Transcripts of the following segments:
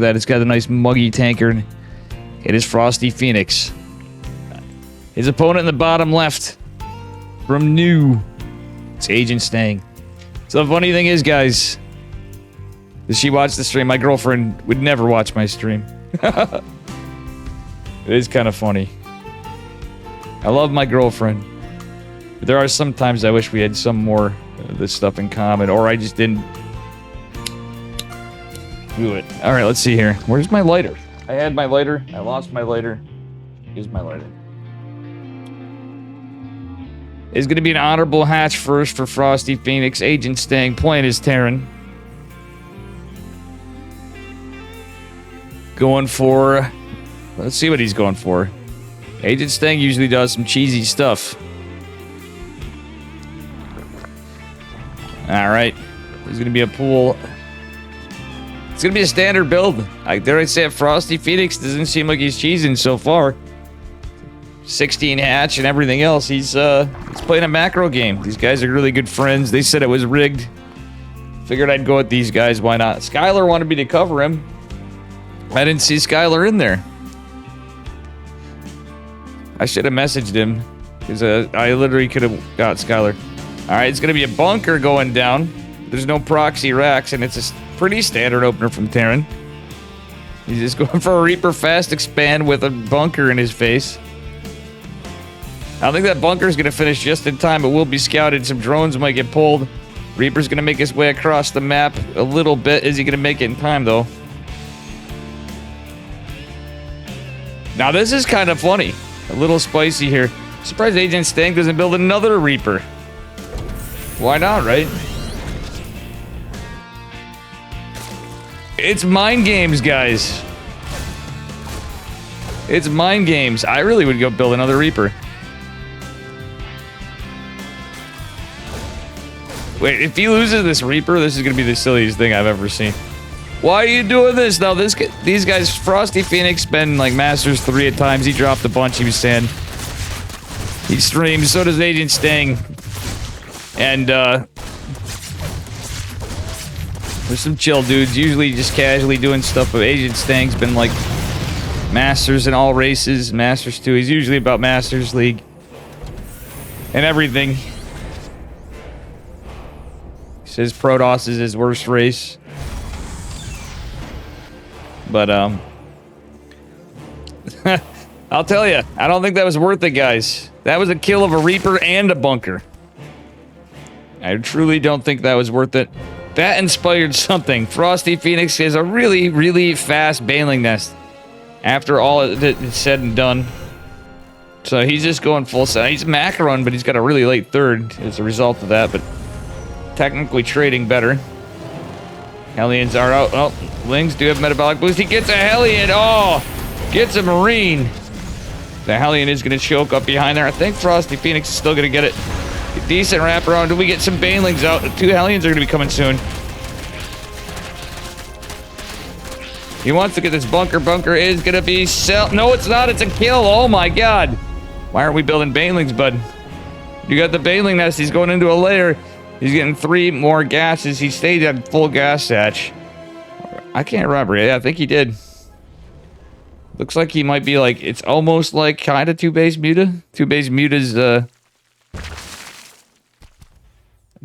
that. It's got a nice muggy tankard. It is Frosty Phoenix. His opponent in the bottom left from new. It's Agent Stang. So the funny thing is, guys, does she watch the stream? My girlfriend would never watch my stream. It is kind of funny. I love my girlfriend. But there are some times I wish we had some more of this stuff in common, or I just didn't do it. All right, let's see here. Where's my lighter? I had my lighter. I lost my lighter. Here's my lighter. It's going to be an honorable hatch first for Frosty Phoenix. Agent Stang playing as Terran. Going for... Let's see what he's going for. Agent Stang usually does some cheesy stuff. Alright. There's going to be a pool. It's going to be a standard build. Dare I say it, Frosty Phoenix doesn't seem like he's cheesing so far. 16 hatch and everything else. He's playing a macro game. These guys are really good friends. They said it was rigged. Figured I'd go with these guys. Why not? Skylar wanted me to cover him. I didn't see Skylar in there. I should have messaged him. Because I literally could have got Skylar. Alright, it's going to be a bunker going down. There's no proxy racks, and it's a pretty standard opener from Terran. He's just going for a Reaper fast expand with a bunker in his face. I don't think that bunker is going to finish just in time. It will be scouted. Some drones might get pulled. Reaper's going to make his way across the map a little bit. Is he going to make it in time, though? Now, this is kind of funny. A little spicy here. Surprised Agent Stang doesn't build another Reaper. Why not, right? It's mind games, guys. It's mind games. I really would go build another Reaper. Wait, if he loses this Reaper, this is going to be the silliest thing I've ever seen. Why are you doing this? Now, these guys, Frosty Phoenix, been like Masters 3 at times. He dropped a bunch, he was saying. He streams, so does Agent Stang. And, there's some chill dudes, usually just casually doing stuff, but Agent Stang's been like Masters in all races, Masters 2. He's usually about Masters League. And everything. Says Protoss is his worst race. But, I'll tell you, I don't think that was worth it, guys. That was a kill of a Reaper and a bunker. I truly don't think that was worth it. That inspired something. Frosty Phoenix is a really, really fast baneling nest. After all it's said and done. So he's just going full set. He's macaron, but he's got a really late third as a result of that, but technically trading better. Hellions are out. Oh, Lings do have metabolic boost. He gets a Hellion. Oh, gets a Marine. The Hellion is going to choke up behind there. I think Frosty Phoenix is still going to get it. A decent wraparound. Do we get some Banelings out? 2 Hellions are going to be coming soon. He wants to get this bunker. Bunker is going to be no, it's not. It's a kill. Oh my god. Why aren't we building Banelings, bud? You got the Baneling nest. He's going into a lair. He's getting 3 more gases. He stayed at full gas hatch. I can't remember. Yeah, I think he did. Looks like he might be like, it's almost like kind of 2-base Muta. 2-base Muta's,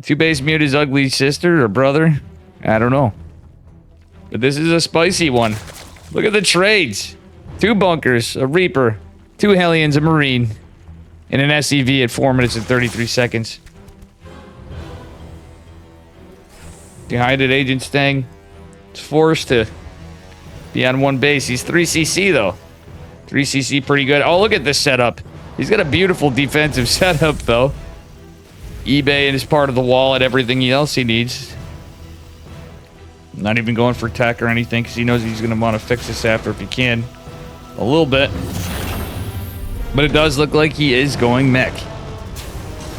2-base Muta's ugly sister or brother. I don't know. But this is a spicy one. Look at the trades. 2 bunkers, a Reaper, 2 Hellions, a Marine, and an SEV at 4 minutes and 33 seconds. Behind it, Agent Stang is forced to be on 1 base. He's 3CC, though. 3CC pretty good. Oh, look at this setup. He's got a beautiful defensive setup, though. eBay is part of the wall and everything else he needs. Not even going for tech or anything, because he knows he's going to want to fix this after if he can. A little bit. But it does look like he is going mech.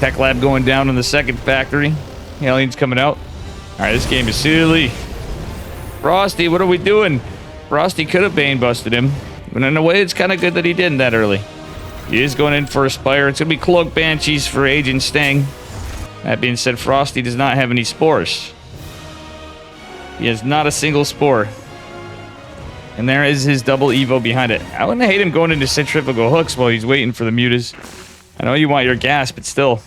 Tech lab going down in the second factory. Aliens coming out. Alright, this game is silly. Frosty, what are we doing? Frosty could have Bane busted him. But in a way, it's kind of good that he didn't that early. He is going in for a Spire. It's going to be Cloak Banshees for Agent Stang. That being said, Frosty does not have any spores. He has not a single spore. And there is his double Evo behind it. I wouldn't hate him going into centrifugal hooks while he's waiting for the mutas. I know you want your gas, but still.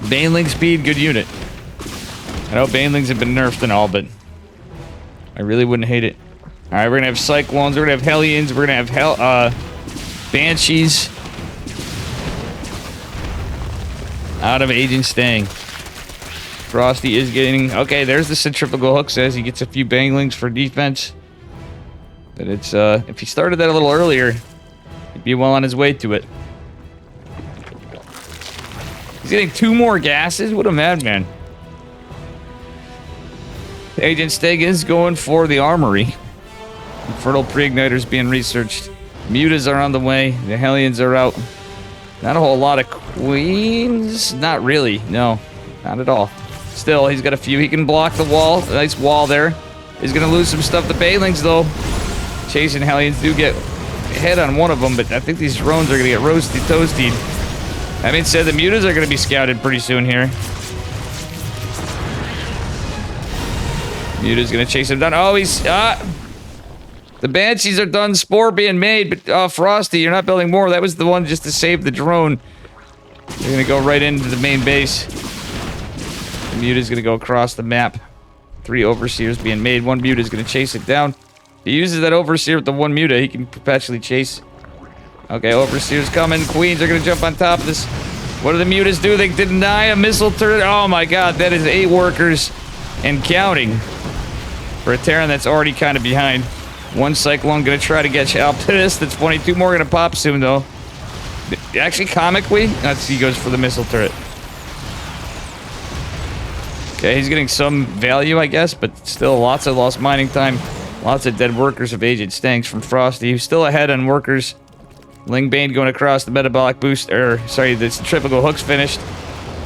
Baneling speed, good unit. I know Banelings have been nerfed and all, but I really wouldn't hate it. Alright, we're gonna have Cyclones, we're gonna have Hellions, we're gonna have Banshees. Out of Agent Stang. Frosty is getting... Okay, there's the centrifugal hook, says he gets a few Banglings for defense. But it's, if he started that a little earlier, he'd be well on his way to it. He's getting 2 more gases? What a madman. Agent Steg is going for the armory. Infernal pre-igniters being researched. Mutas are on the way. The Hellions are out. Not a whole lot of queens. Not really. No, not at all. Still, he's got a few. He can block the wall. A nice wall there. He's going to lose some stuff. The Banelings, though. Chasing Hellions do get hit on one of them, but I think these drones are going to get roasted, toasted. That being said, the mutas are going to be scouted pretty soon here. Muta's going to chase him down. Oh, he's... The Banshees are done. Spore being made, but Frosty, you're not building more. That was the one just to save the drone. You're going to go right into the main base. The Muta's going to go across the map. 3 Overseers being made. 1 Muta's going to chase it down. He uses that Overseer with the 1 Muta. He can perpetually chase. Okay, Overseer's coming. Queens are going to jump on top of this. What do the Mutas do? They deny a missile turret. Oh my god, that is 8 workers and counting. For a Terran that's already kind of behind. 1 Cyclone going to try to get out pissed. That's 22 more going to pop soon, though. Actually, comically, he goes for the missile turret. Okay, he's getting some value, I guess, but still lots of lost mining time. Lots of dead workers of Agent Stanks from Frosty. He's still ahead on workers. Lingbane going across the metabolic boost, sorry, the centrifugal hook's finished.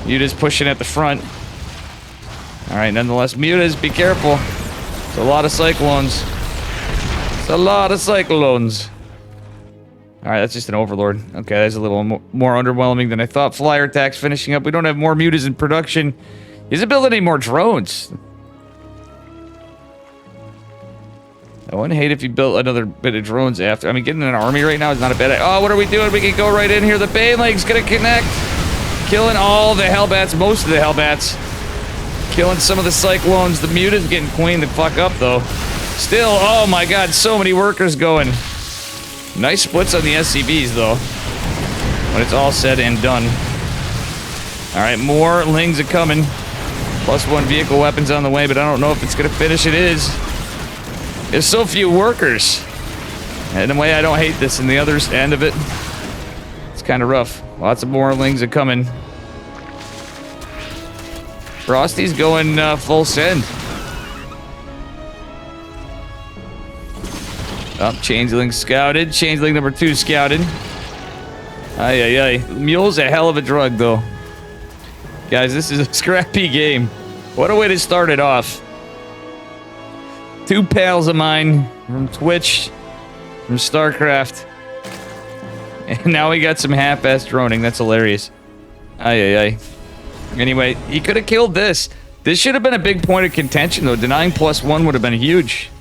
Muta's pushing at the front. Alright, nonetheless, Mutas, be careful. It's a lot of Cyclones. It's a lot of Cyclones. Alright, that's just an Overlord. Okay, that's a little more underwhelming than I thought. Flyer attacks finishing up. We don't have more Mutas in production. He doesn't build any more drones. I wouldn't hate if you built another bit of drones after. I mean, getting an army right now is not a bad idea. Oh, what are we doing? We can go right in here. The Baneling's gonna connect. Killing all the Hellbats, most of the Hellbats. Killing some of the Cyclones. The Muta's getting queened the fuck up, though. Still, oh my god, so many workers going. Nice splits on the SCVs, though. When it's all said and done. Alright, more Lings are coming. +1 vehicle weapons on the way, but I don't know if it's gonna finish. It is. There's so few workers. And in a way, I don't hate this. And the other end of it, it's kind of rough. Lots of more Lings are coming. Frosty's going full send. Oh, Changeling scouted. Changeling number 2 scouted. Ay, ay, ay. Mule's a hell of a drug, though. Guys, this is a scrappy game. What a way to start it off. 2 pals of mine from Twitch, from Starcraft. And now we got some half-assed droning. That's hilarious. Ay, ay, ay. Anyway, he could have killed this. This should have been a big point of contention, though. Denying +1 would have been huge.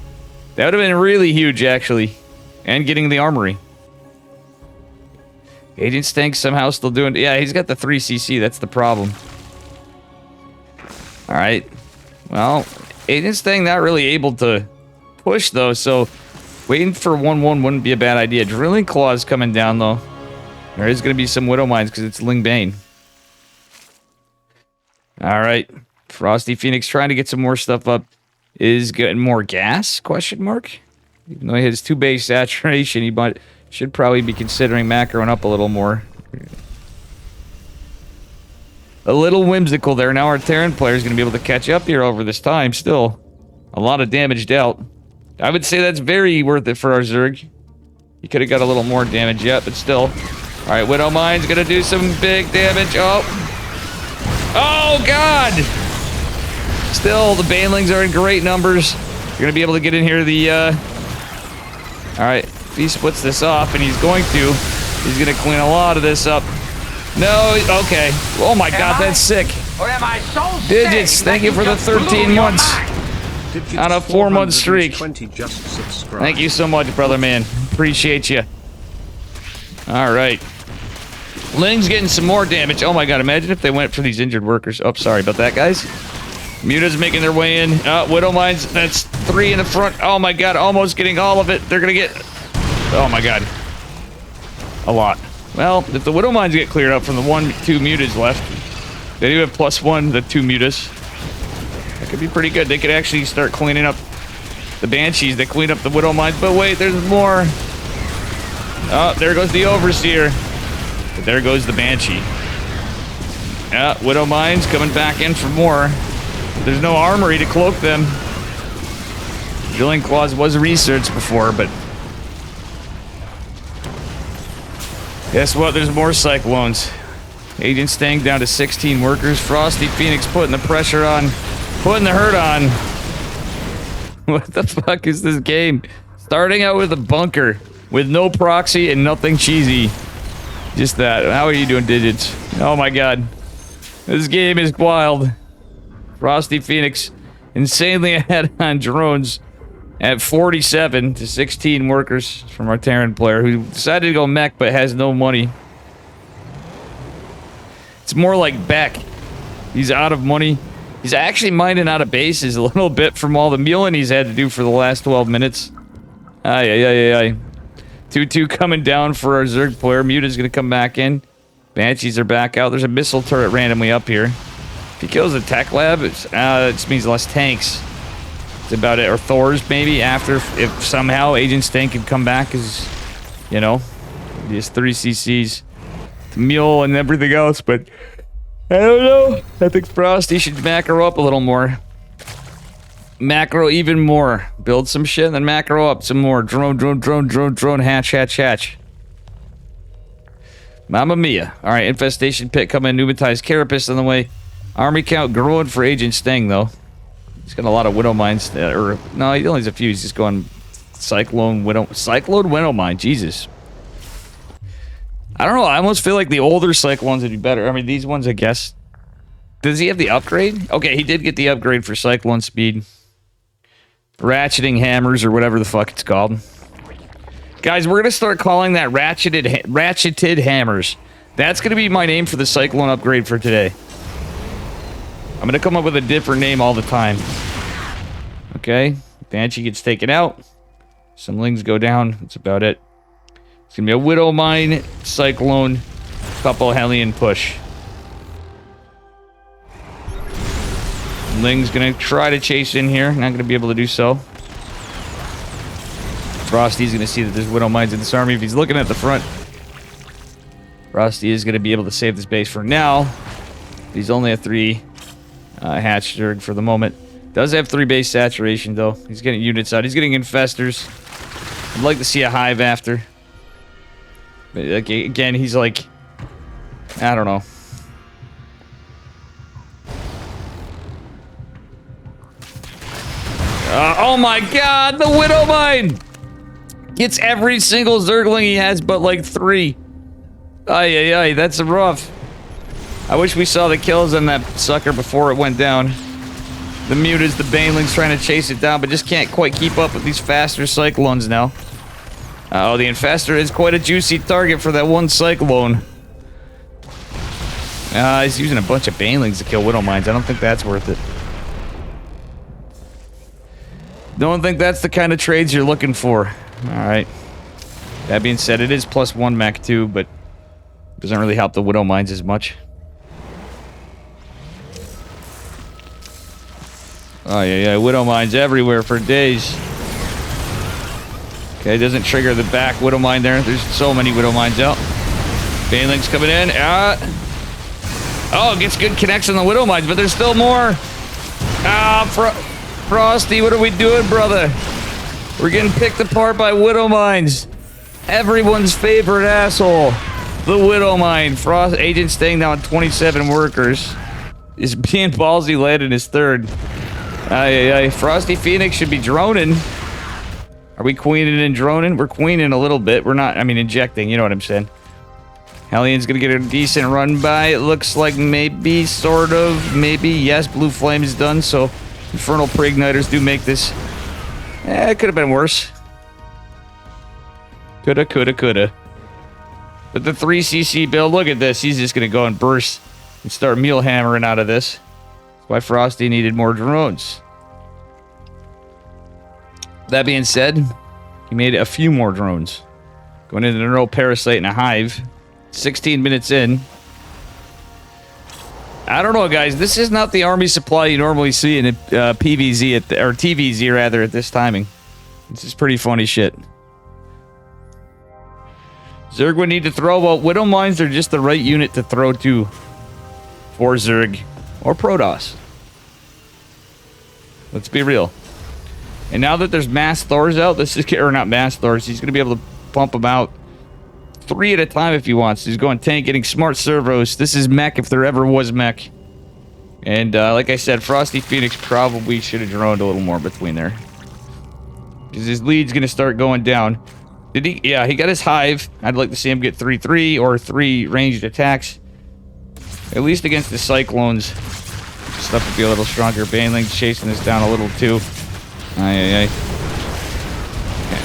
That would have been really huge, actually. And getting the armory. Agent Stank somehow still doing... Yeah, he's got the 3cc. That's the problem. Alright. Well, Agent Stank not really able to push, though, so... Waiting for 1-1 wouldn't be a bad idea. Drilling Claws coming down, though. There is going to be some Widow Mines, because it's Lingbane. Alright. Frosty Phoenix trying to get some more stuff up. Is getting more gas? Question mark. Even though he has 2 base saturation, he should probably be considering macroing up a little more. A little whimsical there. Now our Terran player is going to be able to catch up here over this time. Still, a lot of damage dealt. I would say that's very worth it for our Zerg. He could have got a little more damage yet, but still. All right, Widow Mine's going to do some big damage. Oh, God! Still, the Banelings are in great numbers. You're going to be able to get in here the, Alright, if he splits this off, and he's going to, he's going to clean a lot of this up. No, okay. Oh my god, that's sick. Digits, thank you for the 13 months. On a 4-month streak. Thank you so much, brother man. Appreciate you. All right. Ling's getting some more damage. Oh my god, imagine if they went for these injured workers. Oh, sorry about that, guys. Muta's making their way in. Widow Mines, that's 3 in the front. Oh my god, almost getting all of it. They're gonna get... Oh my god. A lot. Well, if the Widow Mines get cleared up from the 1-2 Mutas left, they do have +1, the 2 Mutas. That could be pretty good. They could actually start cleaning up the Banshees. They clean up the Widow Mines, but wait, there's more. Oh, there goes the Overseer. But there goes the Banshee. Yeah, Widow Mines coming back in for more. There's no armory to cloak them. Drilling Claws was researched before, but... Guess what? There's more Cyclones. Agent Sting down to 16 workers. Frosty Phoenix putting the pressure on. Putting the hurt on. What the fuck is this game? Starting out with a bunker. With no proxy and nothing cheesy. Just that. How are you doing, Digits? Oh my god. This game is wild. Frosty Phoenix insanely ahead on drones at 47 to 16 workers from our Terran player who decided to go mech but has no money. It's more like Beck. He's out of money. He's actually mining out of bases a little bit from all the milling he's had to do for the last 12 minutes. Ay, ay, ay, ay. 2-2 coming down for our Zerg player. Muta's gonna come back in. Banshees are back out. There's a missile turret randomly up here. If he kills the tech lab, it just means less tanks. That's about it. Or Thor's maybe after, if somehow Agent Sting can come back as, you know, these 3 CCs. Mule and everything else, but I don't know. I think Frosty should macro up a little more. Macro even more. Build some shit and then macro up some more. Drone, drone, drone, drone, drone, hatch, hatch, hatch. Mamma mia. Alright, Infestation Pit coming. Pneumatized Carapace on the way. Army count growing for Agent Sting, though. He's got a lot of Widow Mines. No, he only has a few. He's just going Cyclone Widow Mine. Jesus. I don't know. I almost feel like the older Cyclones would be better. I mean, these ones, I guess. Does he have the upgrade? Okay, he did get the upgrade for Cyclone Speed. Ratcheting Hammers, or whatever the fuck it's called. Guys, we're going to start calling that Ratcheted Hammers. That's going to be my name for the Cyclone upgrade for today. I'm going to come up with a different name all the time. Okay. Banshee gets taken out. Some Lings go down. That's about it. It's going to be a Widow Mine, Cyclone, couple Hellion push. Ling's going to try to chase in here. Not going to be able to do so. Frosty's going to see that there's Widow Mines in this army. If he's looking at the front, Frosty is going to be able to save this base for now. He's only a 3 hatch Zerg for the moment. Does have 3 base saturation, though. He's getting units out. He's getting infestors. I'd like to see a hive after. But again, he's like... I don't know. Oh my god, the Widow Mine! Gets every single Zergling he has, but like 3. Ay, ay, ay, that's rough. I wish we saw the kills on that sucker before it went down. The Mutas, the Banelings trying to chase it down, but just can't quite keep up with these faster Cyclones now. Oh, the Infestor is quite a juicy target for that one Cyclone. He's using a bunch of Banelings to kill Widow Mines. I don't think that's worth it. Don't think that's the kind of trades you're looking for. Alright. That being said, it is +1 mech too, but doesn't really help the Widow Mines as much. Oh yeah, Widow Mines everywhere for days. Okay, doesn't trigger the back Widow Mine there. There's so many Widow Mines out. Banelings coming in. Oh, gets good connects on the Widow Mines, but there's still more. Frosty, what are we doing, brother? We're getting picked apart by Widow Mines. Everyone's favorite asshole. The Widow Mine. Agent Sting down 27 workers. Is being ballsy led in his 3rd. Frosty Phoenix should be droning. Are we queening and droning? We're queening a little bit. We're not, I mean, injecting, you know what I'm saying. Hellion's gonna get a decent run by. It looks like maybe, sort of, maybe. Yes, Blue Flame is done, so Infernal Pre-Igniters do make this. It could have been worse. Coulda. But the 3cc build, look at this. He's just going to go and burst and start mule hammering out of this. That's why Frosty needed more drones. That being said, he made a few more drones. Going into the neural parasite and a hive. 16 minutes in. I don't know, guys. This is not the army supply you normally see in a PVZ or TVZ rather at this timing. This is pretty funny shit. Zerg would need to throw. Well, Widow Mines are just the right unit to throw to for Zerg or Protoss. Let's be real. And now that there's mass Thors out, this is, or not mass Thors, he's going to be able to pump them out 3 at a time if he wants. He's going tank, getting smart servos. This is mech if there ever was mech. And like I said, Frosty Phoenix probably should have droned a little more between there. Because his lead's going to start going down. Did he? Yeah, he got his hive. I'd like to see him get 3-3 or 3 ranged attacks. At least against the Cyclones. Stuff would be a little stronger. Baneling's chasing this down a little too. Aye.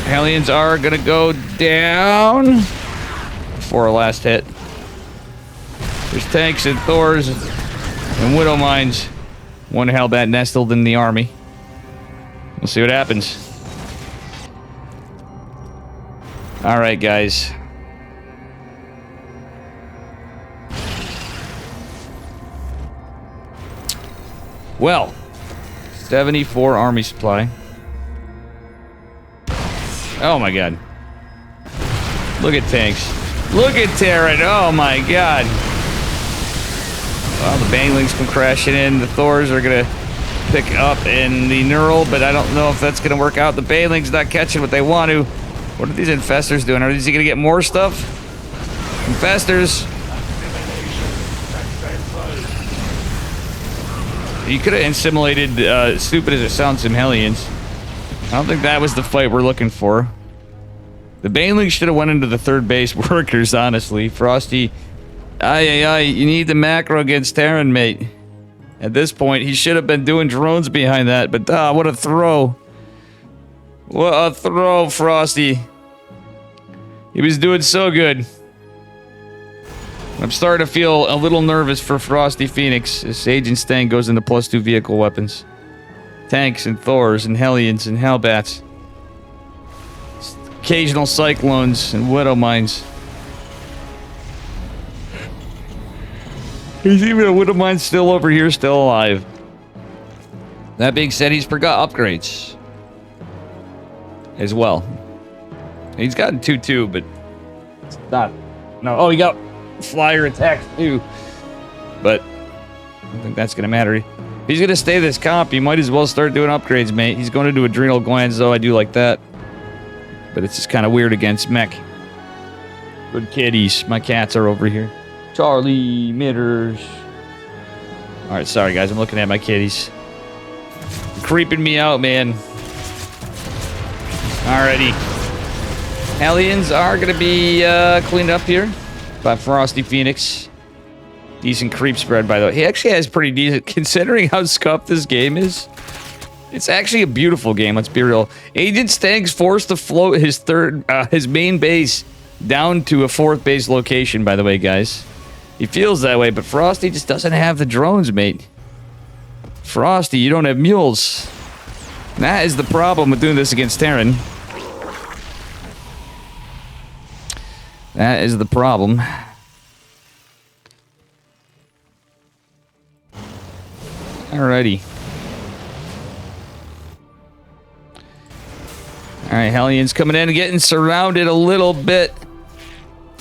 Hellions are going to go down before our last hit. There's tanks and Thors and Widow Mines. One Hellbat nestled in the army. We'll see what happens. Alright, guys. Well, 74 army supply. Oh my god. Look at tanks. Look at Terran. Oh my god. Well, the Banglings come crashing in. The Thors are going to pick up in the Neural, but I don't know if that's going to work out. The Banglings not catching what they want to. What are these infestors doing? Are these going to get more stuff? Infestors. You could have insimilated, stupid as it sounds, some Hellions. I don't think that was the fight we're looking for. The Banelings should have went into the third base workers, honestly. Frosty, you need the macro against Terran, mate. At this point, he should have been doing drones behind that, but what a throw. What a throw, Frosty. He was doing so good. I'm starting to feel a little nervous for Frosty Phoenix as Agent Stang goes into +2 vehicle weapons. Tanks and Thors and Hellions and Hellbats. Occasional Cyclones and Widow Mines. He's even a Widow Mine still over here, still alive. That being said, he's forgot upgrades. As well. He's gotten 2-2, but it's not. No, oh, he got flyer attacks too. But I don't think that's going to matter. If he's going to stay this comp, he might as well start doing upgrades, mate. He's going to do adrenal glands, though. I do like that. But it's just kind of weird against mech. Good kitties. My cats are over here. Charlie Mitters. Alright, sorry guys. I'm looking at my kitties. They're creeping me out, man. Alrighty. Hellions are going to be cleaned up here by Frosty Phoenix. Decent creep spread, by the way. He actually has pretty decent, considering how scuffed this game is. It's actually a beautiful game, let's be real. Agent Stag's forced to float his main base down to a 4th base location, by the way, guys. He feels that way, but Frosty just doesn't have the drones, mate. Frosty, you don't have mules. That is the problem with doing this against Terran. That is the problem. Alrighty. Alright, Hellions coming in and getting surrounded a little bit.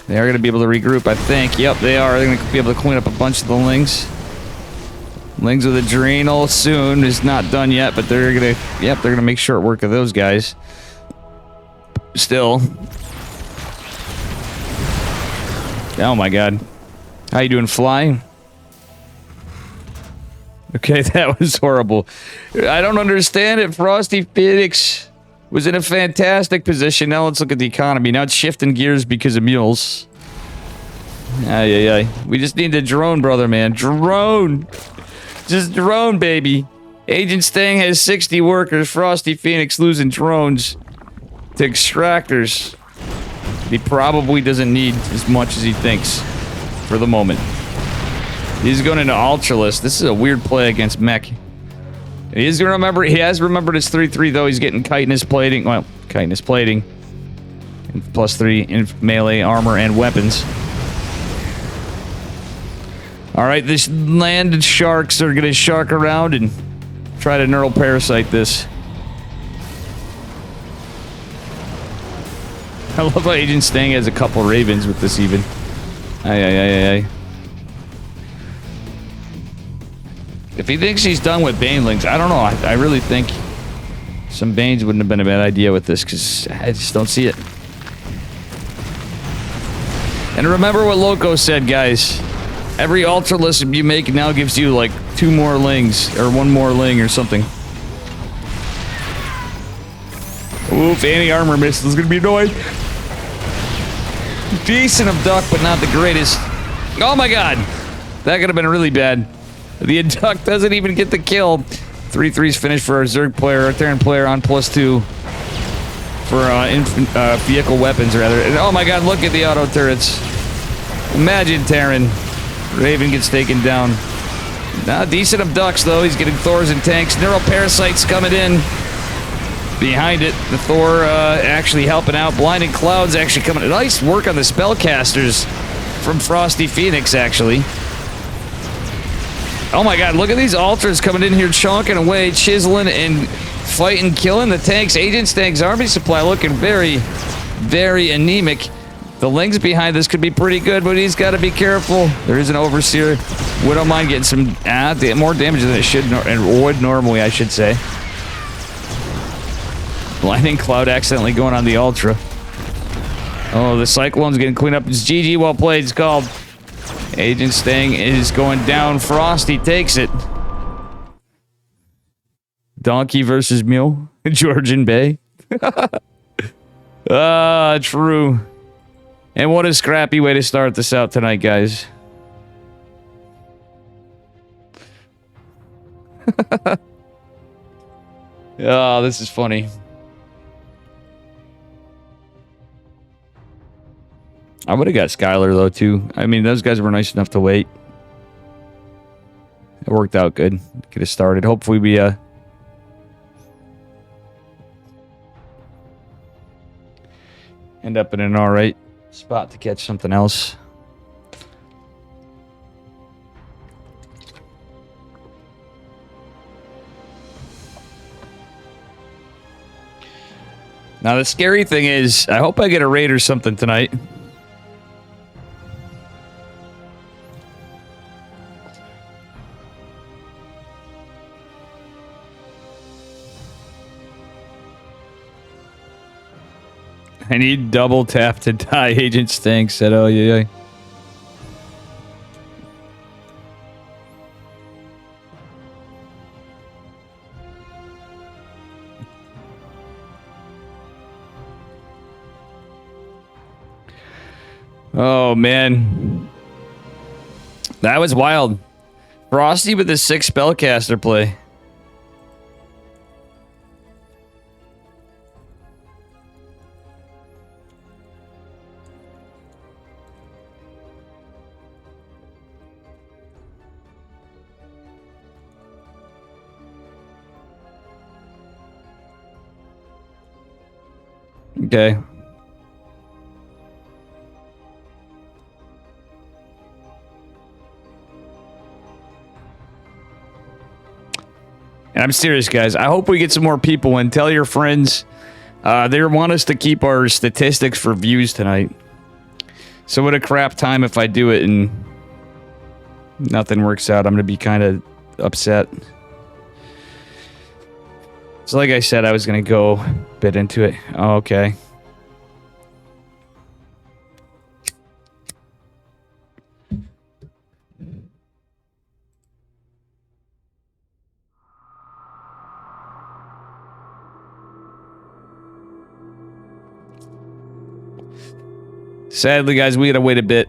They are going to be able to regroup, I think. Yep, they are. They're going to be able to clean up a bunch of the Lings. Lings with Adrenal soon. Is not done yet, but they're going to... Yep, they're going to make short work of those guys. Still. Oh my god. How you doing, Fly? Okay, that was horrible. I don't understand it. Frosty Phoenix was in a fantastic position. Now let's look at the economy. Now it's shifting gears because of mules. Ay. We just need a drone, brother, man. Drone! Just drone, baby. Agent Stang has 60 workers. Frosty Phoenix losing drones to extractors. He probably doesn't need as much as he thinks for the moment. He's going into Ultralist. This is a weird play against Mech. He's gonna remember. He has remembered his 3-3 though. He's getting chitinous plating. Well, chitinous plating. And +3 in melee armor and weapons. Alright, this landed sharks are gonna shark around and try to neural parasite this. I love how Agent Stang has a couple ravens with this even. Aye. If he thinks he's done with banelings, I don't know. I really think some banes wouldn't have been a bad idea with this, because I just don't see it. And remember what Loco said, guys. Every Ultralist you make now gives you like 2 more lings, or 1 more ling or something. Oof, anti-armor missile is gonna be annoying. Decent abduct, but not the greatest. Oh my god! That could have been really bad. The abduct doesn't even get the kill. 3-3's finished for our Zerg player, our Terran player on +2. For vehicle weapons, rather. And oh my god, look at the auto turrets. Imagine Terran. Raven gets taken down. Decent abducts, though. He's getting Thors and tanks. Neural parasites coming in. Behind it, the Thor actually helping out. Blinding Clouds actually coming. Nice work on the spellcasters from Frosty Phoenix, actually. Oh my god, look at these altars coming in here, chonking away, chiseling and fighting, killing the tanks. Agent Stang's army supply looking very, very anemic. The lings behind this could be pretty good, but he's got to be careful. There is an Overseer. Widowmine getting some more damage than it should and would normally, I should say. Blinding Cloud accidentally going on the Ultra. Oh, the Cyclone's getting cleaned up. It's GG, well played. It's called. Agent Stang is going down. Frosty takes it. Donkey versus Mule. Georgian Bay. True. And what a scrappy way to start this out tonight, guys. Oh, this is funny. I would have got Skylar, though, too. I mean, those guys were nice enough to wait. It worked out good. Get it started. Hopefully we, end up in an alright spot to catch something else. Now, the scary thing is, I hope I get a raid or something tonight. I need double tap to die. Agent Stang said, oh, yeah. Oh, man. That was wild. Frosty with his 6 spellcaster play. Okay. And I'm serious, guys. I hope we get some more people and tell your friends. They want us to keep our statistics for views tonight. So what a crap time if I do it and nothing works out. I'm going to be kind of upset. So like I said, I was going to go a bit into it. Oh, okay. Sadly, guys, we gotta wait a bit.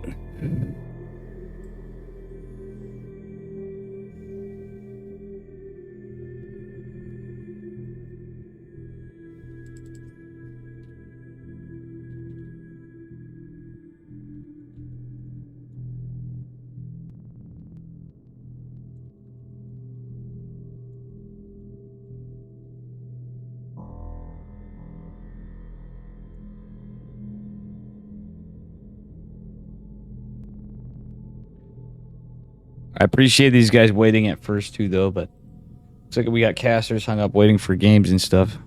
I appreciate these guys waiting at first too, though, but looks like we got casters hung up waiting for games and stuff.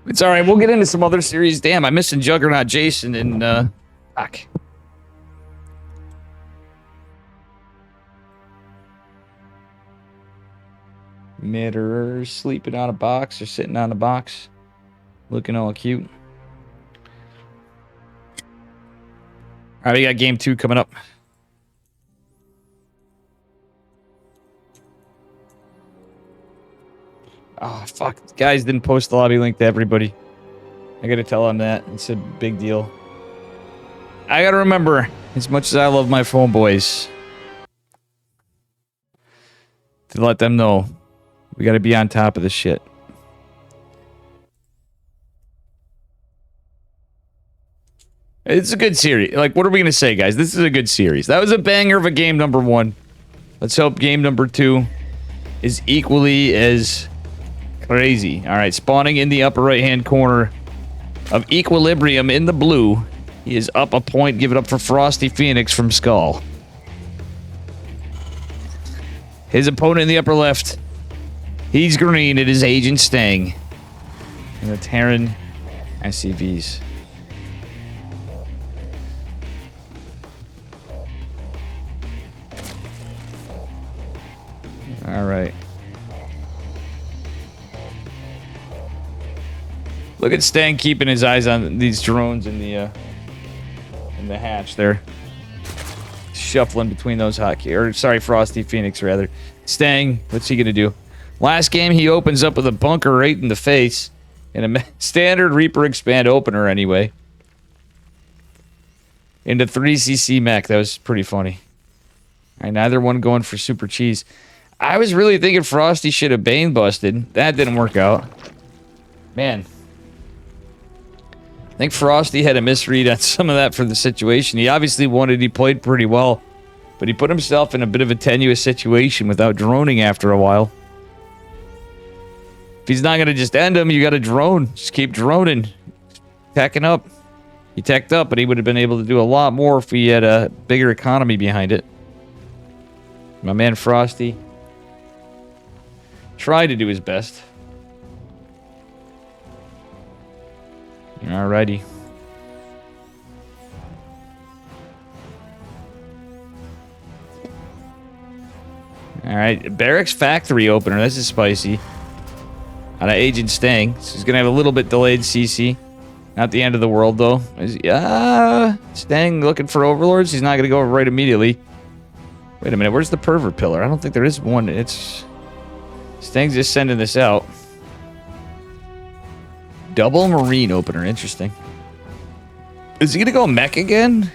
It's alright, we'll get into some other series. Damn, I'm missing Juggernaut Jason and, fuck. Mirror sleeping on a box or sitting on a box. Looking all cute. Alright, we got game 2 coming up. Oh, fuck. Guys didn't post the lobby link to everybody. I gotta tell them that. It's a big deal. I gotta remember, as much as I love my phone boys, to let them know we gotta be on top of this shit. It's a good series. Like, what are we gonna say, guys? This is a good series. That was a banger of a game number 1. Let's hope game number 2 is equally as crazy. Alright, spawning in the upper right-hand corner of Equilibrium in the blue. He is up a point. Give it up for Frosty Phoenix from Skull. His opponent in the upper left. He's green. It is Agent Stang. And the Terran SCVs. Alright. Look at Stang keeping his eyes on these drones in the hatch there. Shuffling between those hotkeys. Or, sorry, Frosty Phoenix, rather. Stang, what's he gonna do? Last game, he opens up with a bunker right in the face. In a standard Reaper Expand opener, anyway. Into 3cc mech. That was pretty funny. Alright, neither one going for Super Cheese. I was really thinking Frosty should have Bane busted. That didn't work out. Man. I think Frosty had a misread on some of that for the situation. He obviously wanted, he played pretty well, but he put himself in a bit of a tenuous situation without droning after a while. If he's not going to just end him, you got to drone. Just keep droning. Teching up. He teched up, but he would have been able to do a lot more if he had a bigger economy behind it. My man Frosty tried to do his best. Alrighty. Alright, Barracks Factory opener. This is spicy. Out of Agent Stang. So he's gonna have a little bit delayed CC. Not the end of the world, though. Stang looking for overlords. He's not gonna go right immediately. Wait a minute, where's the pervert pillar? I don't think there is one. It's... Stang's just sending this out. Double Marine opener. Interesting. Is he gonna go mech again?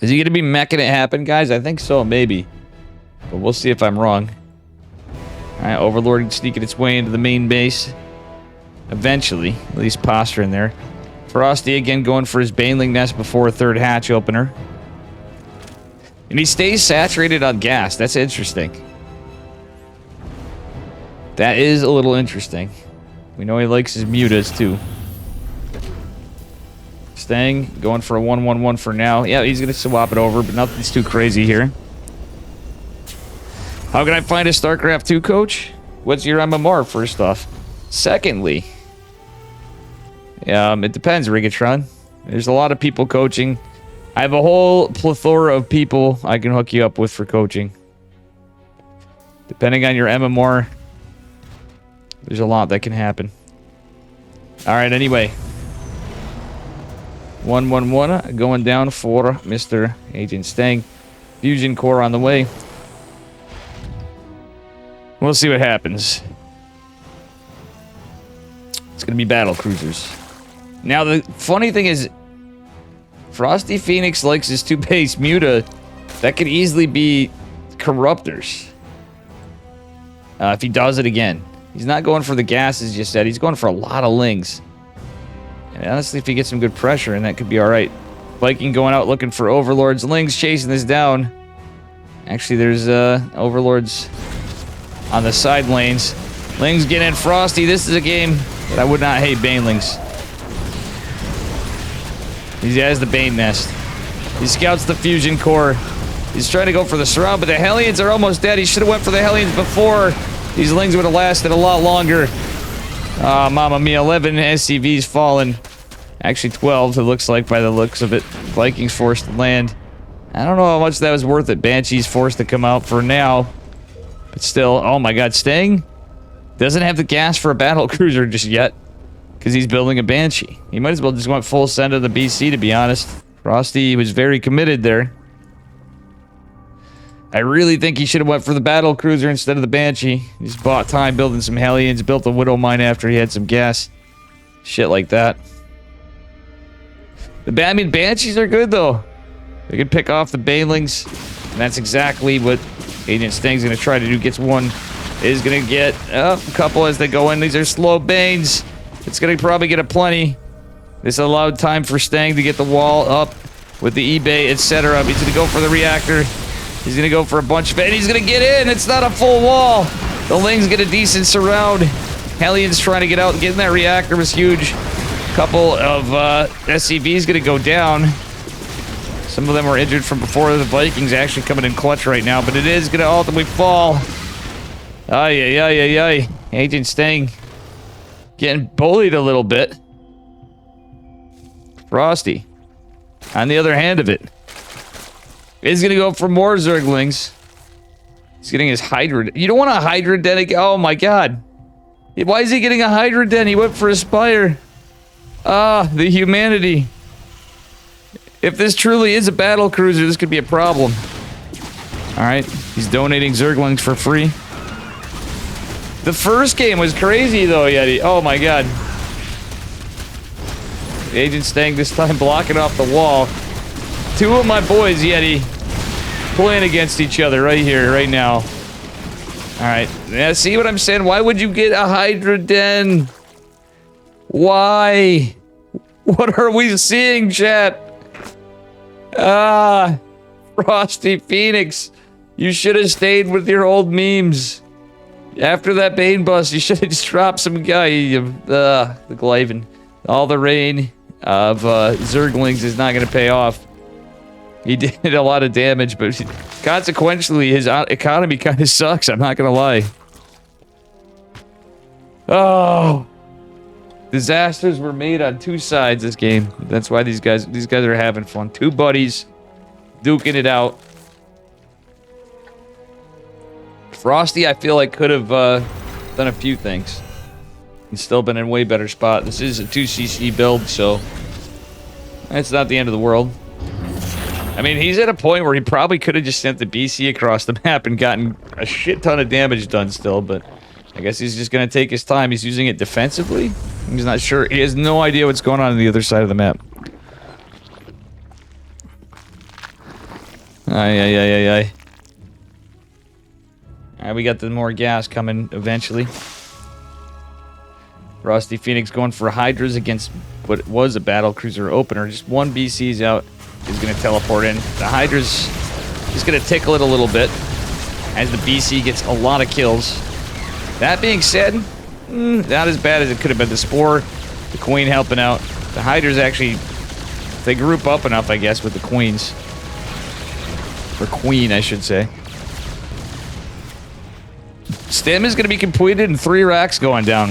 Is he gonna be meching it happen, guys? I think so, maybe. But we'll see if I'm wrong. Alright, Overlord sneaking its way into the main base. Eventually. At least posturing there. Frosty again going for his Baneling Nest before a third hatch opener. And he stays saturated on gas. That's interesting. That is a little interesting. We know he likes his mutas, too. Stang going for a 1-1-1 for now. Yeah, he's going to swap it over, but nothing's too crazy here. How can I find a StarCraft 2 coach? What's your MMR, first off? Secondly, it depends, Rigatron. There's a lot of people coaching. I have a whole plethora of people I can hook you up with for coaching. Depending on your MMR, there's a lot that can happen. Alright, anyway. 1-1-1 going down for Mr. Agent Stang. Fusion core on the way. We'll see what happens. It's going to be battle cruisers. Now, the funny thing is, Frosty Phoenix likes his 2-base muta. That could easily be Corruptors. If he does it again. He's not going for the gases just said. He's going for a lot of lings. And honestly, if he gets some good pressure, and that could be alright. Viking going out looking for overlords. Lings chasing this down. Actually, there's overlords on the side lanes. Lings get in Frosty. This is a game that I would not hate Banelings. He has the Bane Nest. He scouts the Fusion Core. He's trying to go for the Surround, but the Hellions are almost dead. He should have went for the Hellions before. These Lings would have lasted a lot longer. Mamma mia, 11 SCVs fallen. Actually 12, it looks like, by the looks of it. Vikings forced to land. I don't know how much that was worth it. Banshee's forced to come out for now. But still, oh my god, Sting doesn't have the gas for a battle cruiser just yet. Because he's building a Banshee. He might as well just went full send of the BC, to be honest. Frosty was very committed there. I really think he should have went for the battle cruiser instead of the Banshee. He just bought time building some Hellions, built a Widow Mine after he had some gas. Shit like that. I mean, Banshees are good, though. They can pick off the Banelings. And that's exactly what Agent Sting's going to try to do. Gets one. Is going to get a couple as they go in. These are slow Banes. It's going to probably get a plenty. This allowed time for Sting to get the wall up with the eBay, etc. He's going to go for the reactor. He's going to go for a bunch of it. And he's going to get in. It's not a full wall. The Lings get a decent surround. Hellions trying to get out and get in that reactor was huge. Couple of SCVs going to go down. Some of them were injured from before. The Vikings actually coming in clutch right now, but it is going to ultimately fall. Ay, ay, ay, ay, ay. Agent Sting getting bullied a little bit. Frosty, on the other hand of it, is going to go for more Zerglings. He's getting his Hydra. You don't want a Hydra Den again? Oh my god. Why is he getting a Hydra Den? He went for a Spire. Ah, the humanity. If this truly is a battle cruiser, this could be a problem. Alright, he's donating Zerglings for free. The first game was crazy though, Yeti. Oh my god. The Agent Sting this time blocking off the wall. Two of my boys, Yeti, playing against each other right here, right now. Alright, yeah, see what I'm saying? Why would you get a Hydra Den? Why? What are we seeing, chat? Ah, Frosty Phoenix. You should have stayed with your old memes. After that Bane bust, you should have just dropped some guy. The Glaven. All the rain of Zerglings is not going to pay off. He did a lot of damage, but consequently, his economy kind of sucks. I'm not going to lie. Oh. Disasters were made on two sides this game. That's why these guys are having fun. Two buddies duking it out. Frosty, I feel like could have done a few things. He's still been in a way better spot. This is a 2cc build, so it's not the end of the world. I mean, he's at a point where he probably could have just sent the BC across the map and gotten a shit ton of damage done still, but I guess he's just going to take his time. He's using it defensively. He's not sure. He has no idea what's going on the other side of the map. Ay, ay, ay, ay, ay. Alright, we got the more gas coming eventually. Frosty Phoenix going for Hydras against what was a battle cruiser opener. Just one BC's out. He's going to teleport in. The Hydra's just going to tickle it a little bit as the BC gets a lot of kills. That being said, not as bad as it could have been. The Spore, the Queen helping out. The Hydra's actually, they group up enough, I guess, with the Queens. Or Queen, I should say. Stim is going to be completed and 3 racks going down.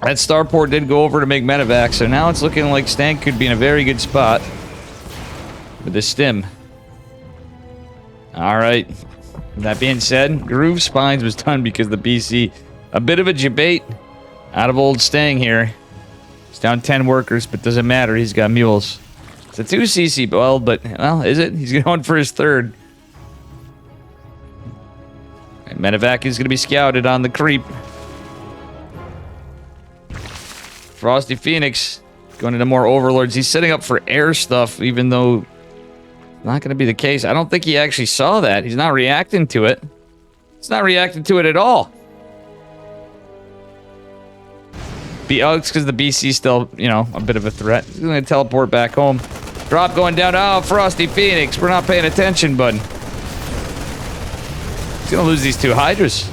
That starport did go over to make medevac, so now it's looking like Stank could be in a very good spot with the Stim. Alright. That being said, Groove Spines was done because the BC, a bit of a debate out of old Stang here. He's down 10 workers, but doesn't matter. He's got mules. It's a 2cc build, but, well, is it? He's going for his third. And medevac is going to be scouted on the creep. Frosty Phoenix going into more overlords. He's setting up for air stuff, even though not going to be the case. I don't think he actually saw that. He's not reacting to it. He's not reacting to it at all. It's because the BC's still, you know, a bit of a threat. He's going to teleport back home. Drop going down. Oh, Frosty Phoenix. We're not paying attention, bud. He's going to lose these 2 Hydras.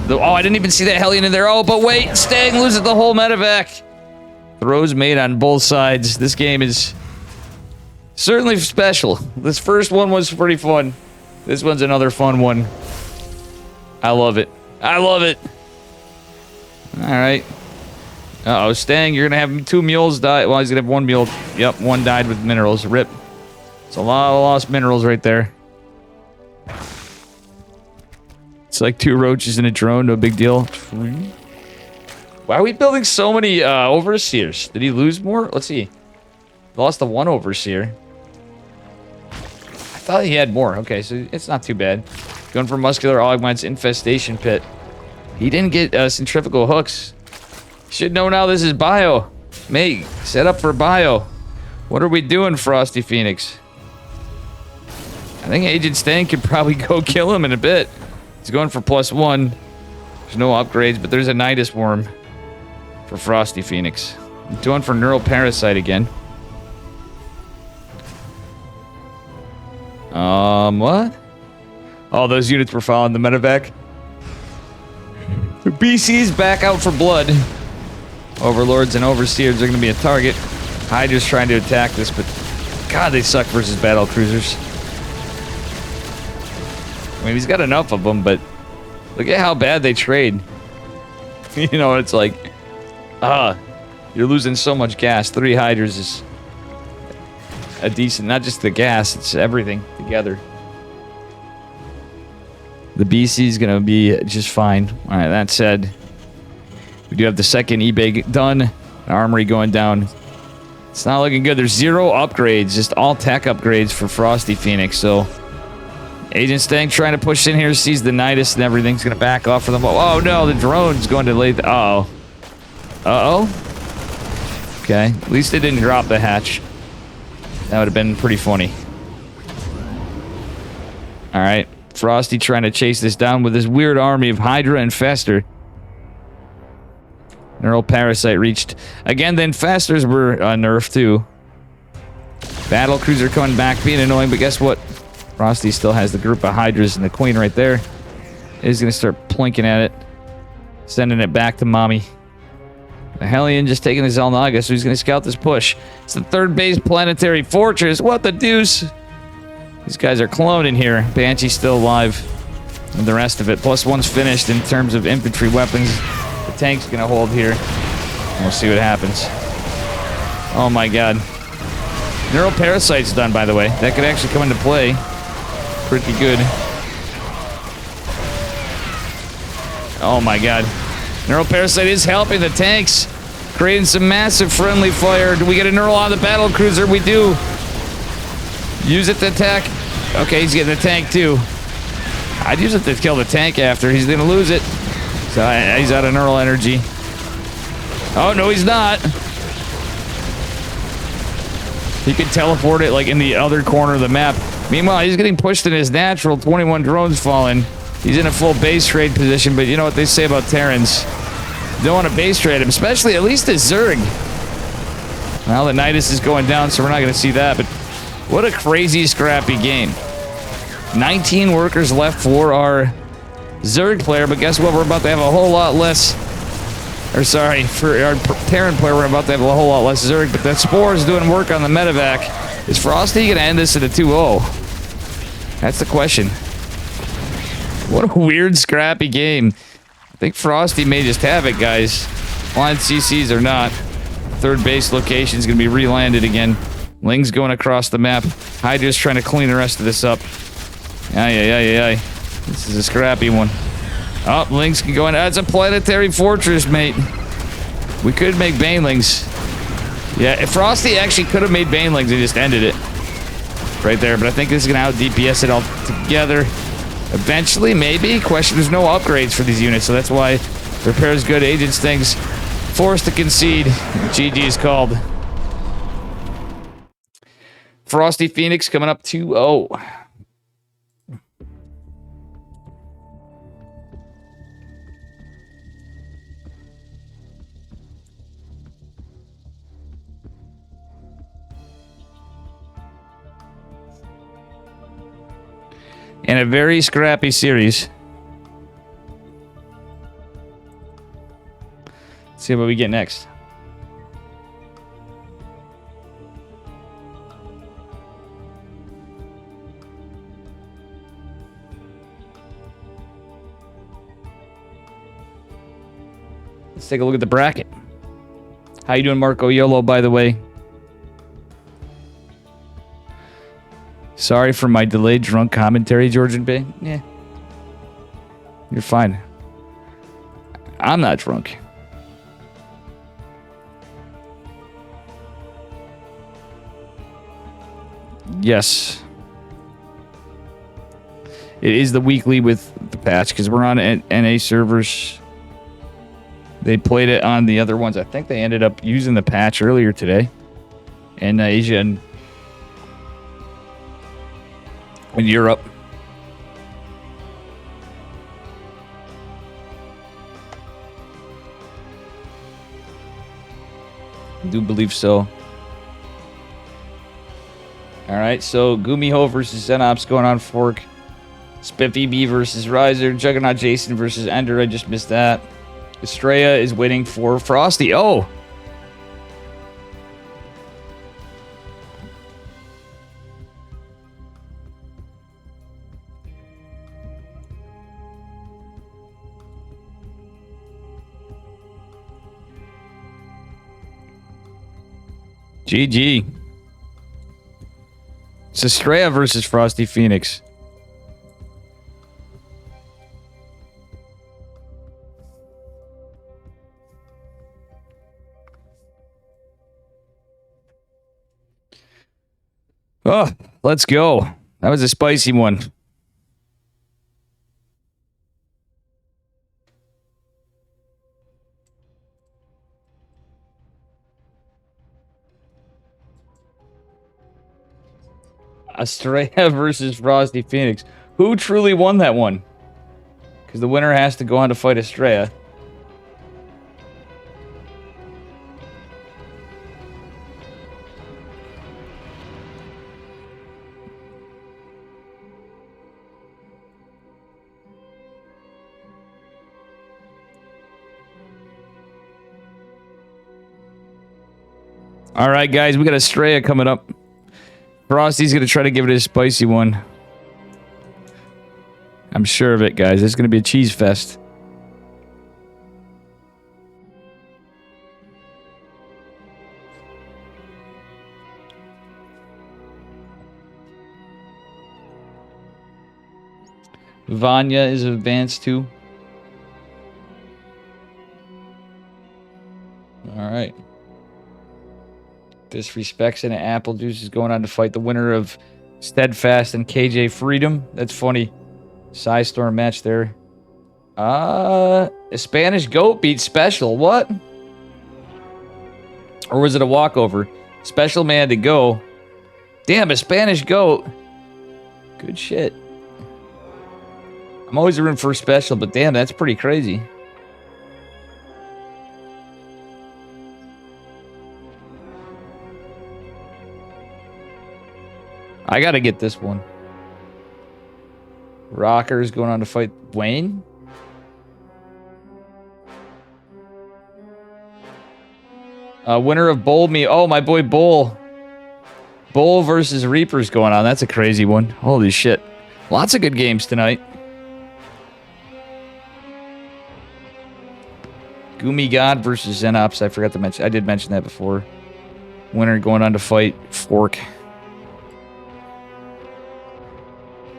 Oh, I didn't even see that Hellion in there. Oh, but wait, Stang loses the whole medevac. Throws made on both sides. This game is certainly special. This first one was pretty fun. This one's another fun one. I love it. I love it. All right. Uh-oh, Stang, you're going to have 2 mules die. Well, he's going to have 1 mule. Yep, 1 died with minerals. Rip. It's a lot of lost minerals right there. It's like 2 roaches in a drone. No big deal. Why are we building so many overseers? Did he lose more? Let's see. Lost the 1 overseer. I thought he had more. Okay, so it's not too bad. Going for muscular augments infestation pit. He didn't get centrifugal hooks. Should know now this is bio. Mate, set up for bio. What are we doing, Frosty Phoenix? I think Agent Stan could probably go kill him in a bit. He's going for +1. There's no upgrades, but there's a Nidus worm for Frosty Phoenix. I'm going for neural parasite again. What? Oh, those units were following the medevac. BC's back out for blood. Overlords and overseers are going to be a target. Hydra's trying to attack this, but God, they suck versus battle cruisers. I mean, he's got enough of them, but look at how bad they trade. You know, it's like, you're losing so much gas. 3 Hydras is a decent, not just the gas, it's everything together. The BC is going to be just fine. All right, that said, we do have the second eBay done. An armory going down. It's not looking good. There's 0 upgrades, just all tech upgrades for Frosty Phoenix. So, Agent Stang trying to push in here, sees the Nidus and everything's going to back off for them. Oh, no, the drone's going to lay the... Uh-oh. Uh-oh. Okay, at least they didn't drop the hatch. That would have been pretty funny. All right. Frosty trying to chase this down with this weird army of Hydra and Fester. Neural Parasite reached. Again, the Infestors were nerfed too. Battle Cruiser coming back, being annoying, but guess what? Frosty still has the group of Hydras and the Queen right there. He's going to start plinking at it. Sending it back to Mommy. The Hellion just taking the Zelnaga, so he's going to scout this push. It's the 3rd base planetary fortress. What the deuce? These guys are cloning here. Banshee's still alive. And the rest of it. +1's finished in terms of infantry weapons. The tank's going to hold here. We'll see what happens. Oh my god. Neural Parasite's done, by the way. That could actually come into play. Pretty good. Oh my god. Neural Parasite is helping the tanks. Creating some massive friendly fire. Do we get a neural on the battle cruiser? We do. Use it to attack. Okay, he's getting the tank too. I'd use it to kill the tank after. He's going to lose it. So he's out of neural energy. Oh, no, he's not. He can teleport it like in the other corner of the map. Meanwhile, he's getting pushed in his natural. 21 drones falling. He's in a full base trade position, but you know what they say about Terrans. You don't want to base trade him, especially at least as Zerg. Well, the Nidus is going down, so we're not going to see that, but what a crazy, scrappy game. 19 workers left for our Zerg player, but guess what? We're about to have a whole lot less. Or sorry, for our Terran player, we're about to have a whole lot less Zerg, but that Spore is doing work on the medevac. Is Frosty going to end this at a 2-0? That's the question. What a weird, scrappy game. I think Frosty may just have it, guys. Blind CCs or not. 3rd base location is going to be relanded again. Ling's going across the map. Hydra's trying to clean the rest of this up. Ay. This is a scrappy one. Oh, Lings can go in. It's a planetary fortress, mate. We could make Banelings. Yeah, if Frosty actually could have made Banelings and just ended it. Right there, but I think this is going to out DPS it all together. Eventually, maybe. Question, there's no upgrades for these units, so that's why repair's good. Agents things forced to concede. GG is called. Frosty Phoenix coming up 2-0. And a very scrappy series. See what we get next. Let's take a look at the bracket. How you doing, Marco Yolo, by the way? Sorry for my delayed drunk commentary, Georgian Bay. Yeah. You're fine. I'm not drunk. Yes. It is the weekly with the patch because we're on NA servers. They played it on the other ones. I think they ended up using the patch earlier today in Asia and in Europe. I do believe so. All right, so Gumiho versus Zenops going on Fork. Spiffy B versus Riser. Juggernaut Jason versus Ender. I just missed that. Estrella is waiting for Frosty. Oh! GG. It's Estrella versus Frosty Phoenix. Oh, let's go. That was a spicy one. Estrella versus Frosty Phoenix. Who truly won that one? Because the winner has to go on to fight Estrella. All right, guys, we got Estrella coming up. Frosty's going to try to give it a spicy one. I'm sure of it, guys. It's going to be a cheese fest. Vanya is advanced too. All right. Disrespects and Apple Juice is going on to fight the winner of Steadfast and KJ Freedom. That's funny. Psystorm match there. A Spanish Goat beat Special. What? Or was it a walkover? Special man to go. Damn, a Spanish Goat. Good shit. I'm always rooting for Special, but damn, that's pretty crazy. I gotta get this one. Rocker's going on to fight Wayne. Winner of Bowl Me. Oh, my boy Bull. Bull versus Reaper's going on. That's a crazy one. Holy shit. Lots of good games tonight. Gumi God versus Zenops. I forgot to mention. I did mention that before. Winner going on to fight Fork.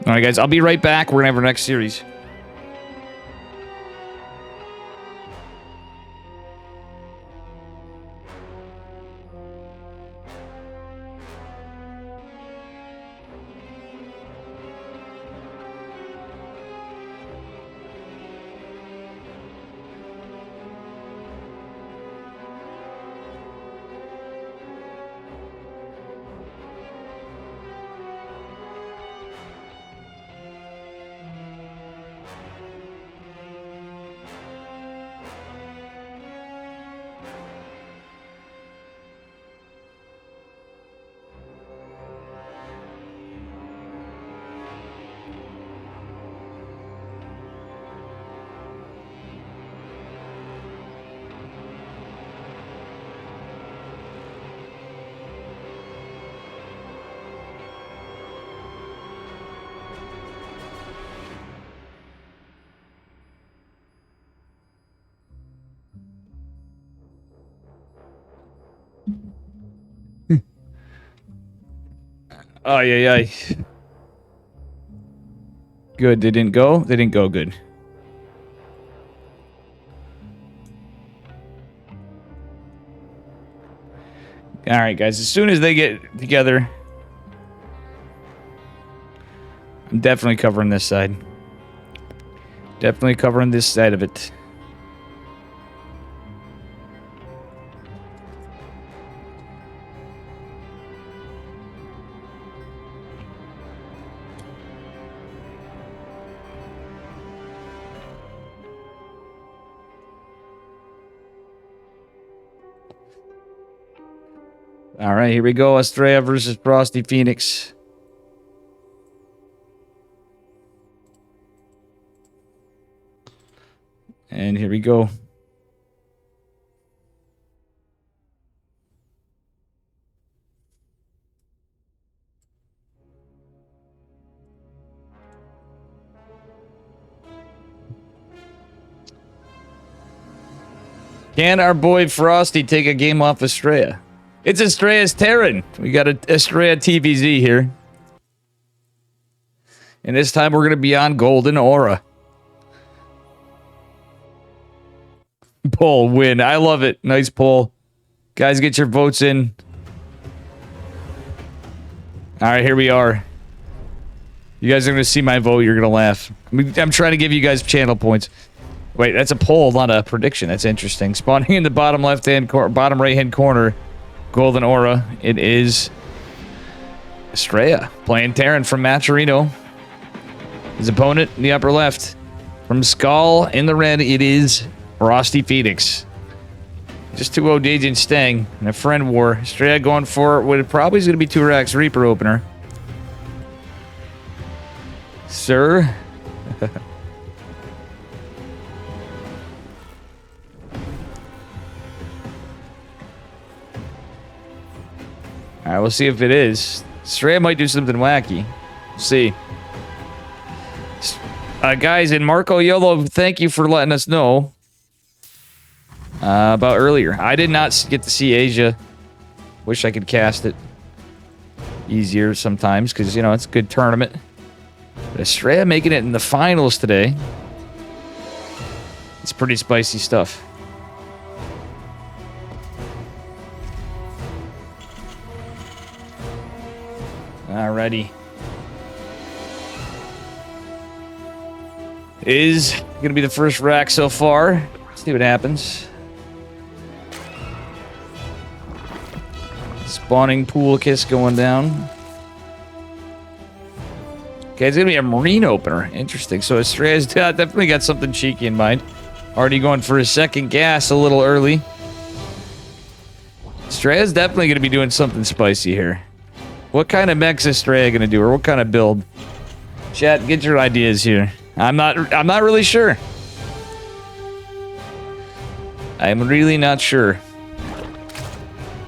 All right, guys. I'll be right back. We're going to have our next series. Oh, yeah. Good. They didn't go? They didn't go. Good. Alright, guys. As soon as they get together, I'm definitely covering this side. Definitely covering this side of it. All right, here we go. Estrella versus Frosty Phoenix. And here we go. Can our boy Frosty take a game off Estrella? It's Estrella's Terran. We got a Estrella TVZ here. And this time we're going to be on Golden Aura. Poll win. I love it. Nice poll. Guys, get your votes in. All right, here we are. You guys are going to see my vote. You're going to laugh. I'm trying to give you guys channel points. Wait, that's a poll, not a prediction. That's interesting. Spawning in the bottom left-hand corner, bottom right-hand corner, Golden Aura. It is Estrella playing Terran from Maturino. His opponent in the upper left. From Skull in the red, it is Frosty Phoenix. Just 2-0 Agent Stang and a friend war. Estrella going for what probably is going to be 2 racks Reaper opener. Sir. Alright, we'll see if it is. Estrella might do something wacky. We'll see. Guys, and Marco Yolo, thank you for letting us know about earlier. I did not get to see Asia. Wish I could cast it easier sometimes, because, you know, it's a good tournament. But Estrella making it in the finals today. It's pretty spicy stuff. Alrighty. Is going to be the first rack so far. Let's see what happens. Spawning pool kiss going down. Okay, it's going to be a Marine opener. Interesting. So Estrella's definitely got something cheeky in mind. Already going for his second gas a little early. Estrella's definitely going to be doing something spicy here. What kind of mech's Estrella going to do, or what kind of build? Chat, get your ideas here. I'm not really sure. I'm really not sure.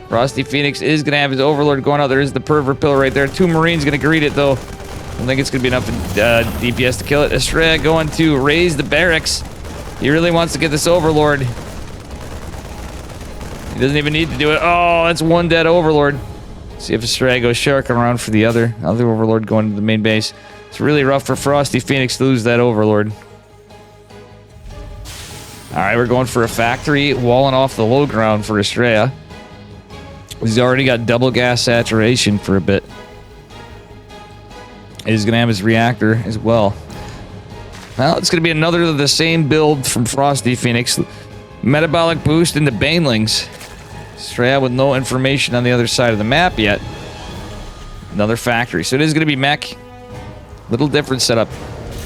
Frosty Phoenix is going to have his Overlord going out. There is the Pervert Pill right there. 2 Marines going to greet it, though. I don't think it's going to be enough DPS to kill it. Estrella going to raise the barracks. He really wants to get this Overlord. He doesn't even need to do it. Oh, that's 1 dead Overlord. See if Estrella goes sharking around for the other Overlord going to the main base. It's really rough for Frosty Phoenix to lose that Overlord. Alright, we're going for a factory, walling off the low ground for Estrella. He's already got double gas saturation for a bit. He's going to have his reactor as well. Well, it's going to be another of the same build from Frosty Phoenix. Metabolic boost into Banelings. Estrella with no information on the other side of the map yet. Another factory. So it is going to be mech. Little different setup.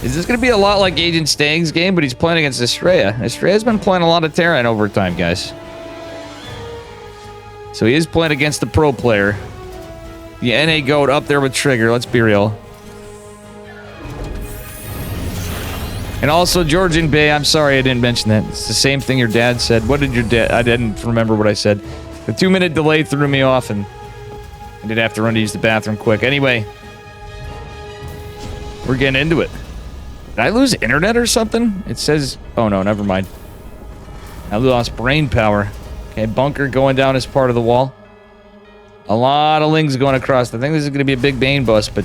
Is this going to be a lot like Agent Stang's game, but he's playing against Estrella? Estrella's been playing a lot of Terran over time, guys. So he is playing against the pro player. The NA GOAT up there with Trigger, let's be real. And also, Georgian Bay, I'm sorry I didn't mention that. It's the same thing your dad said. What did your dad... I didn't remember what I said. The 2-minute delay threw me off, and I did have to run to use the bathroom quick. Anyway... We're getting into it. Did I lose internet or something? It says... Oh, no, never mind. I lost brain power. Okay, bunker going down as part of the wall. A lot of lings going across. I think this is going to be a big Bane bust, but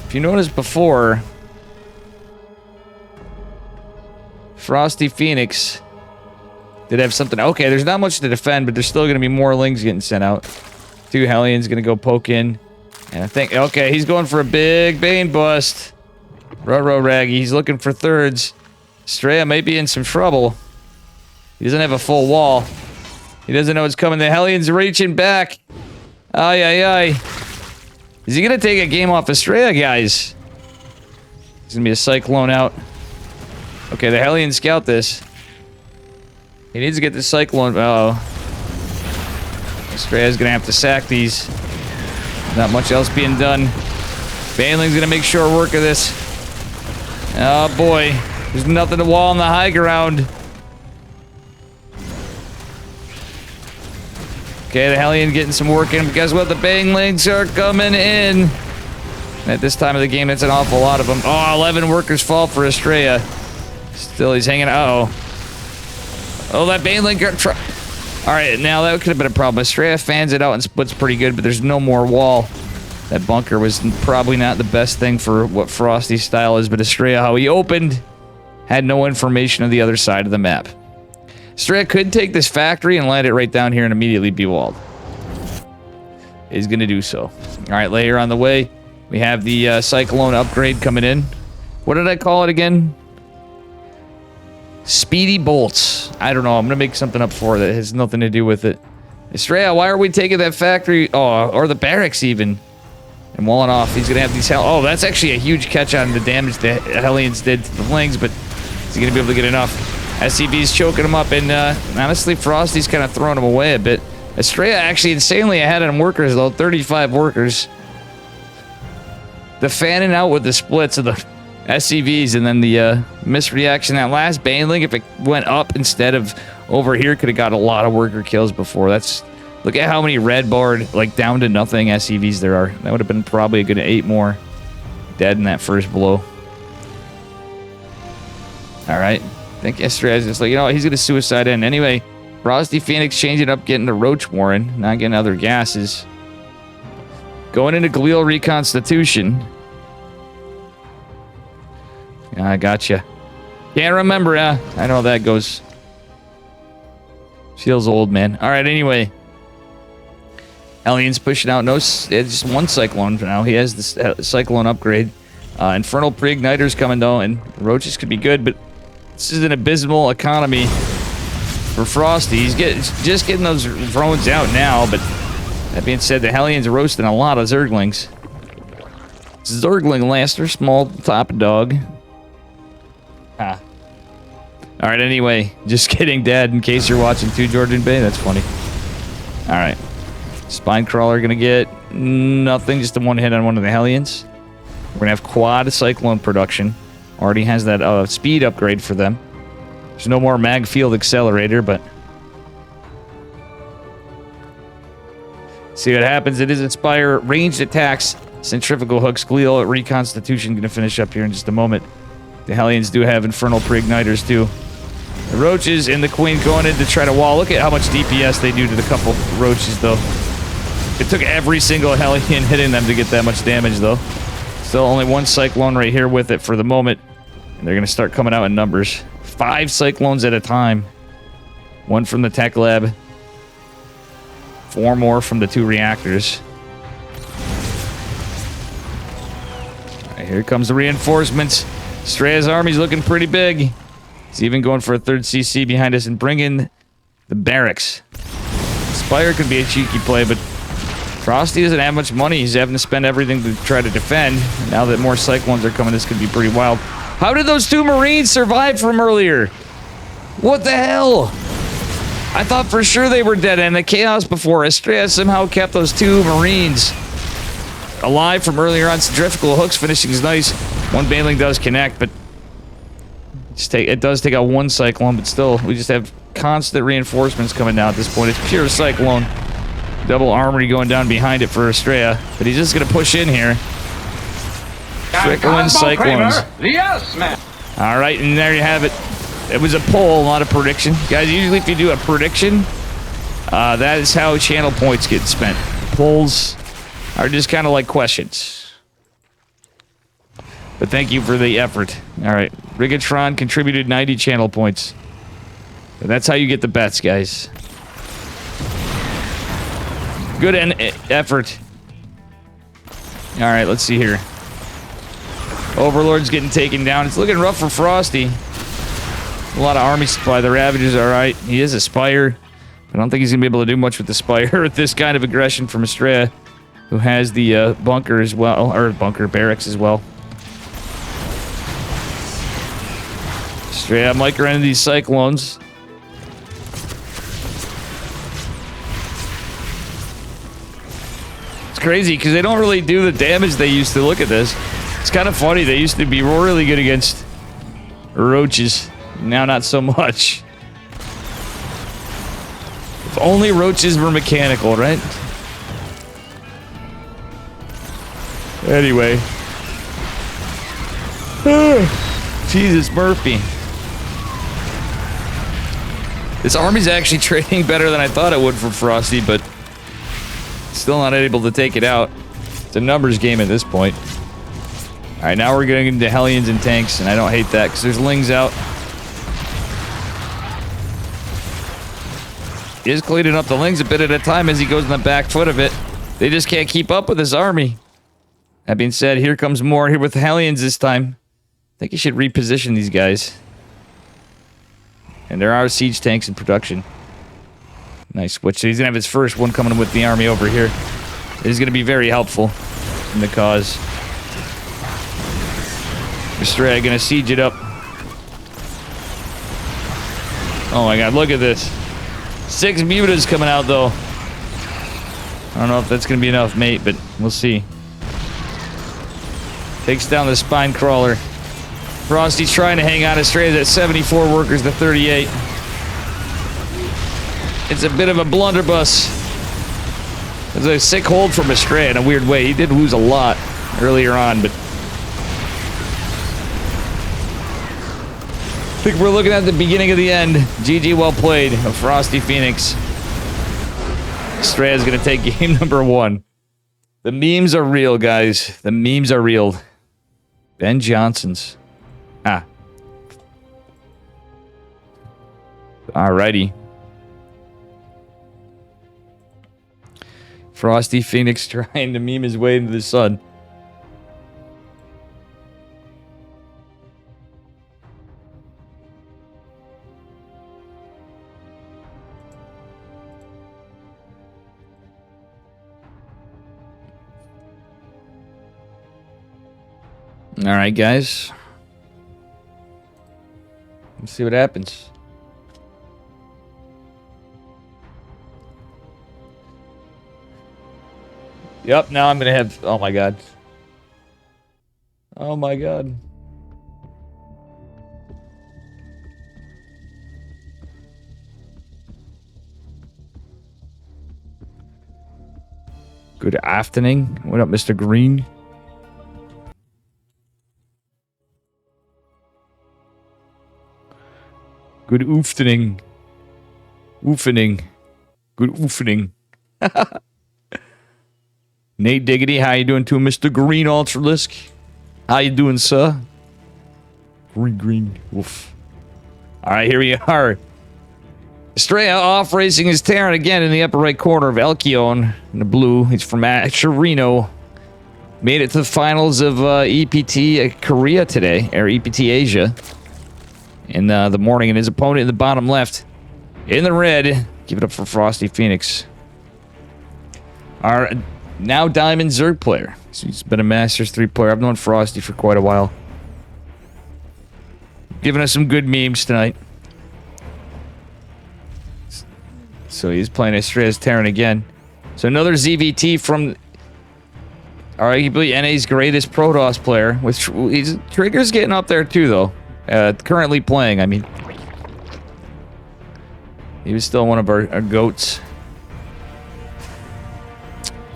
if you noticed before, Frosty Phoenix did have something. Okay, there's not much to defend, but there's still going to be more lings getting sent out. 2 Hellions going to go poke in. And I think, okay, he's going for a big Bane bust. Ruh-roh Raggy, he's looking for thirds. Estrella may be in some trouble. He doesn't have a full wall. He doesn't know it's coming. The Hellions reaching back. Ay, ay, ay. Is he going to take a game off Estrella, guys? There's going to be a Cyclone out. Okay, the Hellions scout this. He needs to get the Cyclone. Uh-oh. Estrella's going to have to sack these. Not much else being done. Baneling's going to make short work of this. Oh, boy. There's nothing to wall on the high ground. Okay, the Hellion getting some work in. But guess what? The Banelings are coming in. At this time of the game, that's an awful lot of them. Oh, 11 workers fall for Estrella. Still, he's hanging out. Oh, that Baneling got Alright, now that could have been a problem. Estrella fans it out and splits pretty good, but there's no more wall. That bunker was probably not the best thing for what Frosty's style is, but Estrella, how he opened, had no information of the other side of the map. Estrella could take this factory and land it right down here and immediately be walled. He's going to do so. Alright, later on the way, we have the Cyclone upgrade coming in. What did I call it again? Speedy bolts. I don't know. I'm going to make something up for it that has nothing to do with it. Estrella, why are we taking that factory? Oh, or the barracks even. And walling off. He's going to have these Oh, that's actually a huge catch on the damage the Hellions did to the Lings, but is he going to be able to get enough? SCV's choking him up, and honestly, Frosty's kind of throwing him away a bit. Estrella actually insanely ahead on workers, though. 35 workers. The fanning out with the splits of the SCVs, and then the misreaction. That last Baneling, if it went up instead of over here, could have got a lot of worker kills before. That's look at how many red barred, like down to nothing SCVs there are. That would have been probably a good 8 more dead in that first blow. All right, I think Estrella's just like, you know, he's gonna suicide in anyway. Frosty Phoenix changing up, getting the Roach Warren, not getting other gases. Going into Glial Reconstitution. I gotcha. Can't remember, I know how that goes. Feels old, man. Alright, anyway. Hellions pushing out. No, it's just 1 Cyclone for now. He has this Cyclone upgrade. Infernal Pre-Igniter's coming, though, and Roaches could be good, but this is an abysmal economy for Frosty. He's just getting those drones out now, but that being said, the Hellions are roasting a lot of Zerglings. Zergling Laster, small top dog. Ah. Alright, anyway, just kidding, Dad, in case you're watching too, Georgian Bay. That's funny. Alright. Spine Crawler gonna get nothing, just a 1 hit on one of the Hellions. We're gonna have quad Cyclone production. Already has that speed upgrade for them. There's no more mag field accelerator, but see what happens. It is Inspire, ranged attacks, centrifugal hooks, Glial Reconstitution. Gonna finish up here in just a moment. The Hellions do have Infernal Pre-Igniters too. The Roaches and the Queen going in to try to wall. Look at how much DPS they do to the couple Roaches, though. It took every single Hellion hitting them to get that much damage, though. Still only 1 Cyclone right here with it for the moment. And they're going to start coming out in numbers. 5 Cyclones at a time. 1 from the tech lab. 4 more from the 2 reactors. All right, here comes the reinforcements. Estrella's army's looking pretty big. He's even going for a 3rd CC behind us and bringing the barracks. Spire could be a cheeky play, but Frosty doesn't have much money. He's having to spend everything to try to defend. Now that more Cyclones are coming, this could be pretty wild. How did those 2 Marines survive from earlier? What the hell? I thought for sure they were dead, and the chaos before. Estrella somehow kept those 2 Marines alive from earlier on. Centrifugal hooks finishing is nice. 1 Baneling does connect, but it does take out 1 Cyclone, but still, we just have constant reinforcements coming down at this point. It's pure Cyclone. Double armory going down behind it for Estrella, but he's just going to push in here. Trickling Cyclones. Yes, man. All right, and there you have it. It was a poll, not a prediction. Guys, usually if you do a prediction, that is how channel points get spent. polls are just kind of like questions. But thank you for the effort. All right. Rigatron contributed 90 channel points. And that's how you get the bets, guys. Good effort. All right, let's see here. Overlord's getting taken down. It's looking rough for Frosty. A lot of army supply. The Ravager's all right. He is a Spire. I don't think he's going to be able to do much with the Spire with this kind of aggression from Estrella, who has the bunker as well, or bunker barracks as well. Estrella micro into these Cyclones. It's crazy because they don't really do the damage they used to. Look at this. It's kind of funny. They used to be really good against roaches. Now not so much. If only roaches were mechanical, right? Anyway. Jesus, Murphy. This army's actually trading better than I thought it would for Frosty, but still not able to take it out. It's a numbers game at this point. Alright, now we're getting into Hellions and tanks, and I don't hate that, because there's Lings out. He is cleaning up the Lings a bit at a time as he goes on the back foot of it. They just can't keep up with his army. That being said, here comes more here with the Hellions this time. I think he should reposition these guys. And there are siege tanks in production. Nice switch. So he's going to have his first one coming with the army over here. It is going to be very helpful in the cause. Estrella going to siege it up. Oh my god, look at this. 6 mutas coming out, though. I don't know if that's going to be enough, mate, but we'll see. Takes down the spine crawler. Frosty's trying to hang on. Estrella's at 74 workers to 38. It's a bit of a blunderbuss. There's a sick hold from Estrella in a weird way. He did lose a lot earlier on, but I think we're looking at the beginning of the end. GG, well played. A Frosty Phoenix. Estrella's going to take game number 1. The memes are real, guys. The memes are real. Ben Johnson's. Ah. Alrighty. Frosty Phoenix trying to meme his way into the sun. All right, guys. Let's see what happens. Yep, now I'm going to have... Oh, my God. Oh, my God. Good afternoon. What up, Mr. Green? Good oofening. Oofening. Good oofening. Nate Diggity, how you doing too, Mr. Green Ultralisk? How you doing, sir? Green. Woof. Alright, here we are. Estrella off racing his Terran again in the upper right corner of Elkion in the blue. He's from Chirino. Made it to the finals of EPT Korea today, or EPT Asia. In the morning, and his opponent in the bottom left. In the red. Give it up for Frosty Phoenix. Our now Diamond Zerg player. So he's been a Masters 3 player. I've known Frosty for quite a while. Giving us some good memes tonight. So he's playing Estrella's Terran again. So another ZVT from arguably NA's greatest Protoss player. With Trigger's getting up there too, though. Currently playing, I mean. He was still one of our goats.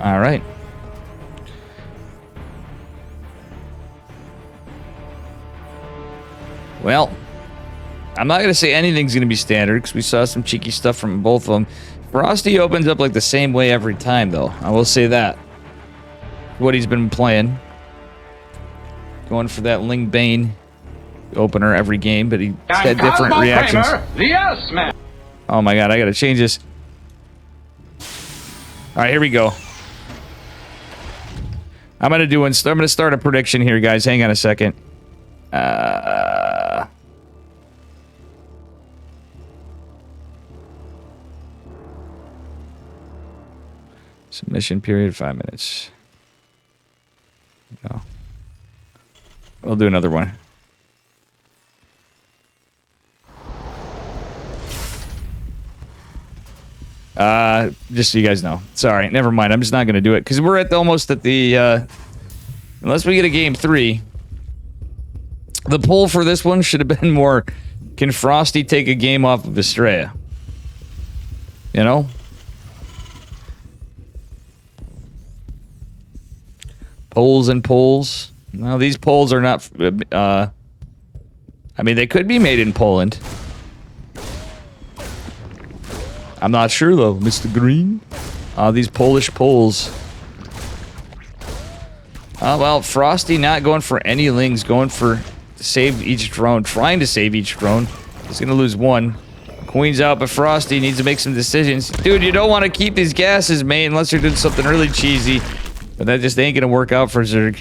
Alright. Well, I'm not going to say anything's going to be standard because we saw some cheeky stuff from both of them. Frosty opens up like the same way every time, though. I will say that. What he's been playing. Going for that Ling Bane opener every game, but he's had different reactions. Yes, man. Oh my god, I got to change this. All right, here we go. I'm going to start a prediction here, guys. Hang on a second. Submission period 5 minutes. No. We'll do another one. Just so you guys know. Sorry, never mind. I'm just not going to do it because we're almost at the unless we get a game 3. The poll for this one should have been more, can Frosty take a game off of Estrella? You know? Polls and polls. No, these polls are not I mean, they could be made in Poland. I'm not sure though, Mr. Green. These Polish polls. Oh, well, Frosty not going for any lings, going for save each drone, trying to save each drone. He's gonna lose one. Queen's out, but Frosty needs to make some decisions. Dude, you don't want to keep these gases, mate, unless you're doing something really cheesy. But that just ain't gonna work out for Zerg.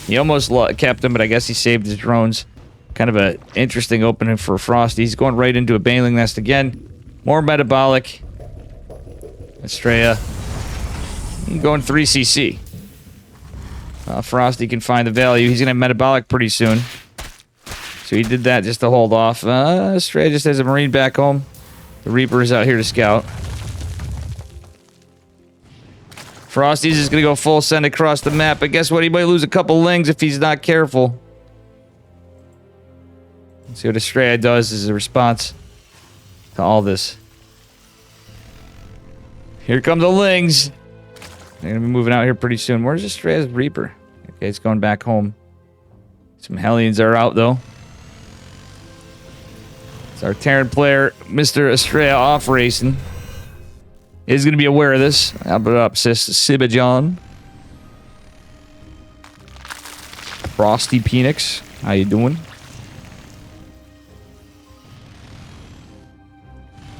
He almost kept him, but I guess he saved his drones. Kind of an interesting opening for Frosty. He's going right into a Baneling Nest again. More metabolic. Estrella. Going 3cc. Frosty can find the value. He's going to have metabolic pretty soon. So he did that just to hold off. Estrella just has a Marine back home. The Reaper is out here to scout. Frosty's just going to go full send across the map. But guess what? He might lose a couple lings if he's not careful. Let's see what Estrella does as a response to all this. Here come the lings. They're going to be moving out here pretty soon. Where's Estrella's Reaper? Okay, it's going back home. Some Hellions are out, though. It's our Terran player, Mr. Estrella, off racing. He's going to be aware of this. How about up, sis? Sibajon. Frosty Phoenix. How you doing?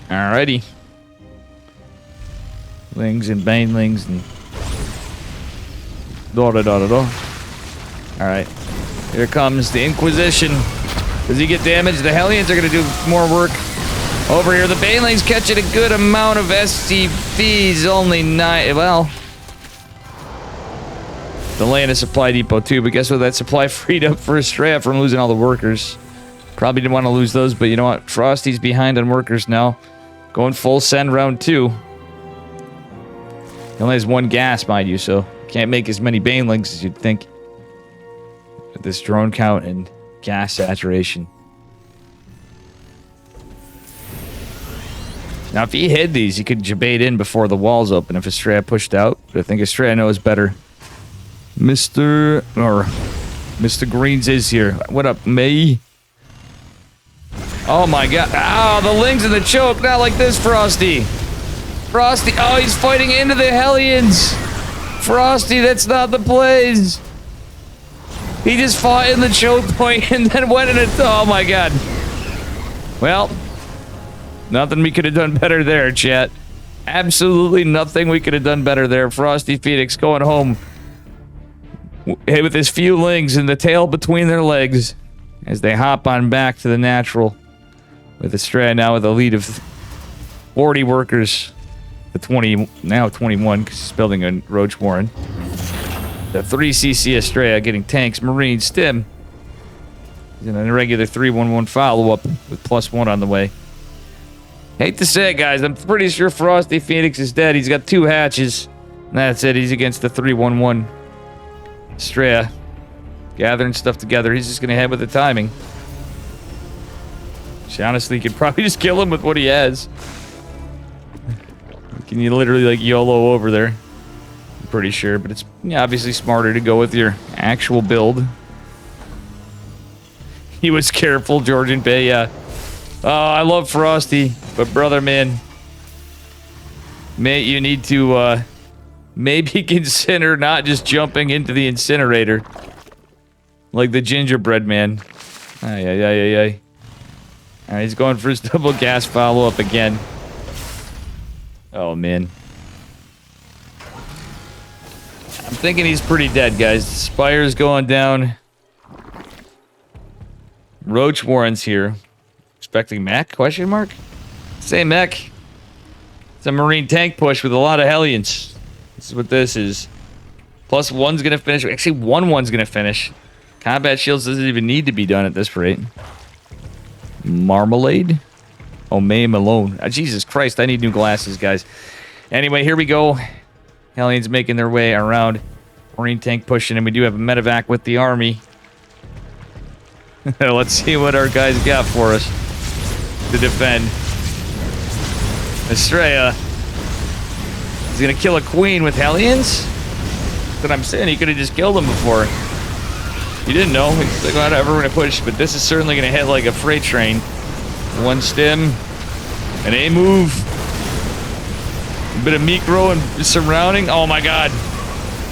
Alrighty. Lings and Banelings and... Alright. Here comes the Inquisition. Does he get damaged? The Hellions are going to do more work. Over here, the Banelings catching a good amount of SCVs. Only 9... Well... Delaying a supply depot too, but guess what? That supply freed up for Estrella from losing all the workers. Probably didn't want to lose those, but you know what? Frosty's behind on workers now. Going full send round 2. He only has 1 gas, mind you, so can't make as many Banelings as you'd think. With this drone count and gas saturation. Now, if he hid these, he could jabate in before the walls open if Estrella pushed out. But I think Estrella knows better. Mr. Greens is here. What up, May? Oh my god. Ow, the lings in the choke. Not like this, Frosty. Frosty. Oh, he's fighting into the Hellions. Frosty, that's not the plays. He just fought in the choke point and then went in it. Oh my god. Well, nothing we could have done better there, chat. Absolutely nothing we could have done better there. Frosty Phoenix going home with his few lings and the tail between their legs as they hop on back to the natural. With Estrella now with a lead of 40 workers. The 20, now 21, because he's building a Roach Warren. The 3cc Estrella getting tanks, Marines, Stim. He's in a regular 311 follow-up with +1 on the way. Hate to say it, guys. I'm pretty sure Frosty Phoenix is dead. He's got 2 hatches. And that's it. He's against the 311. Estrella gathering stuff together. He's just going to head with the timing. She honestly could probably just kill him with what he has. Can you literally like YOLO over there? I'm pretty sure, but it's obviously smarter to go with your actual build. He was careful, Georgian Bay, yeah. Oh, I love Frosty, but brother, man, mate, you need to maybe consider not just jumping into the incinerator like the gingerbread man. Ay, ay, ay, ay, ay. All right, he's going for his double gas follow-up again. Oh, man. I'm thinking he's pretty dead, guys. Spire's going down. Roach Warren's here. Expecting mech? Question mark? Say mech. It's a marine tank push with a lot of Hellions. This is what this is. Plus one's gonna finish. Actually, one's gonna finish. Combat shields doesn't even need to be done at this rate. Marmalade? Oh, May Malone. Jesus Christ, I need new glasses, guys. Anyway, here we go. Hellions making their way around. Marine tank pushing, and we do have a medevac with the army. Let's see what our guys got for us to defend. Estrella is gonna kill a queen with Hellions? That's what I'm saying. He could have just killed him before. You didn't know. He's like, whatever, we're gonna push, but this is certainly gonna hit like a freight train. One stem, an A move, a bit of micro and surrounding. Oh my god.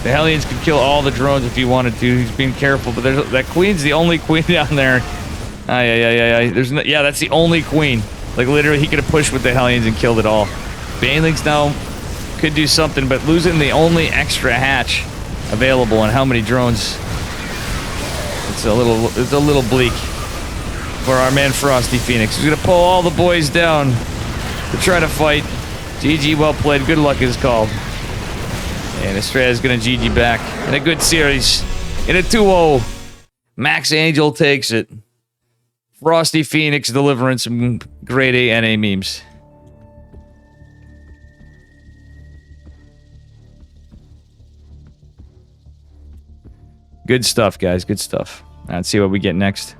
The Hellions could kill all the drones if he wanted to. He's being careful, but there's, that queen's the only queen down there. Ay, ay, ay, ay, ay. There's no, yeah, that's the only queen. Like, literally, he could have pushed with the Hellions and killed it all. Banelings now could do something, but losing the only extra hatch available on how many drones, it's a little bleak for our man Frosty Phoenix. He's gonna pull all the boys down to try to fight. GG, well played. Good luck is called. And Estrella's gonna GG back in a good series. In a 2-0. Max Angel takes it. Frosty Phoenix delivering some grade A NA memes. Good stuff, guys. Good stuff. Let's see what we get next.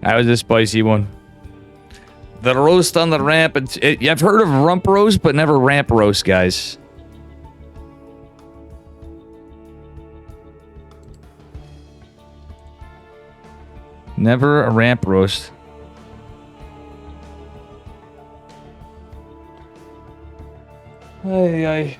That was a spicy one. The roast on the ramp. I've heard of rump roast, but never ramp roast, guys. Never a ramp roast. Ay, ay.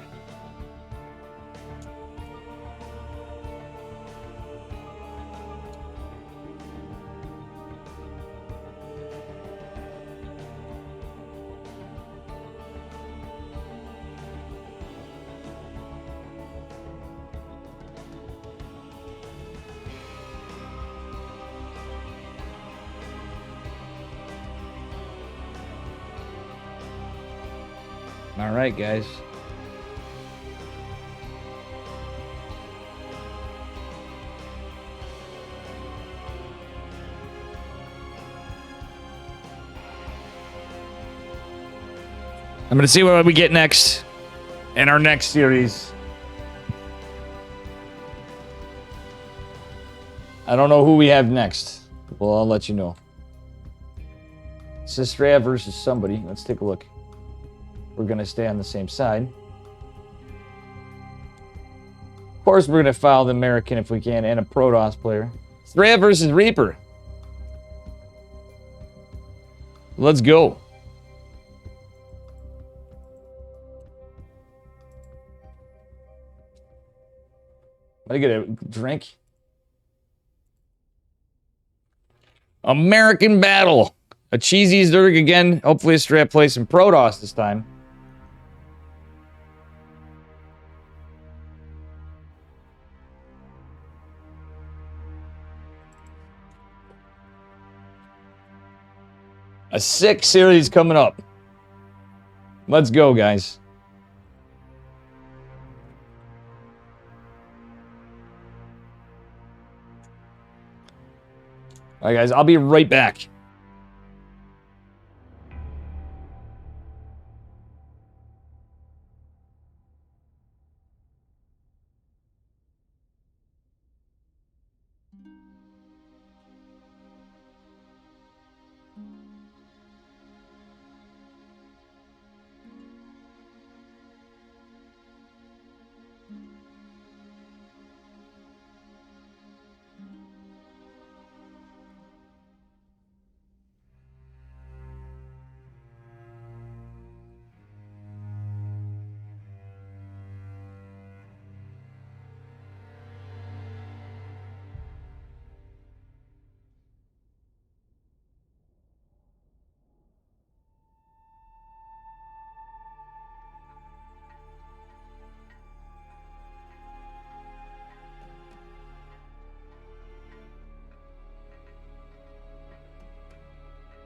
All right, guys. I'm gonna see what we get next in our next series. I don't know who we have next. Well, I'll let you know. Sistrea versus somebody. Let's take a look. We're gonna stay on the same side. Of course, we're gonna follow the American if we can, and a Protoss player. Threya versus Reaper. Let's go. I get a drink. American battle. A cheesy Zerg again. Hopefully, Estrella plays some Protoss this time. A 6 series coming up. Let's go, guys. All right, guys, I'll be right back.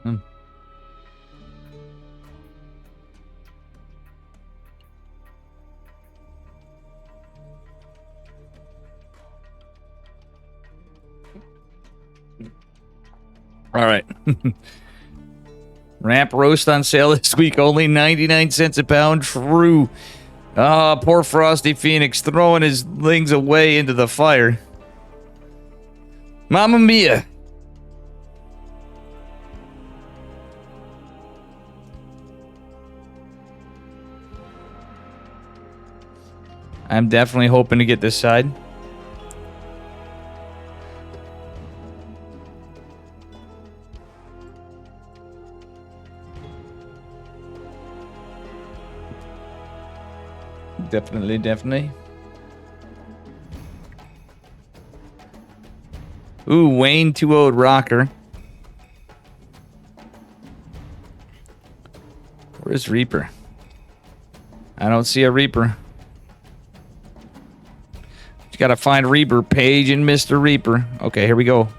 Hmm. All right. Ramp roast on sale this week. Only 99 cents a pound. True. Ah, poor Frosty Phoenix throwing his things away into the fire. Mamma mia. I'm definitely hoping to get this side. Definitely. Ooh, Wayne 2-0 rocker. Where's Reaper? I don't see a Reaper. You gotta find Reaper. Paige and Mr. Reaper. Okay, here we go.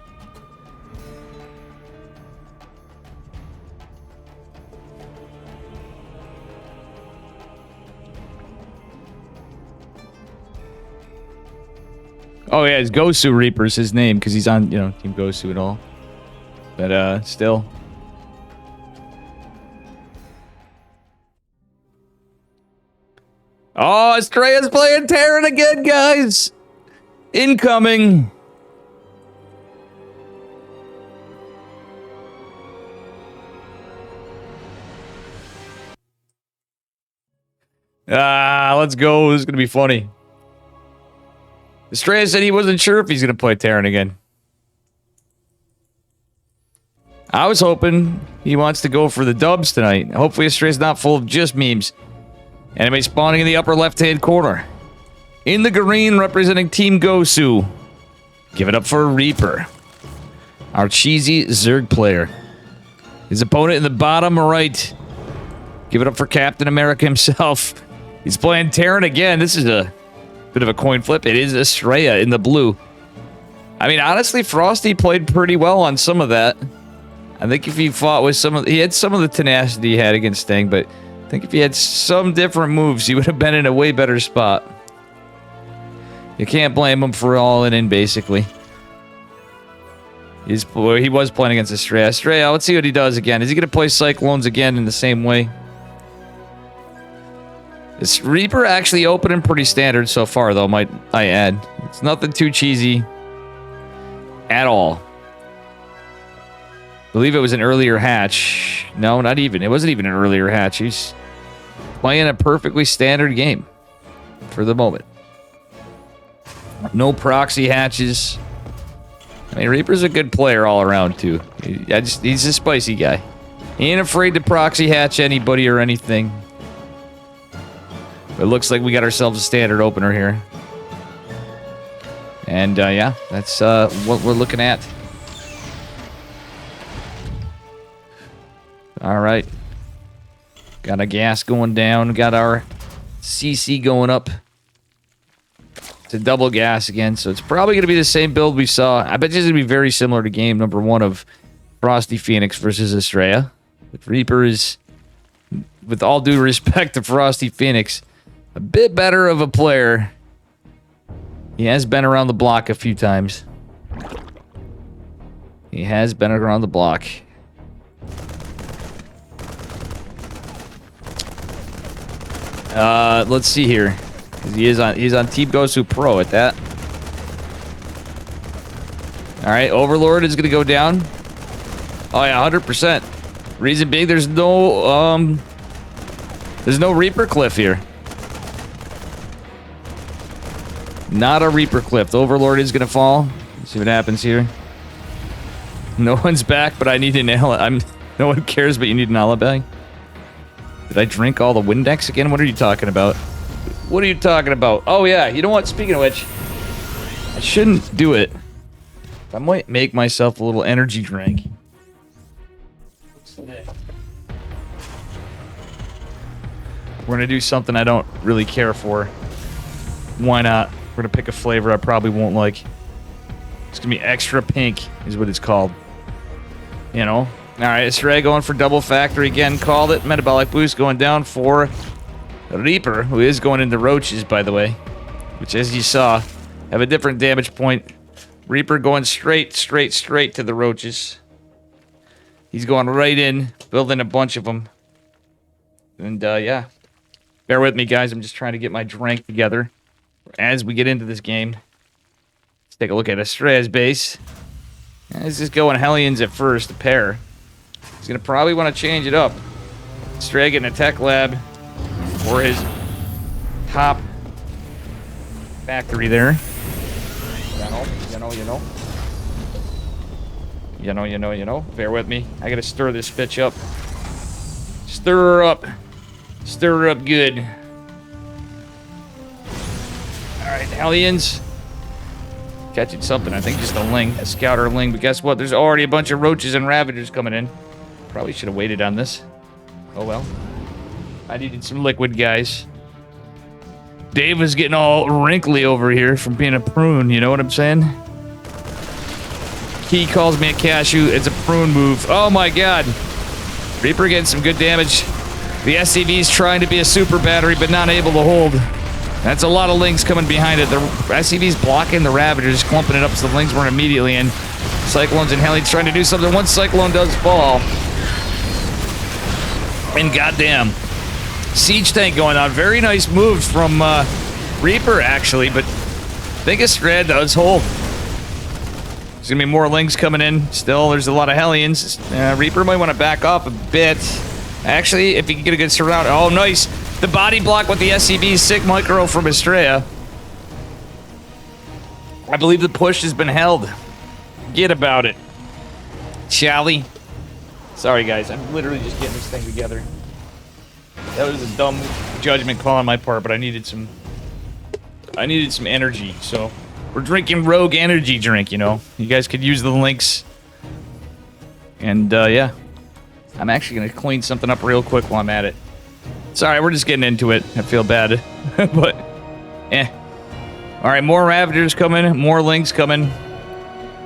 Oh yeah, it's Gosu Reaper's his name because he's on, Team Gosu and all. But still. Oh, Estrella's playing Terran again, guys. Incoming. Let's go. This is gonna be funny. Estrella said he wasn't sure if he's going to play Terran again. I was hoping he wants to go for the dubs tonight. Hopefully Estrella's not full of just memes. Enemy spawning in the upper left-hand corner. In the green, representing Team Gosu. Give it up for Reaper. Our cheesy Zerg player. His opponent in the bottom right. Give it up for Captain America himself. He's playing Terran again. This is a bit of a coin flip. It is Estrella in the blue. I mean, honestly, Frosty played pretty well on some of that. I think if he fought with he had some of the tenacity he had against Sting, but I think if he had some different moves, he would have been in a way better spot. You can't blame him for all in, basically. He was playing against Estrella. Estrella, let's see what he does again. Is he going to play Cyclones again in the same way? This Reaper actually opening pretty standard so far, though, might I add. It's nothing too cheesy at all. I believe it was an earlier hatch. No, not even. It wasn't even an earlier hatch. He's playing a perfectly standard game for the moment. No proxy hatches. I mean, Reaper's a good player all around, too. He's a spicy guy. He ain't afraid to proxy hatch anybody or anything. It looks like we got ourselves a standard opener here. And, yeah, that's what we're looking at. All right. Got a gas going down. Got our CC going up to double gas again. So it's probably going to be the same build we saw. I bet it's going to be very similar to game number 1 of Frosty Phoenix versus Estrella. But Reaper is, with all due respect to Frosty Phoenix, a bit better of a player. He has been around the block a few times. He has been around the block. Let's see here. He's on Team Gosu Pro at that. All right, Overlord is gonna go down. Oh yeah, 100%. Reason being, there's no Reaper cliff here. Not a Reaper cliff. The Overlord is gonna fall. Let's see what happens here. No one's back, but I need an alibi. No one cares, but you need an alibi. Did I drink all the Windex again? What are you talking about? What are you talking about? Oh yeah, you know what? Speaking of which, I shouldn't do it. I might make myself a little energy drink. We're gonna do something I don't really care for. Why not? We're gonna pick a flavor I probably won't like. It's gonna be extra pink, is what it's called. You know, All right, Stray going for double factory again. Called it. Metabolic boost going down for Reaper, who is going into roaches, by the way. Which, as you saw, have a different damage point. Reaper going straight to the roaches. He's going right in, building a bunch of them. And, yeah. Bear with me, guys. I'm just trying to get my drink together as we get into this game. Let's take a look at Estrella's base. Let's just go on Hellions at first, a pair. He's going to probably want to change it up. Estrella getting a tech lab for his top factory there. You know. Bear with me. I got to stir this bitch up. Stir her up. Stir her up good. Alright, Hellions. Catching something. I think just a ling. A scouter ling. But guess what? There's already a bunch of roaches and ravagers coming in. Probably should have waited on this. Oh well. I needed some liquid, guys. Dave was getting all wrinkly over here from being a prune. You know what I'm saying? He calls me a cashew. It's a prune move. Oh my god. Reaper getting some good damage. The SCV's trying to be a super battery, but not able to hold. That's a lot of lings coming behind it. The SCV's blocking the Ravagers, clumping it up so the lings weren't immediately in. Cyclones and Hellions trying to do something. Once Cyclone does fall. And goddamn. Siege tank going on. Very nice moves from Reaper, actually, but I think Estrella does hold. There's going to be more lings coming in. Still, there's a lot of Hellions. Reaper might want to back off a bit. Actually, if he can get a good surround. Oh, nice. The body block with the SCB. Sick micro from Estrella. I believe the push has been held. Get about it. Chally. Sorry, guys. I'm literally just getting this thing together. That was a dumb judgment call on my part, but I needed some energy, so we're drinking Rogue energy drink, you know. You guys could use the links. And yeah. I'm actually gonna clean something up real quick while I'm at it. Sorry, we're just getting into it. I feel bad. But alright, more Ravagers coming, more links coming.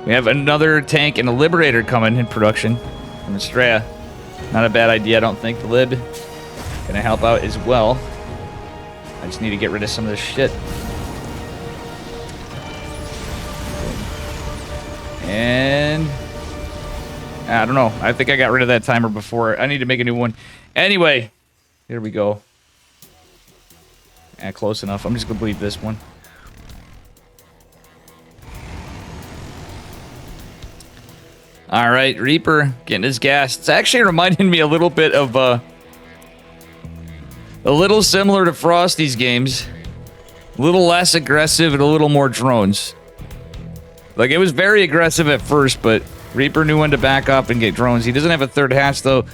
We have another tank and a Liberator coming in production from Estrella. Not a bad idea, I don't think. The Lib gonna help out as well. I just need to get rid of some of this shit. And I don't know. I think I got rid of that timer before. I need to make a new one. Anyway, here we go. Close enough. I'm just gonna bleed this one. All right, Reaper getting his gas. It's actually reminding me a little bit of a little similar to Frosty's games. A little less aggressive and a little more drones. Like, it was very aggressive at first, but Reaper knew when to back up and get drones. He doesn't have a third hatch, though.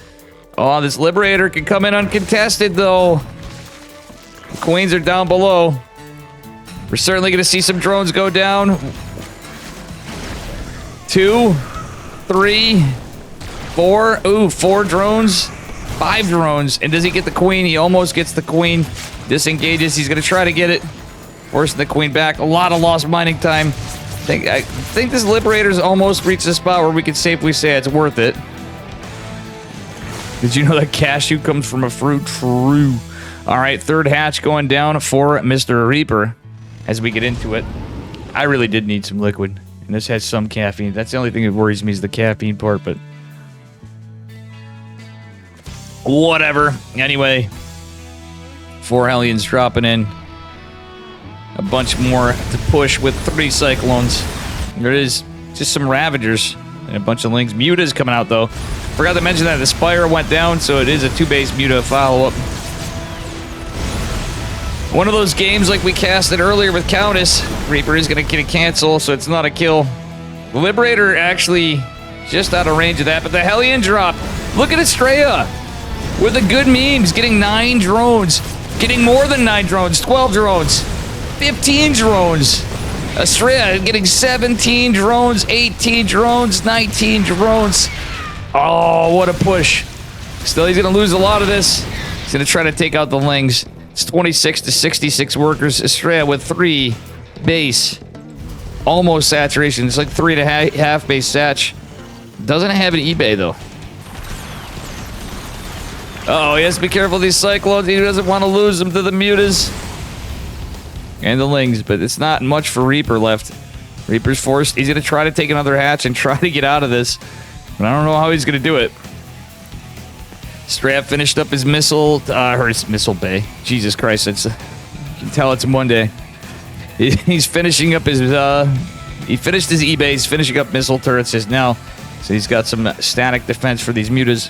Oh, this Liberator can come in uncontested, though. The Queens are down below. We're certainly going to see some drones go down. 2, 3, 4. Ooh, 4 drones. 5 drones. And does he get the Queen? He almost gets the Queen. Disengages. He's going to try to get it. Forcing the Queen back. A lot of lost mining time. I think this Liberator's almost reached a spot where we can safely say it's worth it. Did you know that cashew comes from a fruit? True. Alright, third hatch going down for Mr. Reaper as we get into it. I really did need some liquid. And this has some caffeine. That's the only thing that worries me is the caffeine part, but whatever. Anyway, 4 Hellions dropping in. A bunch more to push with 3 Cyclones. There is just some Ravagers and a bunch of Lings. Muta's coming out, though. Forgot to mention that the Spire went down, so it is a 2-base Muta follow-up. One of those games like we casted earlier with Countess. Reaper is going to get a cancel, so it's not a kill. The Liberator actually just out of range of that, but the Hellion drop. Look at Estrella with the good memes, getting 9 drones. Getting more than 9 drones, 12 drones. 15 drones. Estrella getting 17 drones, 18 drones, 19 drones. Oh, what a push. Still, he's going to lose a lot of this. He's going to try to take out the Lings. It's 26 to 66 workers. Estrella with 3 base. Almost saturation. It's like 3.5 base satch. Doesn't have an eBay, though. Oh, he has to be careful of these Cyclones. He doesn't want to lose them to the Mutas. And the Lings, but it's not much for Reaper left. Reaper's forced. He's going to try to take another hatch and try to get out of this. But I don't know how he's going to do it. Strap finished up his missile, his missile bay. Jesus Christ, you can tell it's Monday. He's finishing up his, he finished his E-base, finishing up missile turrets just now. So he's got some static defense for these Mutas.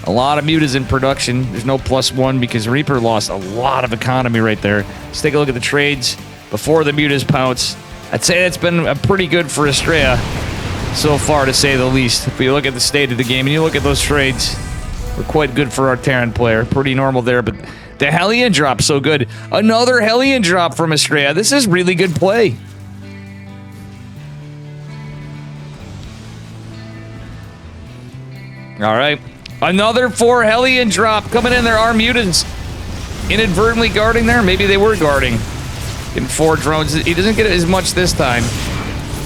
A lot of Mutas in production. There's no +1 because Reaper lost a lot of economy right there. Let's take a look at the trades before the Mutas pounce. I'd say that's been pretty good for Estrella so far, to say the least. If you look at the state of the game and you look at those trades, we're quite good for our Terran player. Pretty normal there, but the Hellion drop so good. Another Hellion drop from Estrella. This is really good play. All right. Another 4 Hellion drop coming in. There are Mutants inadvertently guarding there. Maybe they were guarding. In 4 drones. He doesn't get it as much this time.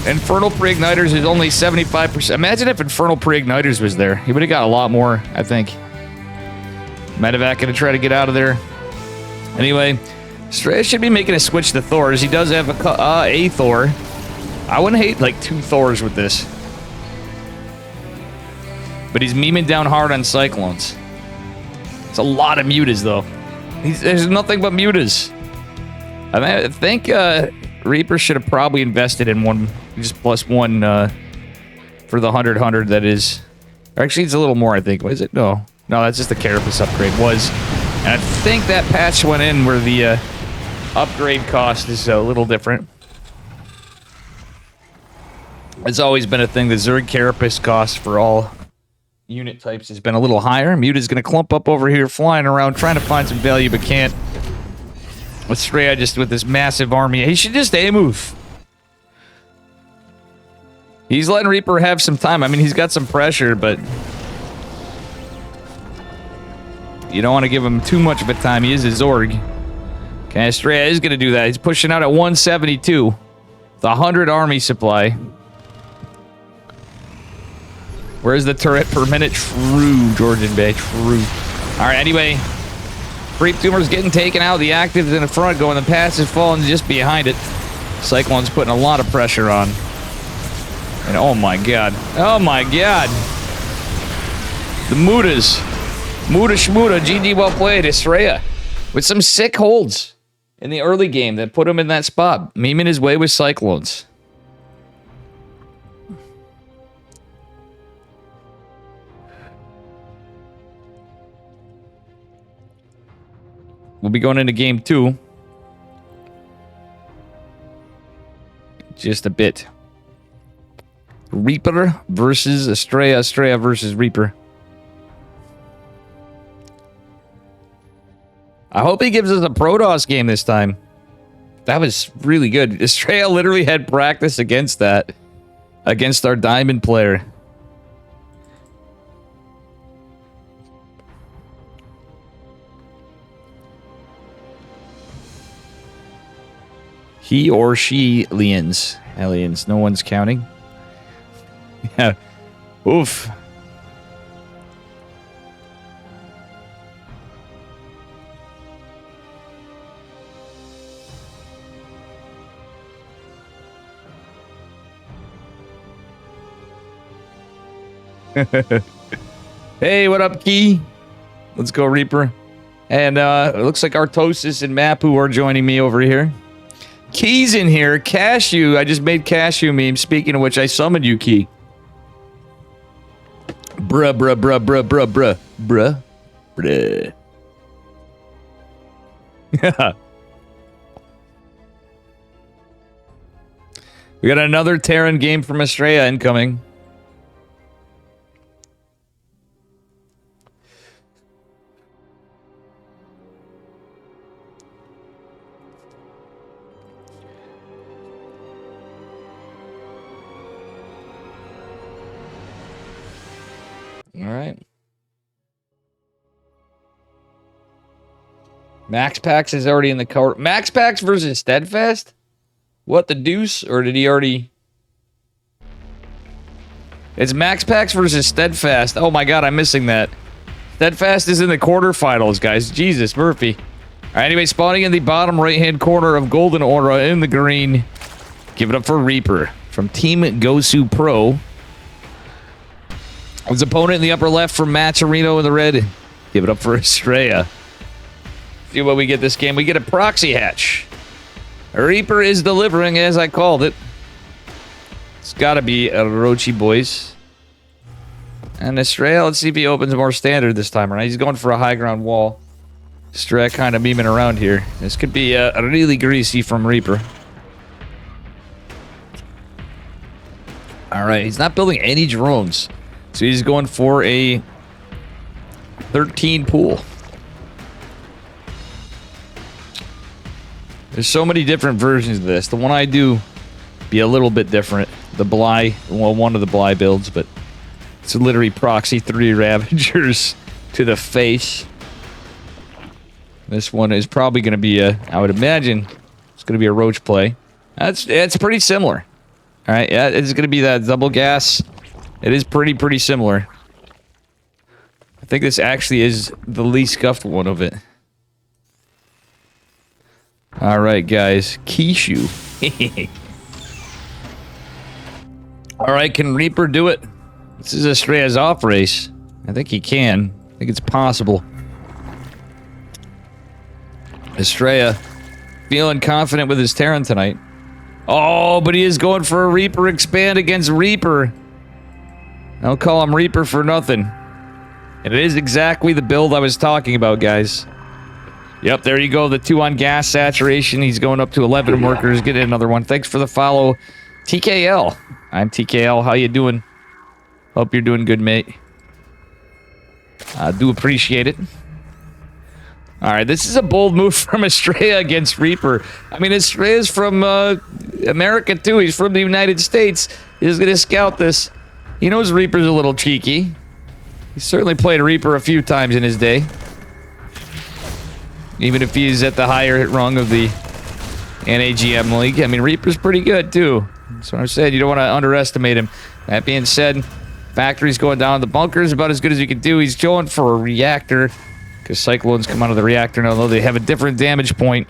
Infernal Pre-Igniters is only 75%. Imagine if Infernal Pre-Igniters was there. He would have got a lot more, I think. Medevac going to try to get out of there. Anyway, Straya should be making a switch to Thors. He does have a Thor. I wouldn't hate like 2 Thors with this. But he's memeing down hard on Cyclones. It's a lot of Mutas, though. There's nothing but Mutas. I think Reaper should have probably invested in one, just +1 for the 100, that is. Actually, it's a little more, I think. What is it? No, that's just the Carapace upgrade. And I think that patch went in where the upgrade cost is a little different. It's always been a thing. The Zerg Carapace cost for all unit types has been a little higher. Muta's going to clump up over here, flying around, trying to find some value, but can't. Estrella just with this massive army. He should just A-move. He's letting Reaper have some time. I mean, he's got some pressure, but you don't want to give him too much of a time. He is a Zorg. Okay, Estrella is going to do that. He's pushing out at 172. The 100 army supply. Where's the turret per minute? True, Georgian Bay. True. All right, anyway. Creep Tumor's getting taken out. The active's in the front, going. The passive falling just behind it. Cyclone's putting a lot of pressure on. And oh my god. Oh my god. The Mutas. Muta Shmuta. GG well played. Estrella. With some sick holds in the early game that put him in that spot. Memeing his way with Cyclones. We'll be going into game 2. Just a bit. Reaper versus Estrella. Estrella versus Reaper. I hope he gives us a Protoss game this time. That was really good. Estrella literally had practice against that. Against our Diamond player. He or she aliens. Aliens. No one's counting. Yeah. Oof. Hey, what up, Key? Let's go, Reaper. And it looks like Artosis and Mapu are joining me over here. Key's in here. Cashew. I just made Cashew meme. Speaking of which, I summoned you, Key. Bruh, bruh, bruh, bruh, bruh, bruh. Bruh. Bruh. Yeah. We got another Terran game from Estrella incoming. All right. Max Pax is already in the court. Max Pax versus Steadfast? What, the deuce? Or did he already... It's Max Pax versus Steadfast. Oh my god, I'm missing that. Steadfast is in the quarterfinals, guys. Jesus, Murphy. All right, anyway, spawning in the bottom right-hand corner of Golden Aura in the green. Give it up for Reaper from Team Gosu Pro. His opponent in the upper left from Matcherino in the red. Give it up for Estrella. See what we get this game. We get a proxy hatch. Reaper is delivering, as I called it. It's got to be Orochi, boys. And Estrella, let's see if he opens more standard this time around. He's going for a high ground wall. Estrella kind of beaming around here. This could be really greasy from Reaper. All right, he's not building any drones. So he's going for a 13 pool. There's so many different versions of this. The one I do be a little bit different. The Bly, well, one of the Bly builds, but it's literally proxy 3 Ravagers to the face. This one is probably going to be a, I would imagine, it's going to be a Roach play. It's pretty similar. All right, yeah, it's going to be that double gas. It is pretty similar. I think this actually is the least scuffed one of it. All right, guys. Kishu. All right, can Reaper do it? This is Estrella's off race. I think he can. I think it's possible. Estrella feeling confident with his Terran tonight. Oh, but he is going for a Reaper expand against Reaper. Don't call him Reaper for nothing. And it is exactly the build I was talking about, guys. Yep, there you go. The 2 on gas saturation. He's going up to 11 workers. Getting another one. Thanks for the follow, TKL. I'm TKL. How you doing? Hope you're doing good, mate. I do appreciate it. All right, this is a bold move from Estrella against Reaper. I mean, Estrella's from America, too. He's from the United States. He's going to scout this. He knows Reaper's a little cheeky. He's certainly played Reaper a few times in his day. Even if he's at the higher rung of the NAGM League. I mean, Reaper's pretty good, too. That's what I'm saying. You don't want to underestimate him. That being said, Factory's going down. The bunker's about as good as you can do. He's going for a reactor. Because Cyclones come out of the reactor, and although they have a different damage point,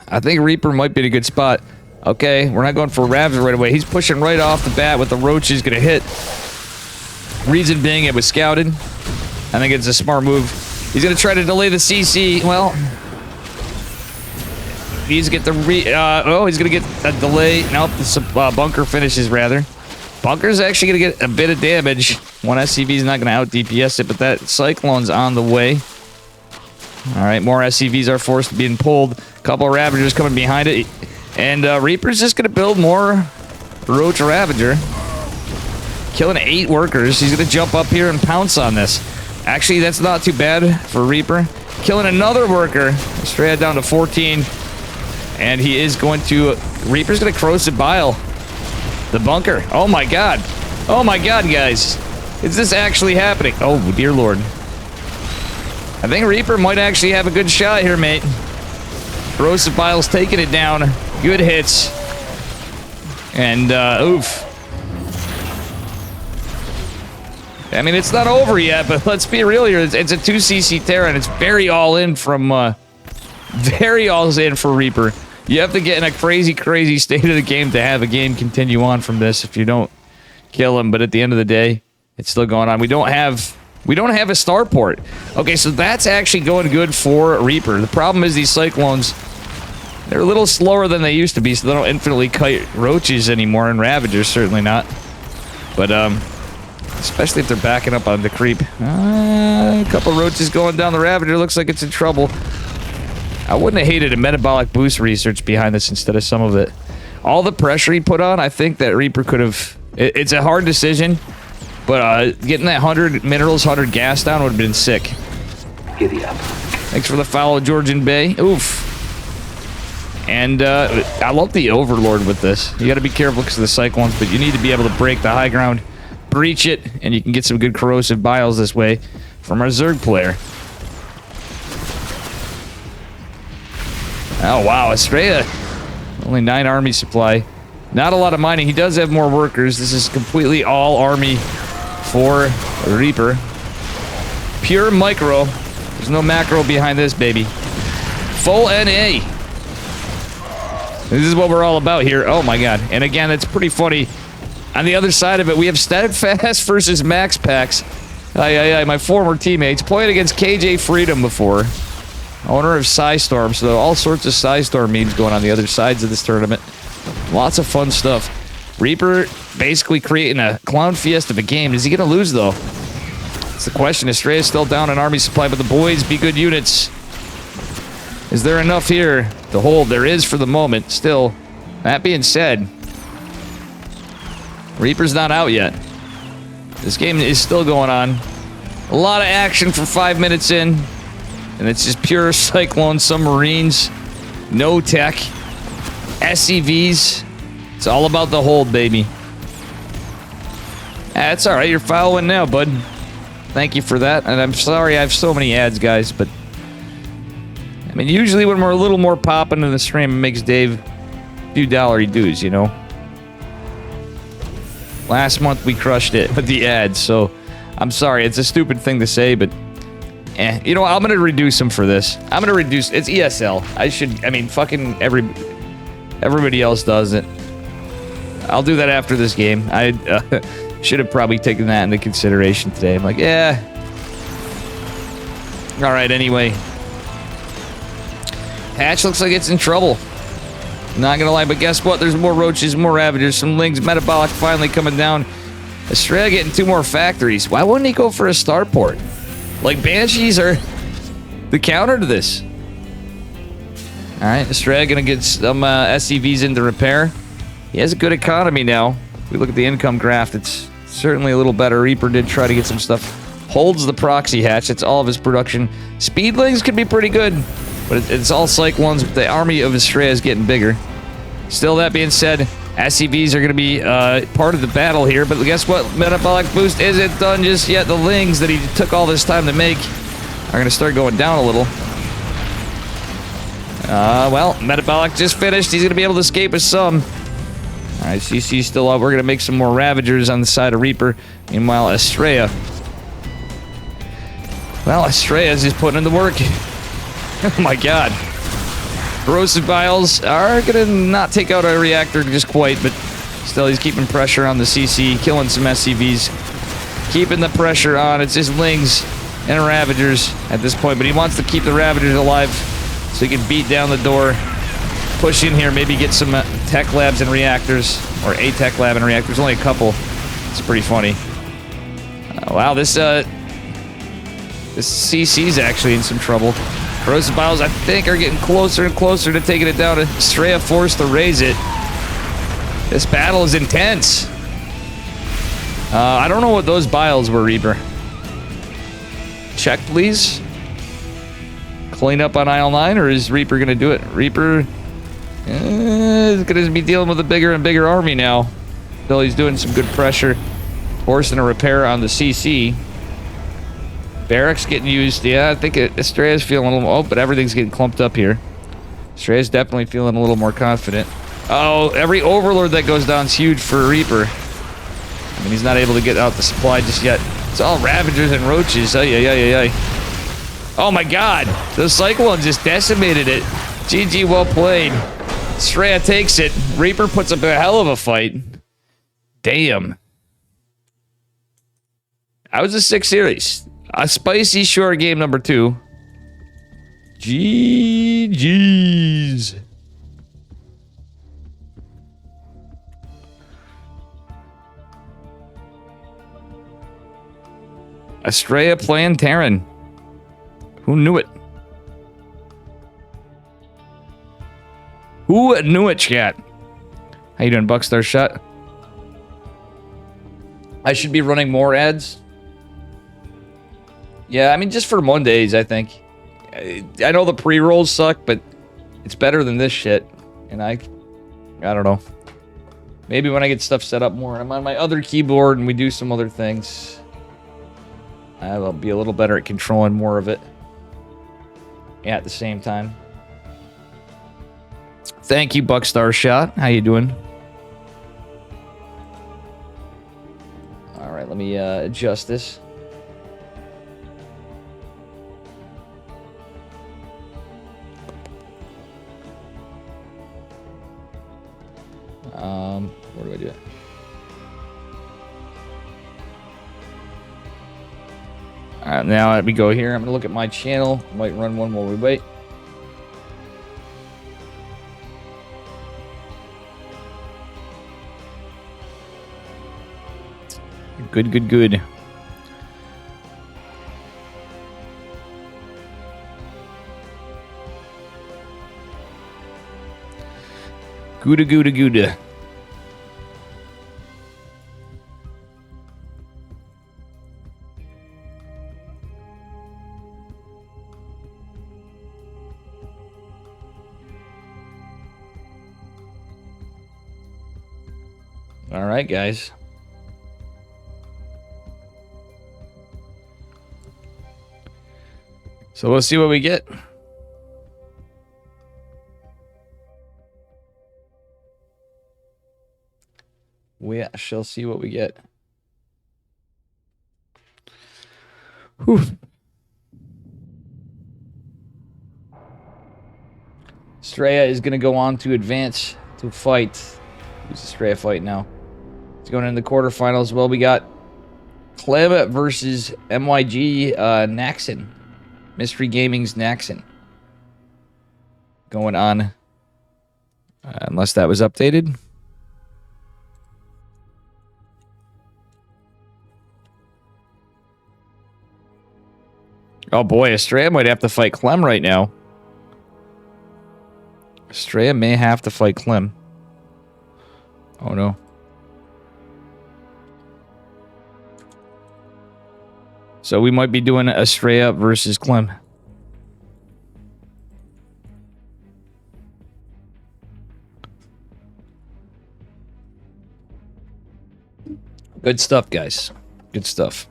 I think Reaper might be in a good spot. Okay, we're not going for Ravs right away. He's pushing right off the bat with the Roaches going to hit. Reason being it was scouted. I think it's a smart move. He's going to try to delay the CC. Well, he's going to get the he's going to get a delay. Nope, the bunker finishes rather. Bunker's actually going to get a bit of damage. One SCV's not going to out DPS it, but that Cyclone's on the way. All right, more SCVs are forced to being pulled. A couple of Ravagers coming behind it. And Reaper's just going to build more Roach Ravager. Killing 8 workers. He's going to jump up here and pounce on this. Actually, that's not too bad for Reaper. Killing another worker. Straight down to 14. And he is going to... Reaper's going to Corrosive Bile the bunker. Oh my god. Oh my god, guys. Is this actually happening? Oh, dear lord. I think Reaper might actually have a good shot here, mate. Corrosive Bile's taking it down. Good hits. And, oof. I mean, it's not over yet, but let's be real here. It's a 2cc Terran. It's very all-in from, very all-in for Reaper. You have to get in a crazy state of the game to have a game continue on from this if you don't kill him. But at the end of the day, it's still going on. We don't have a starport. Okay, so that's actually going good for Reaper. The problem is these Cyclones, they're a little slower than they used to be, so they don't infinitely kite Roaches anymore, and Ravagers certainly not. But especially if they're backing up on the creep. A couple Roaches going down the Ravager. Looks like it's in trouble. I wouldn't have hated a metabolic boost research behind this instead of some of it. All the pressure he put on, I think that Reaper could have... It's a hard decision, but getting that 100 minerals, 100 gas down would have been sick. Giddy up. Thanks for the follow, Georgian Bay. Oof. And I love the Overlord with this. You got to be careful because of the Cyclones, but you need to be able to break the high ground, breach it, and you can get some good corrosive biles this way from our Zerg player. Oh, wow. Estrella. Only 9 army supply. Not a lot of mining. He does have more workers. This is completely all army for Reaper. Pure micro. There's no macro behind this, baby. Full NA. This is what we're all about here. Oh my god. And again, it's pretty funny. On the other side of it, we have Steadfast versus Max Packs. My former teammates playing against KJ Freedom before. Owner of Psystorm. So all sorts of Psystorm memes going on the other sides of this tournament. Lots of fun stuff. Reaper basically creating a clown fiesta of a game. Is he going to lose, though? That's the question. Estrella is still down in army supply, but the boys be good units. Is there enough here to hold? There is for the moment. Still, that being said, Reaper's not out yet. This game is still going on. A lot of action for 5 minutes in. And it's just pure Cyclone submarines. No tech. SCVs. It's all about the hold, baby. That's alright. You're following now, bud. Thank you for that. And I'm sorry I have so many ads, guys, but I mean, usually when we're a little more popping in the stream, it makes Dave a few dollary dues, you know? Last month we crushed it with the ads, so I'm sorry. It's a stupid thing to say, but you know what? I'm gonna reduce them for this. I'm gonna reduce. It's ESL. I mean, fucking everybody else does it. I'll do that after this game. I should have probably taken that into consideration today. I'm like, yeah. All right, anyway. Hatch looks like it's in trouble. Not gonna lie, but guess what? There's more roaches, more ravagers, some lings, metabolic finally coming down. Estrella getting 2 more factories. Why wouldn't he go for a starport? Like, Banshees are the counter to this. Alright, Estrella gonna get some SCVs into repair. He has a good economy now. If we look at the income graph, it's certainly a little better. Reaper did try to get some stuff. Holds the proxy hatch. It's all of his production. Speedlings could be pretty good, but it's all Cyclones. The army of Estrella is getting bigger. Still, that being said, SCVs are going to be part of the battle here, but guess what? Metabolic boost isn't done just yet. The lings that he took all this time to make are going to start going down a little. Well, Metabolic just finished. He's going to be able to escape with some. Alright, CC's still up. We're going to make some more Ravagers on the side of Reaper. Meanwhile, Estrella. Well, Estrella's just putting in the work. Oh my god. Corrosive Vials are going to not take out a reactor just quite, but still he's keeping pressure on the CC, killing some SCVs. Keeping the pressure on. It's just Lings and Ravagers at this point, but he wants to keep the Ravagers alive so he can beat down the door. Push in here, maybe get some tech labs and reactors, or a tech lab and reactors. Only a couple. It's pretty funny. Wow, this CC's actually in some trouble. Corrosive Vials, I think, are getting closer and closer to taking it down. Estrella forced to raise it. This battle is intense. I don't know what those Vials were, Reaper. Check, please. Clean up on aisle 9, or is Reaper going to do it? Reaper is going to be dealing with a bigger and bigger army now. Still, he's doing some good pressure. Forcing a repair on the CC. Barracks getting used. Yeah, I think Estrella's feeling a little... Oh, but everything's getting clumped up here. Estrella's definitely feeling a little more confident. Oh, every Overlord that goes down is huge for Reaper. I mean, he's not able to get out the supply just yet. It's all Ravagers and Roaches. Oh my god. The Cyclone just decimated it. GG, well played. Estrella takes it. Reaper puts up a hell of a fight. Damn. That was a 6 series. A spicy short game number 2. GG's. Estrella playing Terran. Who knew it? Who knew it, chat? How you doing, Buckstar Shot? I should be running more ads. Yeah, I mean, just for Mondays, I think. I know the pre-rolls suck, but it's better than this shit. And I don't know. Maybe when I get stuff set up more, I'm on my other keyboard and we do some other things, I'll be a little better at controlling more of it at the same time. Thank you, Buckstar Shot. How you doing? All right, let me adjust this. Now let me go here. I'm gonna look at my channel. Might run one while we wait. Good, good, good. Gouda, gouda, gouda. All right, guys. So we'll see what we get. We shall see what we get. Whew. Straya is going to go on to advance to fight. Who's the Straya fight now? It's going in the quarterfinals. Well, we got Clem versus MYG Naxon. Mystery Gaming's Naxon. Going on. Unless that was updated. Oh boy, Estrella might have to fight Clem right now. Estrella may have to fight Clem. Oh no. So we might be doing Estrella versus Clem. Good stuff, guys. Good stuff.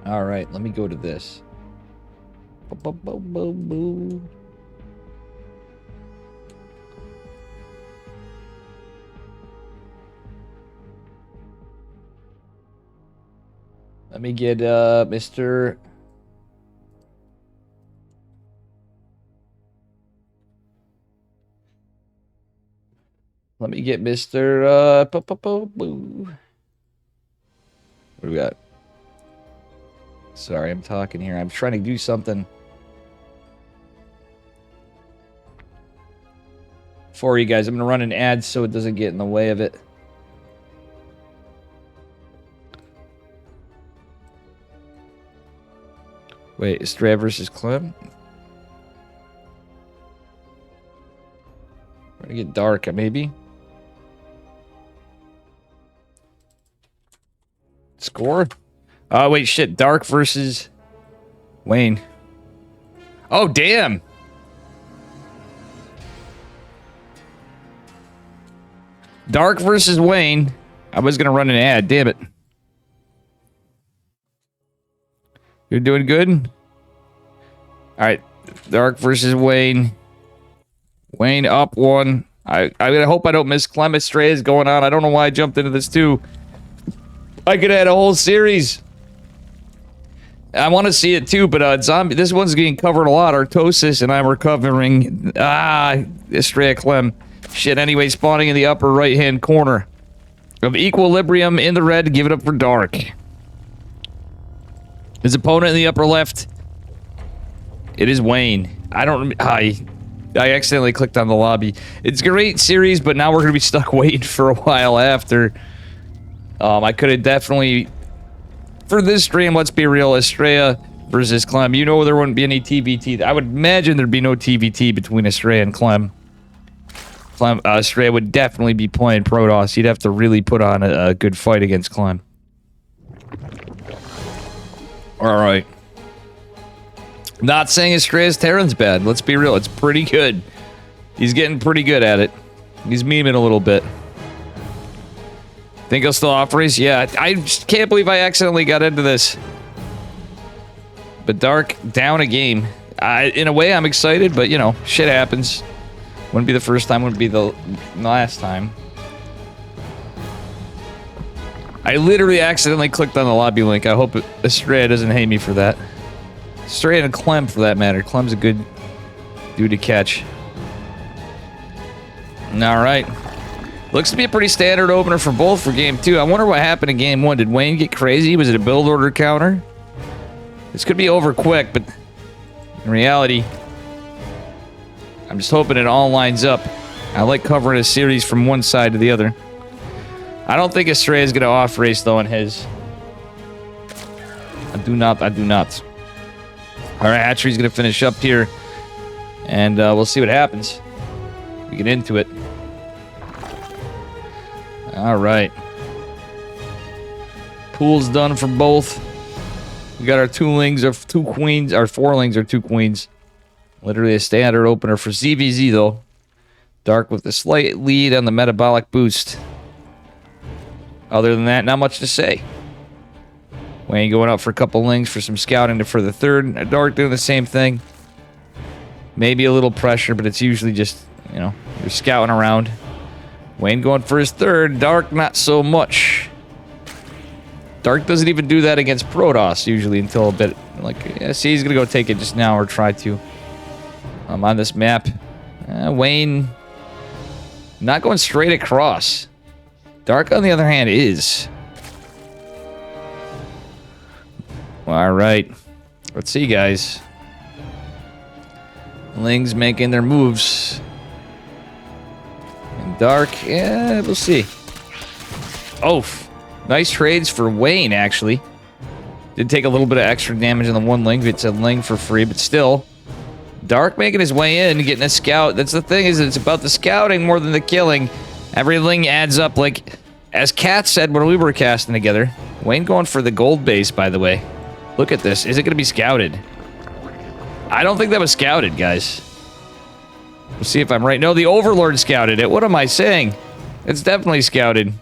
All right, let me go to this. Let me get Mr. Let me get Mr. What do we got? Sorry, I'm talking here. I'm trying to do something for you guys. I'm going to run an ad so it doesn't get in the way of it. Wait, Estrella versus Clem? We're going to get Dark, maybe? Score? Oh, wait, shit. Dark versus Wayne. Oh, damn. Dark versus Wayne. I was going to run an ad. Damn it. You're doing good? All right. Dark versus Wayne. Wayne up one. I hope I don't miss Clem. Estrella is going on. I don't know why I jumped into this too. I could have had a whole series. I want to see it too, but zombie. This one's getting covered a lot. Artosis and I'm recovering. Estrella Clem. Shit. Anyway, spawning in the upper right-hand corner of Equilibrium in the red. Give it up for Dark. His opponent in the upper left. It is Wayne. I accidentally clicked on the lobby. It's a great series, but now we're gonna be stuck waiting for a while after. I could have definitely. For this stream, let's be real, Estrella versus Clem. You know there wouldn't be any TVT. I would imagine there'd be no TVT between Estrella and Clem. Estrella would definitely be playing Protoss. He'd have to really put on a good fight against Clem. Alright. Not saying Estrella's Terran's bad. Let's be real. It's pretty good. He's getting pretty good at it. He's memeing a little bit. Think he'll still off race? Yeah, I just can't believe I accidentally got into this. But Dark, down a game. In a way, I'm excited, but, you know, shit happens. Wouldn't be the first time, wouldn't be the last time. I literally accidentally clicked on the lobby link. I hope Estrella doesn't hate me for that. Estrella and Clem, for that matter. Clem's a good dude to catch. All right. Looks to be a pretty standard opener for both for game 2. I wonder what happened in game 1. Did Wayne get crazy? Was it a build order counter? This could be over quick, but in reality, I'm just hoping it all lines up. I like covering a series from one side to the other. I don't think Estrella is going to off race though in his. I do not. All right, Hatchery's going to finish up here, and we'll see what happens. We get into it. All right. Pool's done for both. We got our 2 lings, our 2 queens, our 4 lings, our 2 queens. Literally a standard opener for ZVZ though. Dark with a slight lead on the metabolic boost. Other than that, not much to say. Wayne going out for a couple lings for some scouting for the 3rd. Dark doing the same thing. Maybe a little pressure, but it's usually just, you know, you're scouting around. Wayne going for his 3rd. Dark not so much. Dark doesn't even do that against Protoss usually until a bit. Like, yeah, see, he's going to go take it just now or try to. On this map. Wayne not going straight across. Dark, on the other hand, is. All right. Let's see, guys. Ling's making their moves. And Dark, yeah, we'll see. Oh, nice trades for Wayne, actually. Did take a little bit of extra damage on the 1 ling. It's a ling for free, but still. Dark making his way in, getting a scout. That's the thing, is it's about the scouting more than the killing. Every ling adds up, like, as Kat said when we were casting together. Wayne going for the gold base, by the way. Look at this. Is it going to be scouted? I don't think that was scouted, guys. We'll see if I'm right. No, the Overlord scouted it. What am I saying? It's definitely scouted.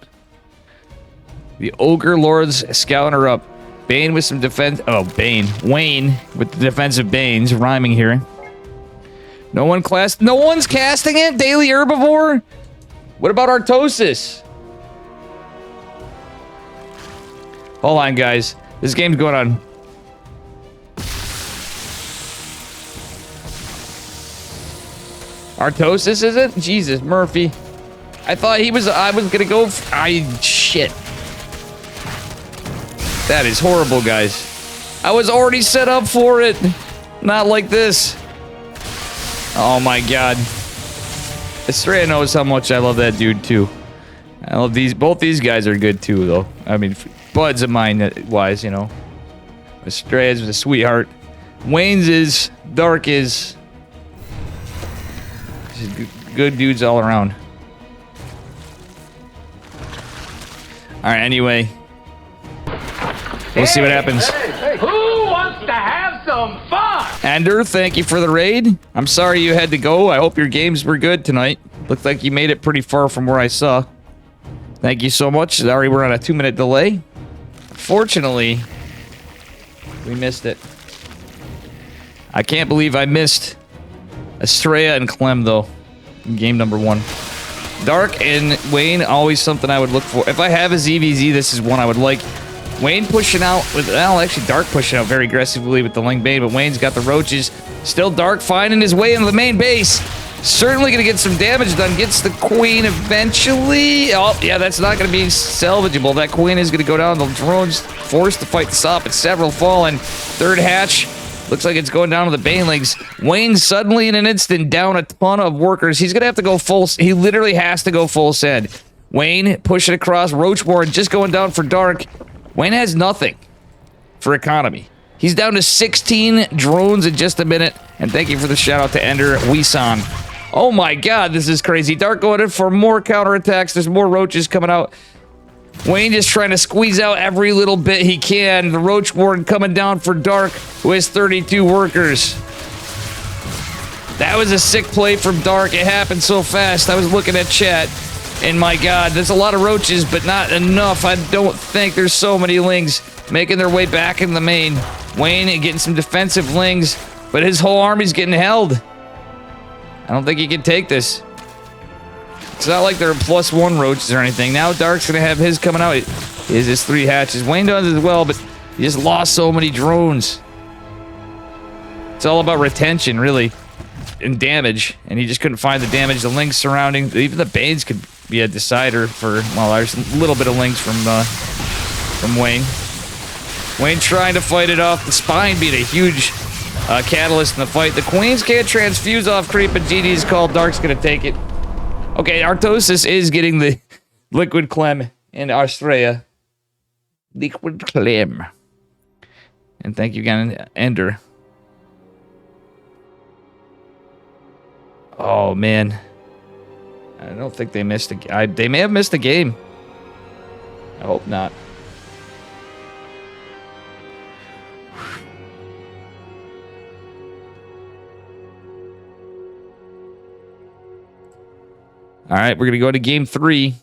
The Ogre Lords scouting her up. Bane with some defense. Oh, Bane. Wayne with the defensive Banes. Rhyming here. No one's casting it? Daily Herbivore? What about Artosis? Hold on, guys. This game's going on. Artosis, is it? Jesus, Murphy. I thought he was... I was gonna go... Shit. That is horrible, guys. I was already set up for it. Not like this. Oh my god. Estrella knows how much I love that dude too. I love these. Both these guys are good too, though. I mean, buds of mine wise, you know. Estrella's a sweetheart. Wayne's is. Dark is. Good dudes all around. All right. Anyway, we'll see what happens. Who wants to have some fun? Ender, thank you for the raid. I'm sorry you had to go. I hope your games were good tonight. Looked like you made it pretty far from where I saw. Thank you so much. Sorry we're on a 2-minute delay. Fortunately, we missed it. I can't believe I missed Estrella and Clem, though, in game number 1. Dark and Wayne, always something I would look for. If I have a ZVZ, this is one I would like. Wayne pushing out with, well, actually Dark pushing out very aggressively with the Ling Bane, but Wayne's got the roaches. Still Dark finding his way into the main base. Certainly going to get some damage done. Gets the queen eventually. Oh, yeah, that's not going to be salvageable. That queen is going to go down. The drone's forced to fight this up. It's several fallen. 3rd hatch. Looks like it's going down to the Banelings. Wayne suddenly in an instant down a ton of workers. He's going to have to go full. He literally has to go full send. Wayne pushing across. Roachborn just going down for Dark. Wayne has nothing for economy. He's down to 16 drones in just a minute. And thank you for the shout out to Ender Wisan. Oh my god, this is crazy. Dark going in for more counterattacks. There's more roaches coming out. Wayne just trying to squeeze out every little bit he can. The Roach Ward coming down for Dark, who has 32 workers. That was a sick play from Dark. It happened so fast. I was looking at chat. And my god, there's a lot of roaches, but not enough. I don't think there's so many lings making their way back in the main. Wayne getting some defensive lings, but his whole army's getting held. I don't think he can take this. It's not like they're +1 roaches or anything. Now Dark's going to have his coming out. Is his 3 hatches. Wayne does as well, but he just lost so many drones. It's all about retention, really. in damage, and he just couldn't find the damage. The links surrounding, even the Banes could be a decider for, well, there's a little bit of links from Wayne. Wayne trying to fight it off. The Spine being a huge catalyst in the fight. The Queens can't transfuse off creep, but GD's called. Dark's gonna take it. Okay, Artosis is getting the Liquid Clem in Australia. Liquid Clem. And thank you again, Ender. Oh, man. I don't think they missed a... they may have missed a game. I hope not. All right, we're going to go to game 3.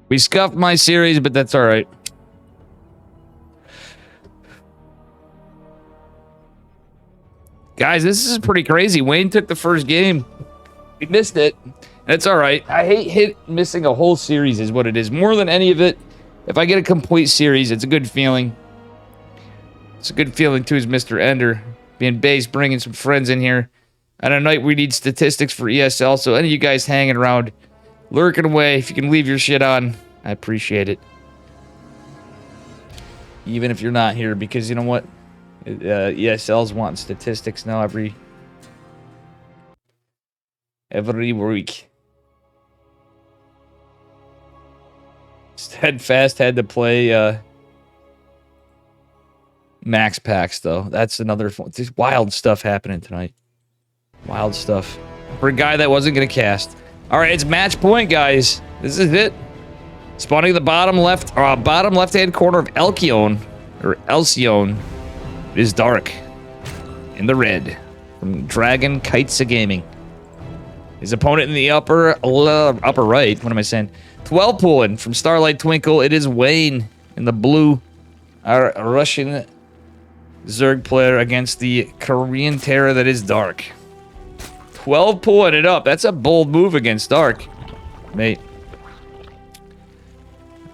We scuffed my series, but that's all right. Guys, this is pretty crazy. Wayne took the first game. We missed it. That's all right. I hate missing a whole series is what it is. More than any of it, if I get a complete series, it's a good feeling. It's a good feeling, too, as Mr. Ender. Being base, bringing some friends in here. On a night we need statistics for ESL, so any of you guys hanging around, lurking away, if you can leave your shit on, I appreciate it. Even if you're not here, because you know what? ESL's wanting statistics now every week. Steadfast had to play Max Packs, though. That's another... There's wild stuff happening tonight. Wild stuff. For a guy that wasn't going to cast. All right, it's match point, guys. This is it. Spawning the bottom left-hand corner of Elkion, or Elcion, is Dark. In the red. From Dragon Kites Gaming. His opponent in the upper right. What am I saying? 12 pulling from Starlight Twinkle. It is Wayne in the blue. Our Russian Zerg player against the Korean Terror that is Dark. 12 pulling it up. That's a bold move against Dark, mate.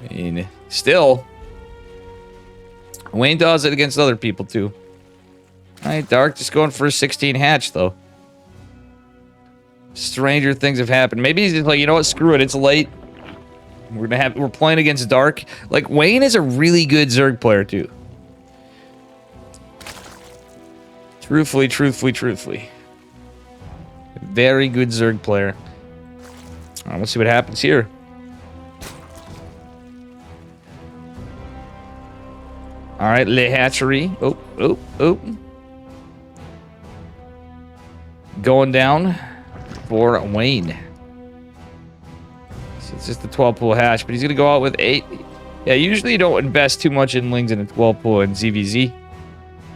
I mean, still, Wayne does it against other people too. All right, Dark just going for a 16 hatch though. Stranger things have happened. Maybe he's just like, you know what? Screw it. It's late. We're playing against Dark. Like, Wayne is a really good Zerg player too. Truthfully. Very good Zerg player. All right, let's see what happens here. All right, Le Hatchery. Oh. Going down for Wayne. So it's just the 12 pull hatch, but he's going to go out with 8. Yeah, usually you don't invest too much in Lings in a 12 pull in ZVZ,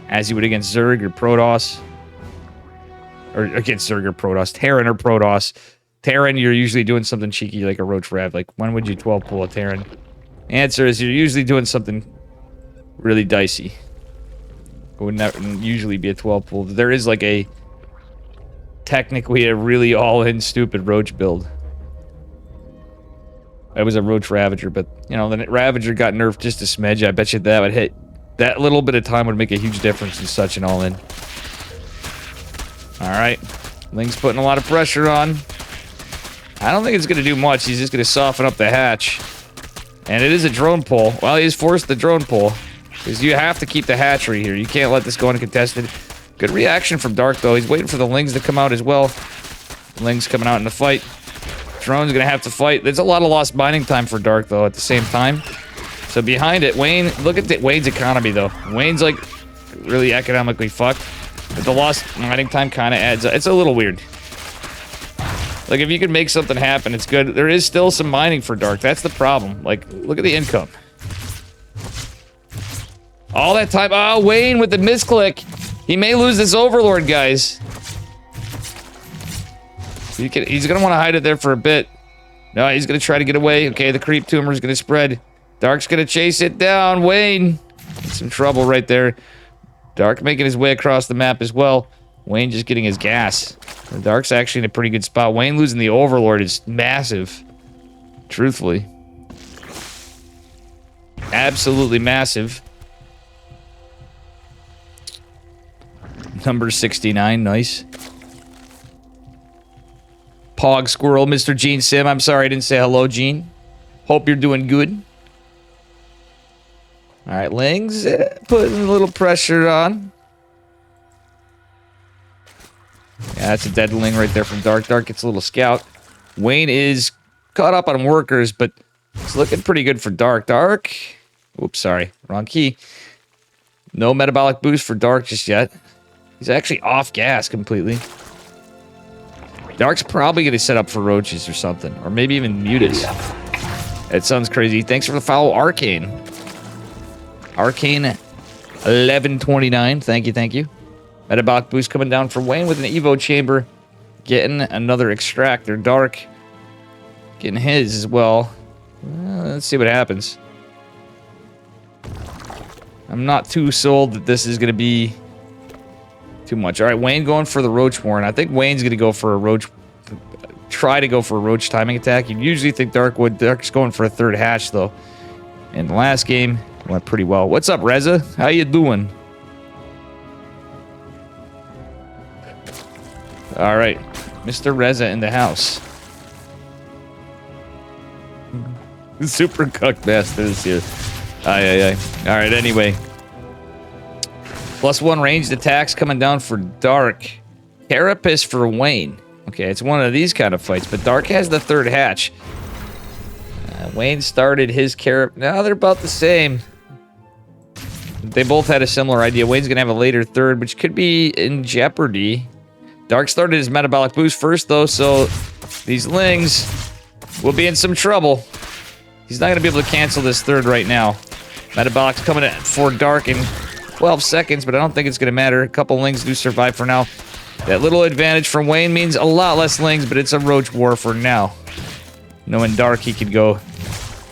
as you would against Zerg or Protoss. Or against Zerg or Protoss. Terran or Protoss. Terran, you're usually doing something cheeky like a Roach Rav. Like, when would you 12 pull a Terran? Answer is you're usually doing something really dicey. It would not usually be a 12 pull. There is like a technically a really all-in stupid Roach build. It was a Roach Ravager, but you know, the Ravager got nerfed just a smidge. I bet you that would hit. That little bit of time would make a huge difference in such an all-in. Alright. Ling's putting a lot of pressure on. I don't think it's going to do much. He's just going to soften up the hatch. And it is a drone pull. Well, he's forced the drone pull. Because you have to keep the hatchery here. You can't let this go uncontested. Good reaction from Dark, though. He's waiting for the Lings to come out as well. Lings coming out in the fight. Drone's going to have to fight. There's a lot of lost mining time for Dark, though, at the same time. So behind it, Wayne... Look at Wayne's economy, though. Wayne's, like, really economically fucked. But the lost mining time kind of adds up. It's a little weird. Like, if you can make something happen, it's good. There is still some mining for Dark. That's the problem. Like, look at the income. All that time. Oh, Wayne with the misclick. He may lose this Overlord, guys. He's going to want to hide it there for a bit. No, he's going to try to get away. Okay, the creep tumor is going to spread. Dark's going to chase it down. Wayne in some trouble right there. Dark making his way across the map as well. Wayne just getting his gas. The Dark's actually in a pretty good spot. Wayne losing the Overlord is massive. Truthfully. Absolutely massive. Number 69, nice. Pog Squirrel, Mr. Gene Sim. I'm sorry I didn't say hello, Gene. Hope you're doing good. Alright, Ling's putting a little pressure on. Yeah, that's a dead Ling right there from Dark. Dark gets a little scout. Wayne is caught up on workers, but it's looking pretty good for Dark. Dark. Oops, sorry. Wrong key. No metabolic boost for Dark just yet. He's actually off gas completely. Dark's probably going to set up for roaches or something. Or maybe even mutas. That sounds crazy. Thanks for the follow, Arcane. Arcane 1129. Thank you, thank you. Metabolic boost coming down for Wayne with an Evo chamber. Getting another extractor. Dark getting his as well. Let's see what happens. I'm not too sold that this is going to be too much. All right, Wayne going for the Roach Warren. I think Wayne's going to go for a Roach... Try to go for a Roach timing attack. You'd usually think Dark would. Dark's going for a third hatch, though. In the last game, it went pretty well. What's up, Reza? How you doing? All right. Mr. Reza in the house. Super cuck bastard is here. Aye. All right, anyway. +1 ranged attacks coming down for Dark. Carapace for Wayne. Okay, it's one of these kind of fights, but Dark has the third hatch. Wayne started his Carapace. Now they're about the same. They both had a similar idea. Wayne's going to have a later third, which could be in jeopardy. Dark started his metabolic boost first, though, so these Lings will be in some trouble. He's not going to be able to cancel this third right now. Metabolic's coming in for Dark in 12 seconds, but I don't think it's going to matter. A couple Lings do survive for now. That little advantage from Wayne means a lot less Lings, but it's a Roach War for now. Knowing Dark, he could go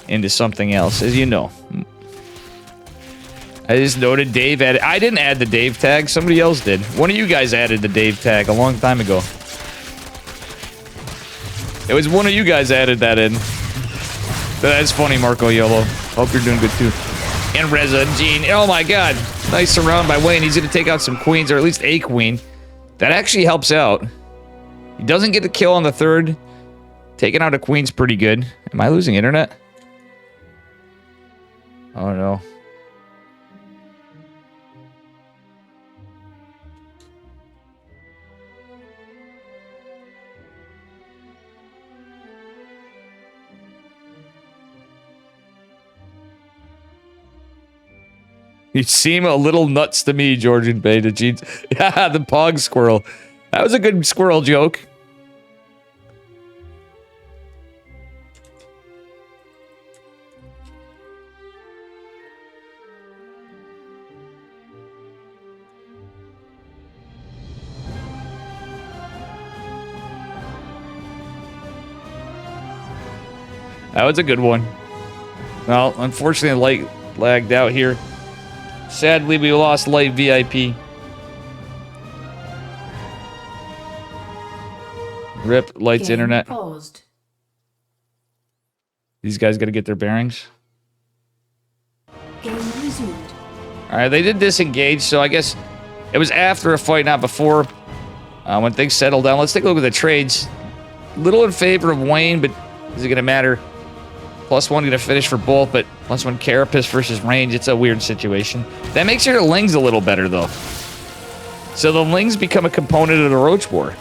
into something else, as you know. I just noted Dave added... I didn't add the Dave tag. Somebody else did. One of you guys added the Dave tag a long time ago. It was one of you guys added that in. That's funny, Marco Yolo. Hope you're doing good, too. And Reza and Gene. Oh, my God. Nice surround by Wayne. He's going to take out some queens, or at least a queen. That actually helps out. He doesn't get the kill on the third. Taking out a queen's pretty good. Am I losing internet? Oh, no. You seem a little nuts to me, Georgian Beta Jeans. Yeah, the Pog Squirrel. That was a good squirrel joke. That was a good one. Well, unfortunately, light lagged out here. Sadly, we lost Light VIP. RIP, Light's internet. Paused. These guys got to get their bearings. Game resumed. Alright, they did disengage, so I guess it was after a fight, not before. When things settled down. Let's take a look at the trades. Little in favor of Wayne, but is it going to matter? +1 going to finish for both, but +1 Carapace versus range. It's a weird situation. That makes your Lings a little better, though. So the Lings become a component of the Roach War.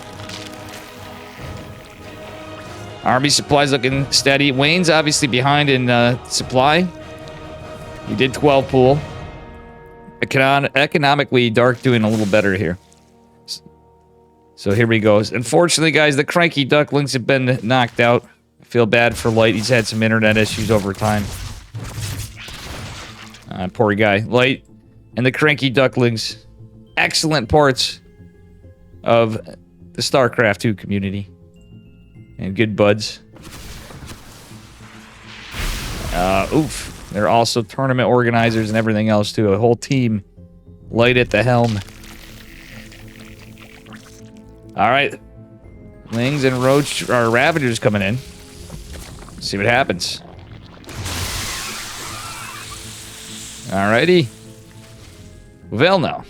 Army supplies looking steady. Wayne's obviously behind in supply. He did 12 pool. Economically, Dark doing a little better here. So here he goes. Unfortunately, guys, the cranky ducklings have been knocked out. I feel bad for Light. He's had some internet issues over time. Poor guy. Light and the cranky ducklings. Excellent parts of the StarCraft 2 community. And good buds. Oof. They're also tournament organizers and everything else, too. A whole team light at the helm. All right. Lings and Roach are Ravagers coming in. Let's see what happens. Alrighty. Well, now.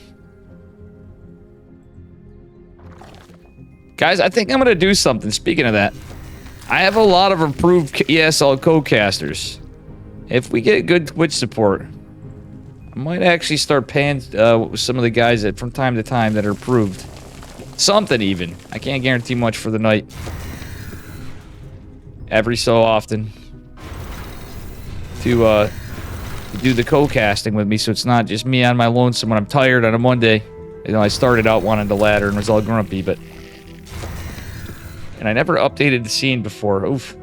Guys, I think I'm going to do something. Speaking of that, I have a lot of approved ESL co-casters. If we get good Twitch support, I might actually start paying some of the guys that from time to time that are approved. Something even. I can't guarantee much for the night. Every so often. To do the co-casting with me so it's not just me on my lonesome when I'm tired on a Monday. You know, I started out wanting to ladder and was all grumpy, but... And I never updated the scene before. Oof.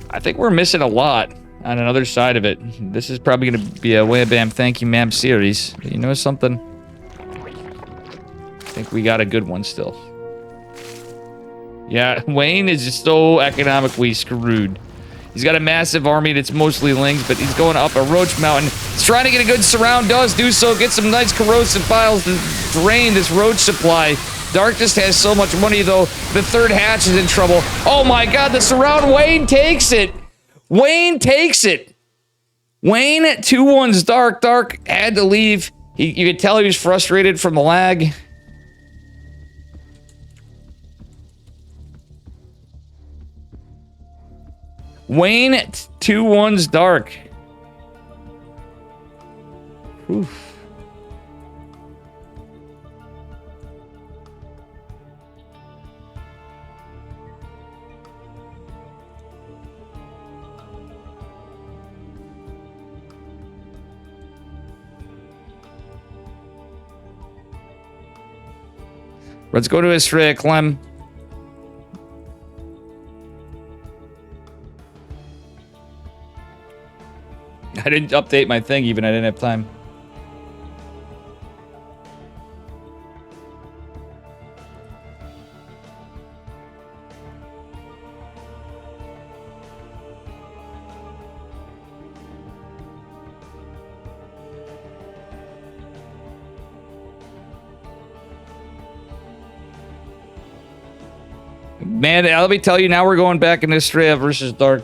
I think we're missing a lot on another side of it. This is probably going to be a Wham Bam Thank You Ma'am series. But you know something? I think we got a good one still. Yeah, Wayne is just so economically screwed. He's got a massive army that's mostly Lings, but he's going up a Roach Mountain. He's trying to get a good surround, does do so, get some nice corrosive piles to drain this Roach supply. Dark just has so much money, though. The third hatch is in trouble. Oh my god, the surround, Wayne takes it! Wayne takes it! Wayne, 2-1's Dark. Dark had to leave. You could tell he was frustrated from the lag. Wayne, 2-1's Dark. Oof. Let's go to Estrella, Clem. I didn't update my thing even. I didn't have time. Man, let me tell you, now we're going back into Estrella versus Dark.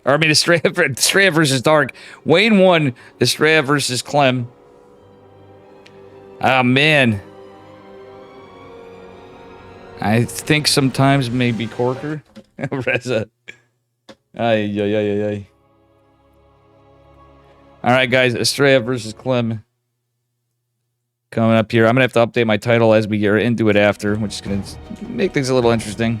Or, I mean, Estrella versus Dark. Wayne won Estrella versus Clem. Ah, man. I think sometimes maybe Corker. Reza. Ay, ay, ay, ay. Alright, guys. Estrella versus Clem. Coming up here. I'm going to have to update my title as we get into it after, which is going to make things a little interesting.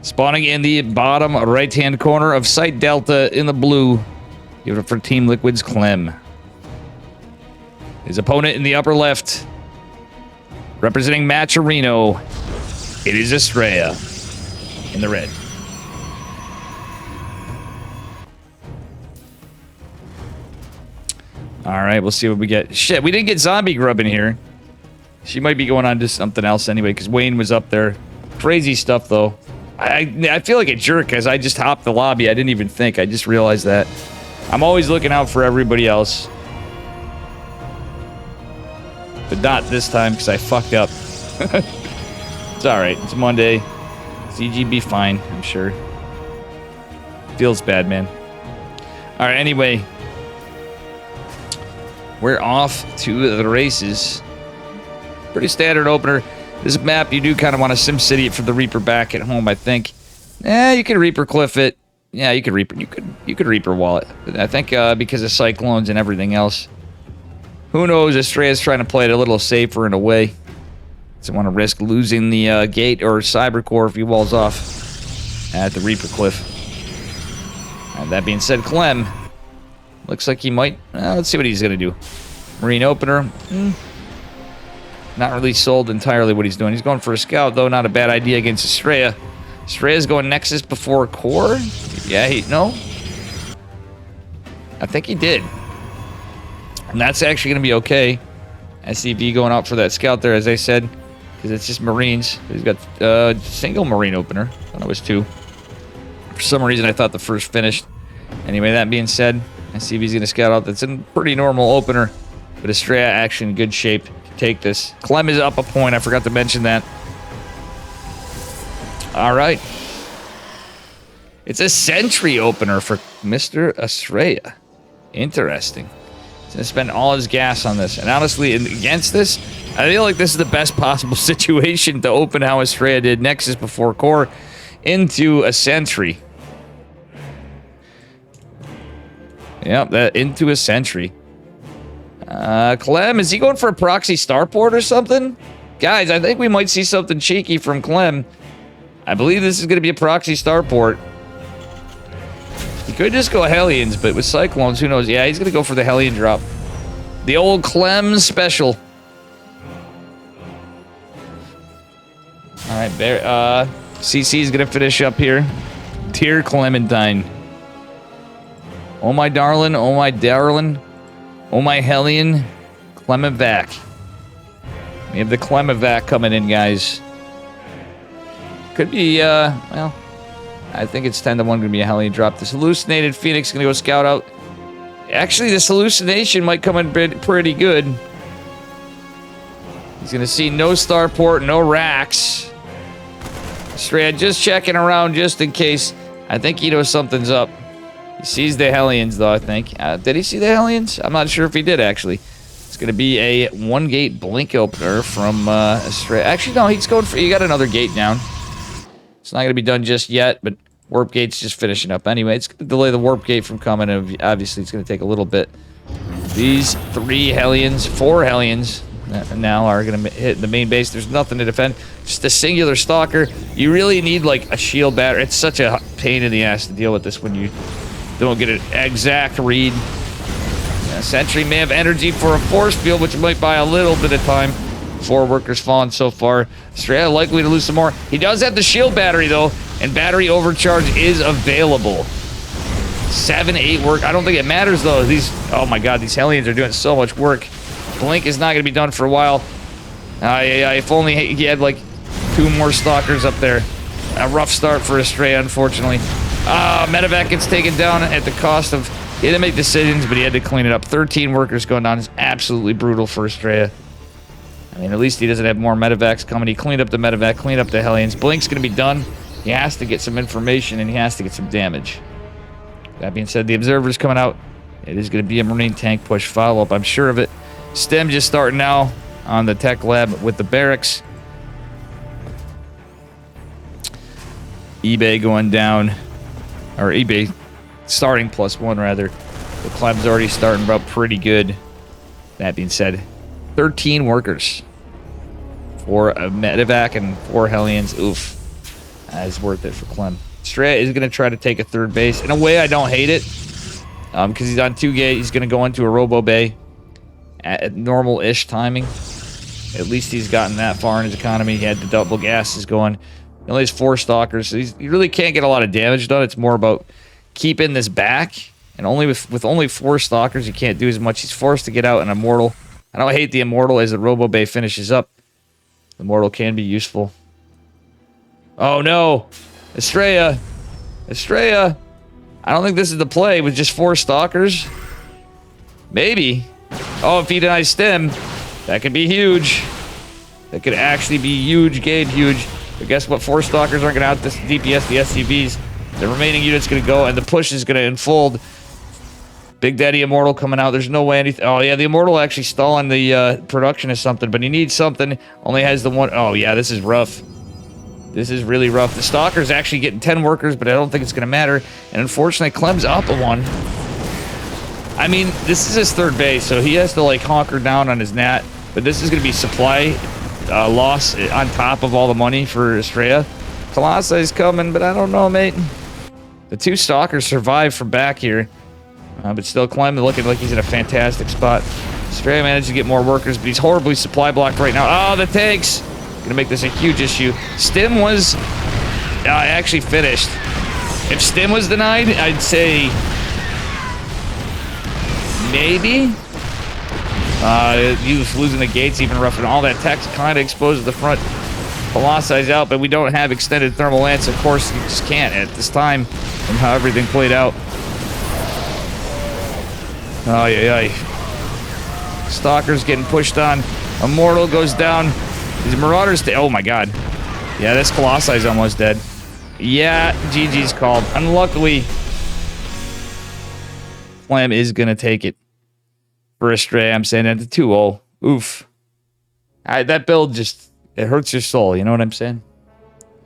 Spawning in the bottom right-hand corner of Site Delta in the blue. Give it for Team Liquid's Clem. His opponent in the upper left. Representing Matcherino. It is Estrella. In the red. Alright, we'll see what we get. Shit, we didn't get Zombie Grub in here. She might be going on to something else anyway, because Wayne was up there. Crazy stuff, though. I feel like a jerk, as I just hopped the lobby. I didn't even think. I just realized that. I'm always looking out for everybody else. But not this time, because I fucked up. It's alright. It's Monday. CGB fine, I'm sure. Feels bad, man. Alright, anyway. We're off to the races. Pretty standard opener. This map, you do kind of want to SimCity it for the Reaper back at home, I think. You could Reaper Cliff it. Yeah, you could Reaper. You could Reaper wall it. But I think because of cyclones and everything else. Who knows? Estrella's trying to play it a little safer in a way. Doesn't want to risk losing the gate or Cybercore if he walls off at the Reaper Cliff. And that being said, Clem looks like he might. Let's see what he's gonna do. Marine opener. Not really sold entirely what he's doing. He's going for a scout, though. Not a bad idea against Estrella. Estrella's going Nexus before Core. Yeah, no. I think he did. And that's actually going to be okay. SCV going out for that scout there, as I said. because it's just Marines. He's got single Marine opener. I thought it was 2. For some reason, I thought the first finished. Anyway, that being said, I see if he's going to scout out. That's a pretty normal opener, but Estrella actually in good shape to take this. Clem is up a point. I forgot to mention that. All right. It's a sentry opener for Mr. Estrella. Interesting. He's going to spend all his gas on this. And honestly, against this, I feel like this is the best possible situation to open how Estrella did Nexus before Core into a sentry. Yep, that into a sentry. Clem, is he going for a proxy starport or something? Guys, I think we might see something cheeky from Clem. I believe this is going to be a proxy starport. He could just go Hellions, but with Cyclones, who knows? Yeah, he's going to go for the Hellion drop. The old Clem special. All right, CC is going to finish up here. Dear Clementine. Oh, my darling. Oh, my darling. Oh, my Hellion. Clemevac. We have the Clemevac coming in, guys. Could be, well, I think it's 10-1 going to be a Hellion drop. This hallucinated Phoenix is going to go scout out. Actually, this hallucination might come in pretty good. He's going to see no starport, no racks. Straight, just checking around just in case. I think he knows something's up. He sees the Hellions, though, I think. Did he see the Hellions? I'm not sure if he did, actually. It's going to be a 1-gate blink opener from Estrella. Actually, no, he's going for... He got another gate down. It's not going to be done just yet, but warp gate's just finishing up. Anyway, it's going to delay the warp gate from coming. Obviously, it's going to take a little bit. These 3 Hellions, 4 Hellions now are going to hit the main base. There's nothing to defend. Just a singular Stalker. You really need, like, a shield battery. It's such a pain in the ass to deal with this when you don't get an exact read. Sentry may have energy for a force field, which might buy a little bit of time. 4 workers fallen so far. Estrella likely to lose some more. He does have the shield battery, though, and battery overcharge is available. 7, 8 work. I don't think it matters, though. These, oh my god, these Hellions are doing so much work. Blink is not going to be done for a while. If only he had, like, 2 more Stalkers up there. A rough start for Estrella, unfortunately. Medevac gets taken down at the cost of... He had to make decisions, but he had to clean it up. 13 workers going down is absolutely brutal for Estrella. I mean, at least he doesn't have more medevacs coming. He cleaned up the medevac, cleaned up the Hellions. Blink's going to be done. He has to get some information, and he has to get some damage. That being said, the Observer's coming out. It is going to be a Marine tank push follow-up. I'm sure of it. STEM just starting now on the tech lab with the barracks. eBay going down. Or eBay starting +1, rather. The Clem's already starting about pretty good. That being said, 13 workers for a medevac and 4 Hellions. Oof. That is worth it for Clem. Estrella is going to try to take a 3rd base. In a way, I don't hate it. Because he's on 2 gate. He's going to go into a robo bay at normal-ish timing. At least he's gotten that far in his economy. He had the double gases going. He only has 4 Stalkers. So you really can't get a lot of damage done. It's more about keeping this back. And only with only 4 Stalkers, you can't do as much. He's forced to get out an Immortal. I don't hate the Immortal as the Robo Bay finishes up. The Immortal can be useful. Oh no! Estrella! Estrella! I don't think this is the play with just 4 Stalkers. Maybe. Oh, if he denies STEM, that could be huge. That could actually be huge, Gabe, huge. But guess what? 4 Stalkers aren't going to out this DPS the SCVs. The remaining unit's going to go, and the push is going to unfold. Big Daddy Immortal coming out. There's no way anything... Oh, yeah, the Immortal actually stalling the production or something, but he needs something. Only has the one... Oh, yeah, this is rough. This is really rough. The Stalker's actually getting 10 workers, but I don't think it's going to matter. And unfortunately, Clem's up a 1. I mean, this is his 3rd base, so he has to, like, honker down on his nat. But this is going to be supply loss on top of all the money for Estrella. Colossi is coming, but I don't know, mate. The 2 Stalkers survive from back here. But still, Clem looking like he's in a fantastic spot. Estrella managed to get more workers, but he's horribly supply blocked right now. Oh, the tanks! Gonna make this a huge issue. Stim was actually finished. If Stim was denied, I'd say maybe. Youth losing the gates, even rough, and all that text kind of exposes the front Colossi out, but we don't have extended thermal lance. Of course, you just can't at this time and how everything played out. Oh, yeah. Stalker's getting pushed on. Immortal goes down. These Marauders... Oh, my God. Yeah, this Colossi's almost dead. Yeah, GG's called. Unluckily, Flam is going to take it for a stray. I'm saying at the 2-0. Oof. That build just... It hurts your soul. You know what I'm saying?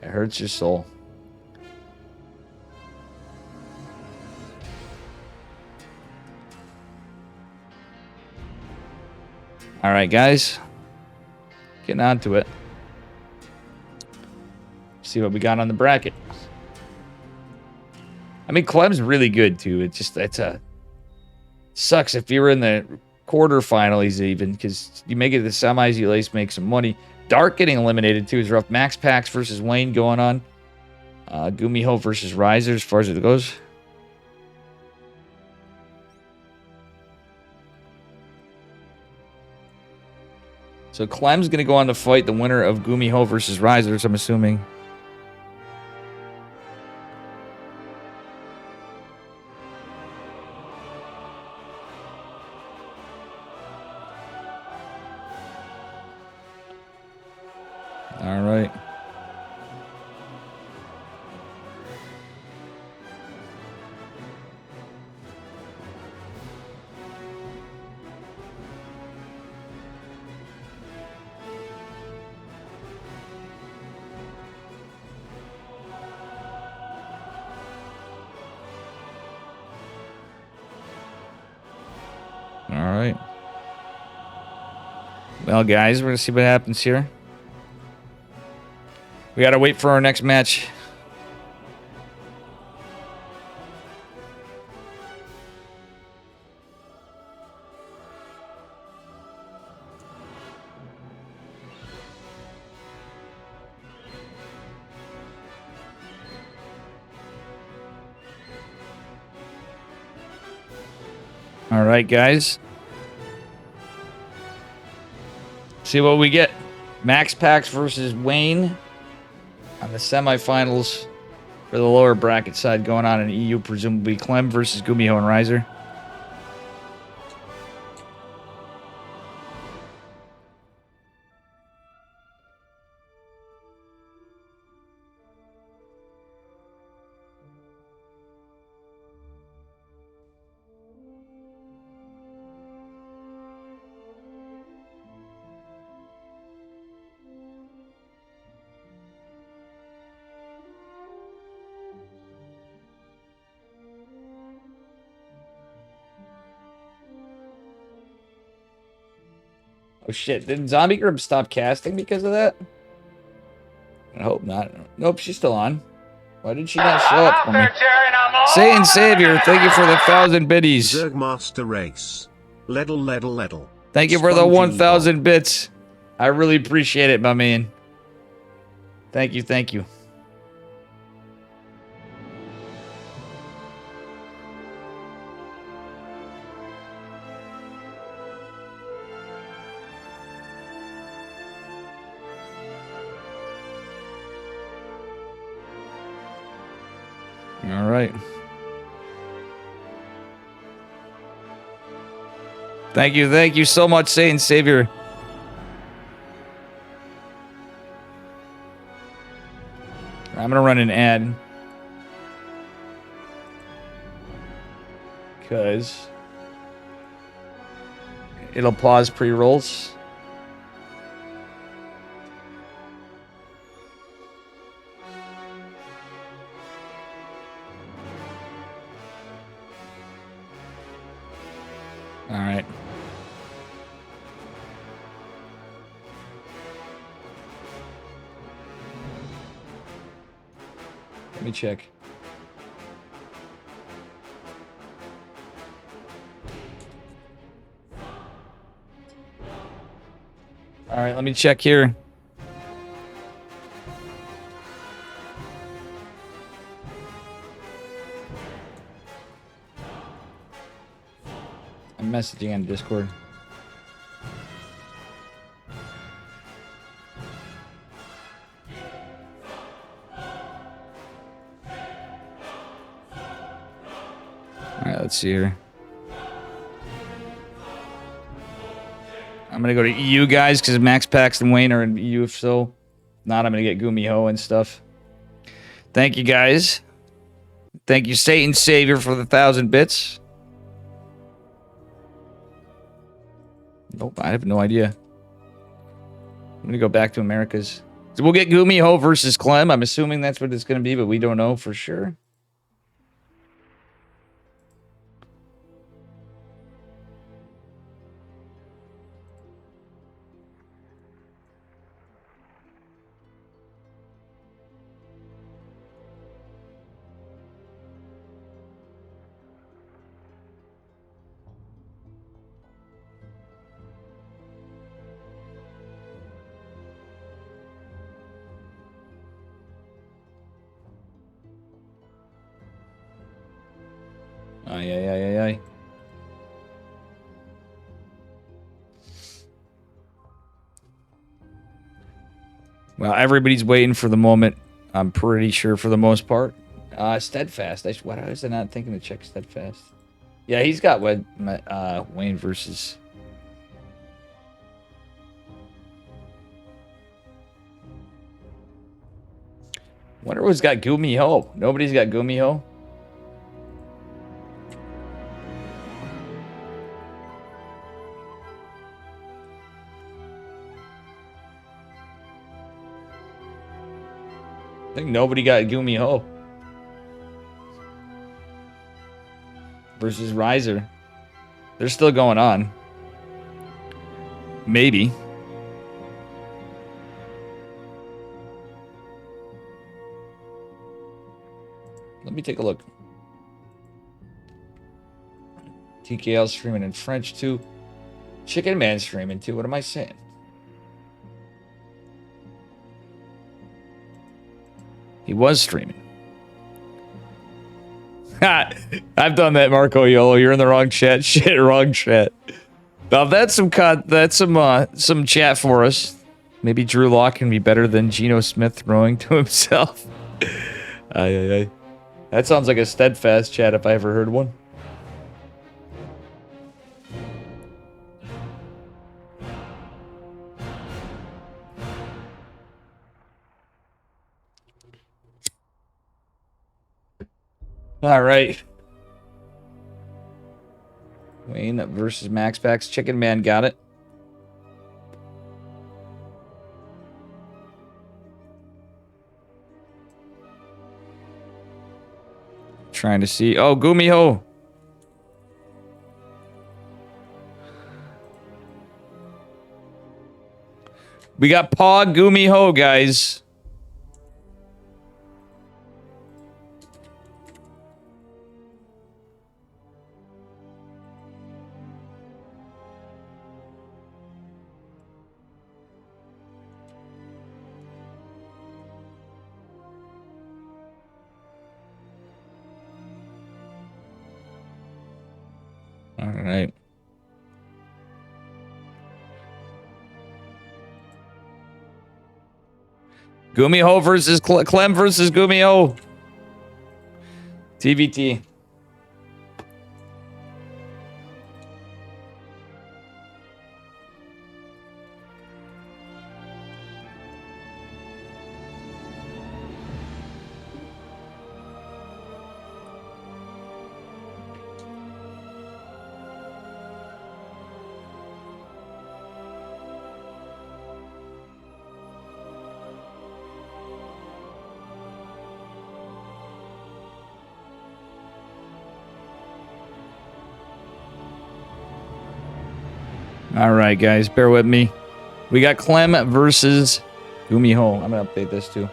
It hurts your soul. All right, guys. Getting on to it. See what we got on the bracket. I mean, Clem's really good, too. Sucks if you were in the quarterfinals even, because you make it to the semis, you at least make some money. Dark getting eliminated, too, is rough. Max Pax versus Wayne going on. Gumiho versus Riser, as far as it goes. So Clem's going to go on to fight the winner of Gumiho versus Risers, I'm assuming. All right. All right. Well, guys, we're going to see what happens here. We got to wait for our next match. All right, guys. See what we get. Max Pax versus Wayne on the semifinals for the lower bracket side going on in EU, presumably Clem versus Gumiho and Riser. Oh shit, did Zombie Grub stop casting because of that? I hope not. Nope, she's still on. Why did she not show up for me? Satan Savior, thank you for the 1,000 biddies. Zergmaster Race. Ledle. Thank you for the 1,000 bits. I really appreciate it, my man. Thank you, thank you. All right. Thank you so much, Satan Savior. I'm gonna run an ad because it'll pause pre-rolls. All right. Let me check. All right, let me check here. I'm messaging on Discord. let's see here. I'm gonna go to EU, guys, because Max Pax and Wayne are in EU. If so, not, I'm gonna get Gumiho and stuff. Thank you, guys. Thank you, Satan Savior, for the 1,000 bits. Nope, I have no idea. I'm gonna go back to Americas. So we'll get Gumiho versus Clem. I'm assuming that's what it's gonna be, but we don't know for sure. Ay, ay, ay, ay, ay. Well, everybody's waiting for the moment. I'm pretty sure for the most part. Steadfast. Why was I not thinking to check Steadfast? Yeah, he's got what Wayne versus. Wonder who's got Gumiho. Nobody's got Gumiho. I think nobody got Gumiho. Versus Riser. They're still going on. Maybe. Let me take a look. TKL streaming in French too. Chicken Man streaming too. What am I saying? He was streaming. Ha! I've done that, Marco Yolo. You're in the wrong chat. Shit, wrong chat. Now that's some chat for us. Maybe Drew Lock can be better than Geno Smith throwing to himself. Ay. That sounds like a steadfast chat if I ever heard one. All right. Wayne versus Max Pax. Chicken Man got it. Trying to see. Oh, Gumiho. We got Paw Gumiho, guys. All right. Gumiho versus Clem versus Gumiho. TVT. All right, guys, bear with me. We got Clem versus Gumiho. I'm gonna update this too.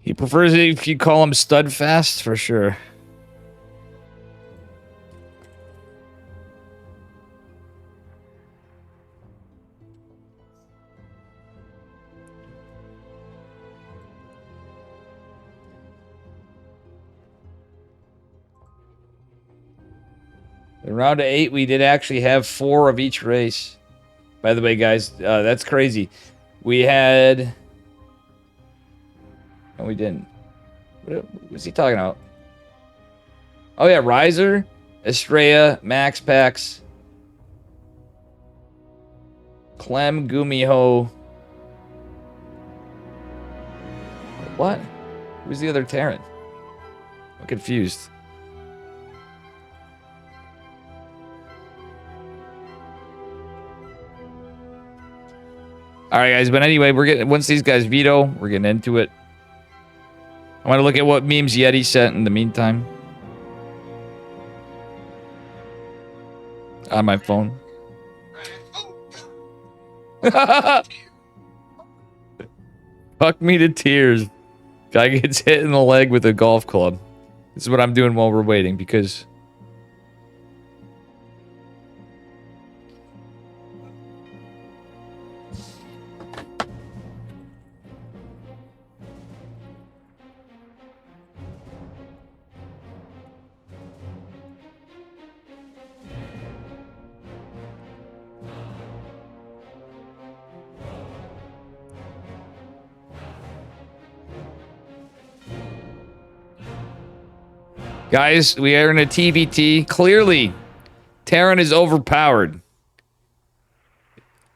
He prefers it if you call him Studfast, for sure. In round of 8, we did actually have 4 of each race. By the way, guys, that's crazy. We had... No, we didn't. What was he talking about? Oh, yeah, Riser, Estrella, Max Pax, Clem, Gumiho. What? Who's the other Terran? I'm confused. All right, guys. But anyway, we're getting once these guys veto, we're getting into it. I want to look at what memes Yeti sent in the meantime on my phone. Fuck me to tears. Guy gets hit in the leg with a golf club. This is what I'm doing while we're waiting because. Guys, we are in a TVT. Clearly, Terran is overpowered.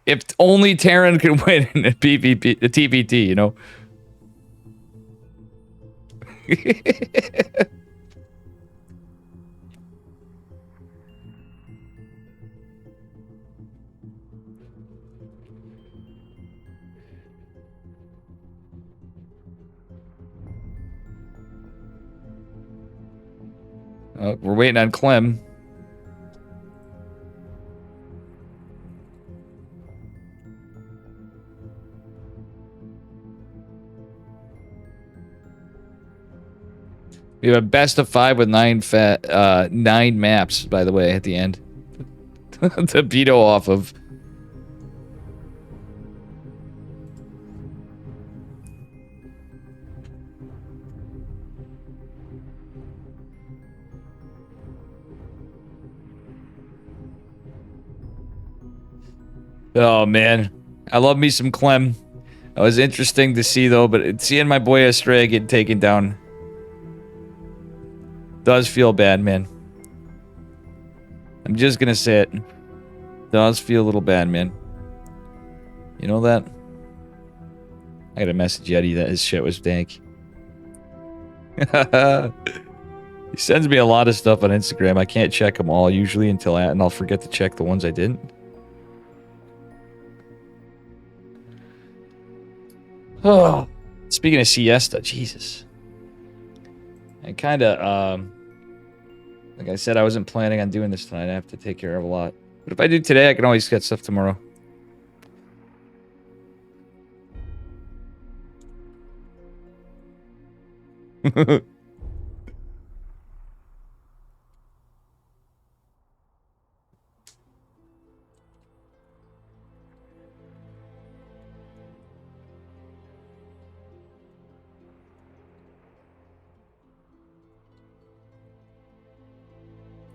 If only Terran could win in a PvP, a TVT, you know? We're waiting on Clem. We have a best of 5 with 9 maps, by the way, at the end. To veto off of. Oh, man. I love me some Clem. That was interesting to see, though, but seeing my boy Estrella get taken down does feel bad, man. I'm just gonna say it. Does feel a little bad, man. You know that? I gotta message Yeti that his shit was dank. He sends me a lot of stuff on Instagram. I can't check them all usually until and I'll forget to check the ones I didn't. Oh, speaking of siesta, Jesus. I kind of, like I said, I wasn't planning on doing this tonight. I have to take care of a lot. But if I do today, I can always get stuff tomorrow.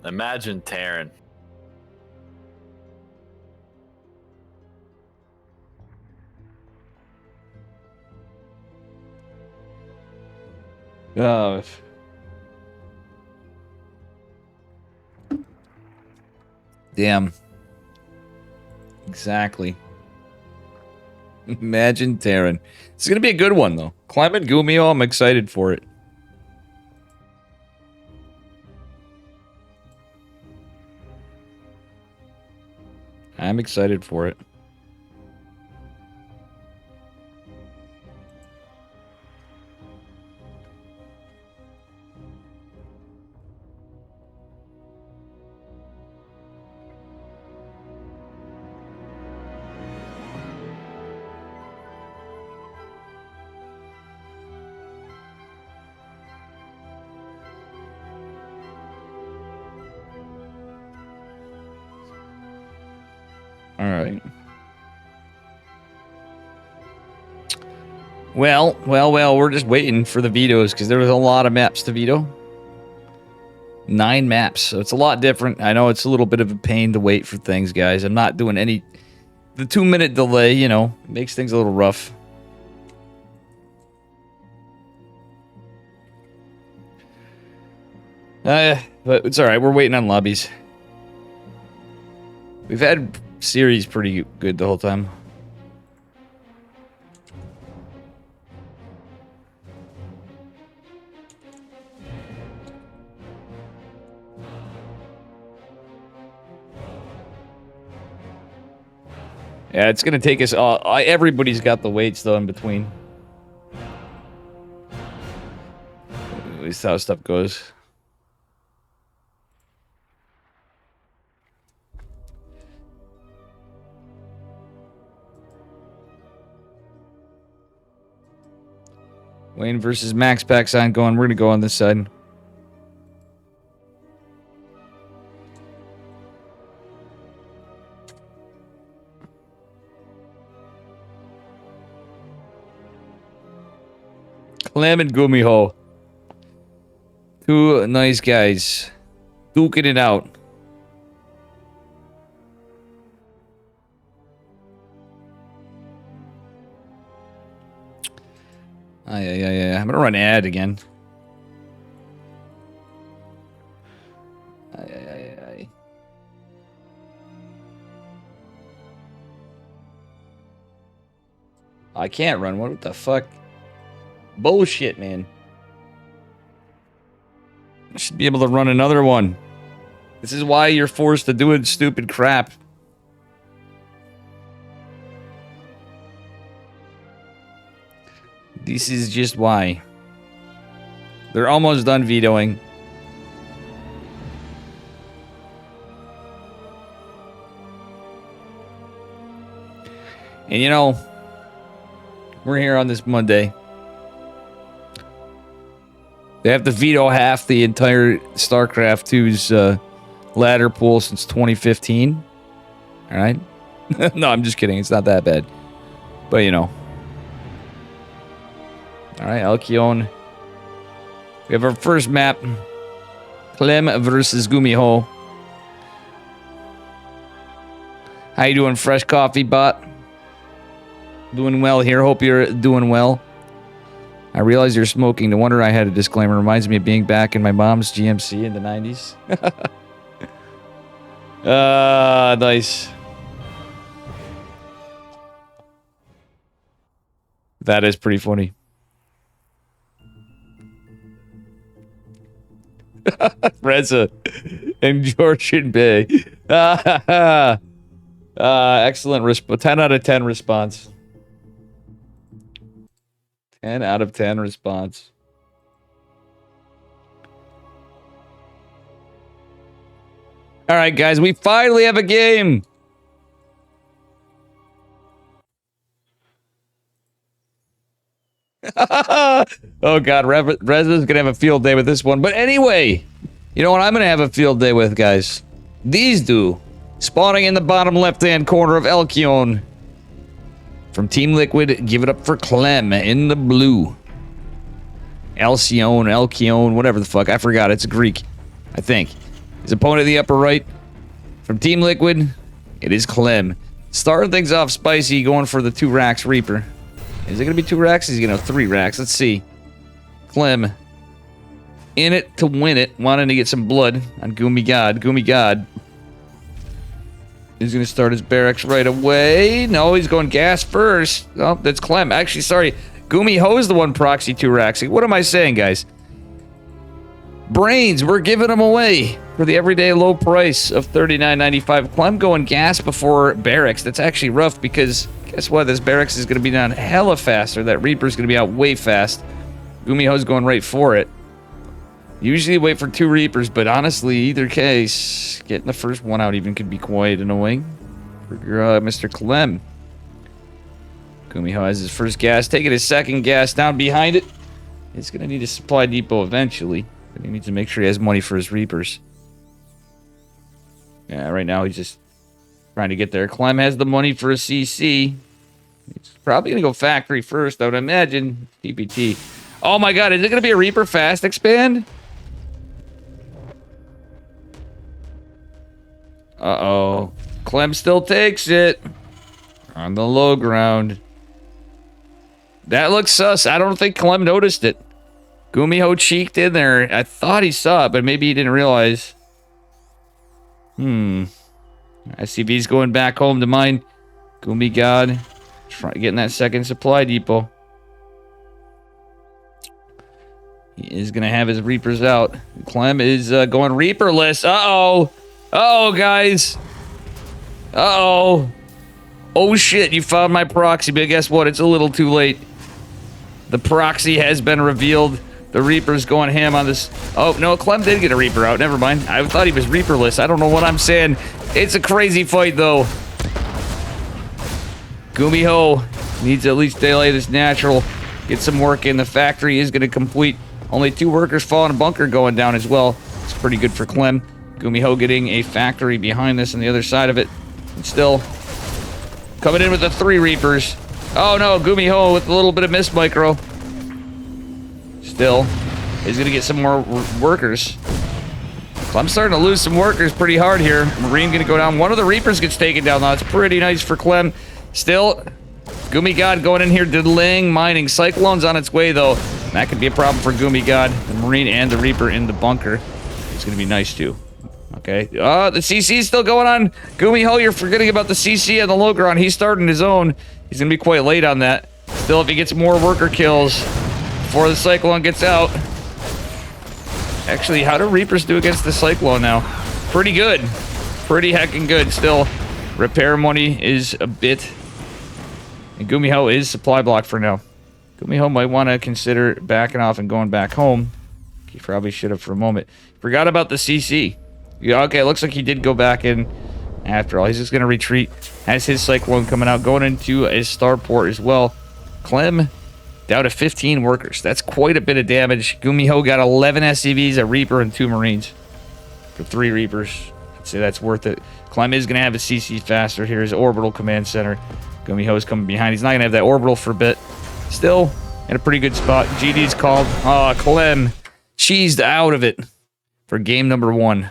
Imagine Terran. Oh. Damn. Exactly. Imagine Terran. It's gonna be a good one, though. Climate Gumio, I'm excited for it. I'm excited for it. right. Well, we're just waiting for the vetoes because there was a lot of maps to veto. 9 maps, so it's a lot different. I know it's a little bit of a pain to wait for things, guys. I'm not doing any... The 2-minute delay, you know, makes things a little rough. But it's alright, we're waiting on lobbies. We've had series pretty good the whole time. Yeah, it's gonna take us all... everybody's got the weights, though, in between. At least how stuff goes. Wayne versus Max Pack's ongoing. We're gonna go on this side. Clem and Gumiho. 2 nice guys. Duking it out. Yeah. I'm gonna run ad again. I can't run. What the fuck? Bullshit, man. I should be able to run another one. This is why you're forced to do it, stupid crap. This is just why. They're almost done vetoing. And you know, we're here on this Monday. They have to veto half the entire StarCraft 2's ladder pool since 2015. Alright? No, I'm just kidding. It's not that bad. But, you know. Alright, Alkion. We have our first map. Clem versus Gumiho. How you doing, Fresh Coffee Bot? Doing well here. Hope you're doing well. I realize you're smoking. No wonder I had a disclaimer. Reminds me of being back in my mom's GMC in the 90s. Nice. That is pretty funny. Reza and Georgian Bay. Excellent 10 out of 10 response. 10 out of 10 response. All right, guys, we finally have a game. Oh, God, Reza's going to have a field day with this one. But anyway, you know what I'm going to have a field day with, guys? These do. Spawning in the bottom left-hand corner of Elkion. From Team Liquid, give it up for Clem in the blue. Elkion, whatever the fuck. I forgot. It's Greek, I think. His opponent in the upper right. From Team Liquid, it is Clem. Starting things off spicy, going for the 2 racks Reaper. Is it going to be 2 racks? He's going to have 3 racks. Let's see. Clem. In it to win it. Wanting to get some blood on Goomy God. Goomy God. He's going to start his barracks right away. No, he's going gas first. Oh, that's Clem. Actually, sorry. Goomy Ho's the one proxy 2 racks. What am I saying, guys? Brains, we're giving them away for the everyday low price of $39.95. Clem going gas before barracks. That's actually rough because guess what? This barracks is going to be done hella faster. That Reaper's going to be out way fast. Goomy Ho's going right for it. Usually wait for 2 Reapers, but honestly, either case, getting the first one out even could be quite annoying for Mr. Clem. Gumiho has his first gas, taking his second gas down behind it. He's going to need a supply depot eventually, but he needs to make sure he has money for his Reapers. Yeah, right now he's just Trying to get there. Clem has the money for a CC. He's probably going to go factory first, I would imagine. EPT. Oh my god, is it going to be a Reaper fast expand? Uh-oh. Clem still takes it. On the low ground. That looks sus. I don't think Clem noticed it. Gumiho cheeked in there. I thought he saw it, but maybe he didn't realize. ICV's going back home to mine. Gumi God. Getting that second supply depot. He is going to have his Reapers out. Clem is going Reaperless. Uh-oh. Uh-oh, guys. Uh-oh. Oh, shit. You found my proxy, but guess what? It's a little too late. The proxy has been revealed. The Reaper's going ham on this. Oh, no. Clem did get a Reaper out. Never mind. I thought he was Reaperless. I don't know what I'm saying. It's a crazy fight, though. Gumiho needs to at least delay this natural. Get some work in. The factory is going to complete. Only 2 workers fall in a bunker going down as well. It's pretty good for Clem. Gumiho getting a factory behind this on the other side of it. And still coming in with the 3 Reapers. Oh no, Gumiho with a little bit of miss micro. Still is going to get some more workers. Clem's starting to lose some workers pretty hard here. Marine going to go down. One of the Reapers gets taken down. Now, that's pretty nice for Clem. Still, Gumi God going in here, delaying mining. Cyclone's on its way, though. That could be a problem for Gumi God. The Marine and the Reaper in the bunker. It's going to be nice, too. Okay. The CC's still going on. Gumiho, you're forgetting about the CC and the low ground. He's starting his own. He's going to be quite late on that. Still, if he gets more worker kills before the Cyclone gets out. Actually, how do Reapers do against the Cyclone now? Pretty good. Pretty heckin' good. Still, repair money is a bit. And Gumiho is supply block for now. Gumiho might want to consider backing off and going back home. He probably should have for a moment. Forgot about the CC. Yeah, okay, looks like he did go back in after all. He's just going to retreat. Has his Cyclone coming out, going into his starport as well. Clem down to 15 workers. That's quite a bit of damage. Gumiho got 11 SCVs, a Reaper, and 2 Marines. For 3 Reapers. I'd say that's worth it. Clem is going to have a CC faster. Here's Orbital Command Center. Gumiho is coming behind. He's not going to have that Orbital for a bit. Still in a pretty good spot. GD's called. Oh, Clem cheesed out of it for game number 1.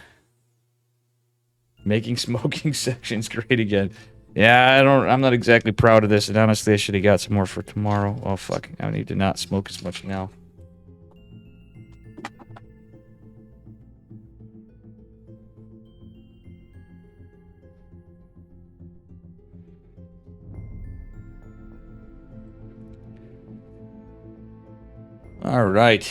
Making smoking sections great again. Yeah, I'm not exactly proud of this, and honestly, I should have got some more for tomorrow. Oh, fuck. I need to not smoke as much now. All right.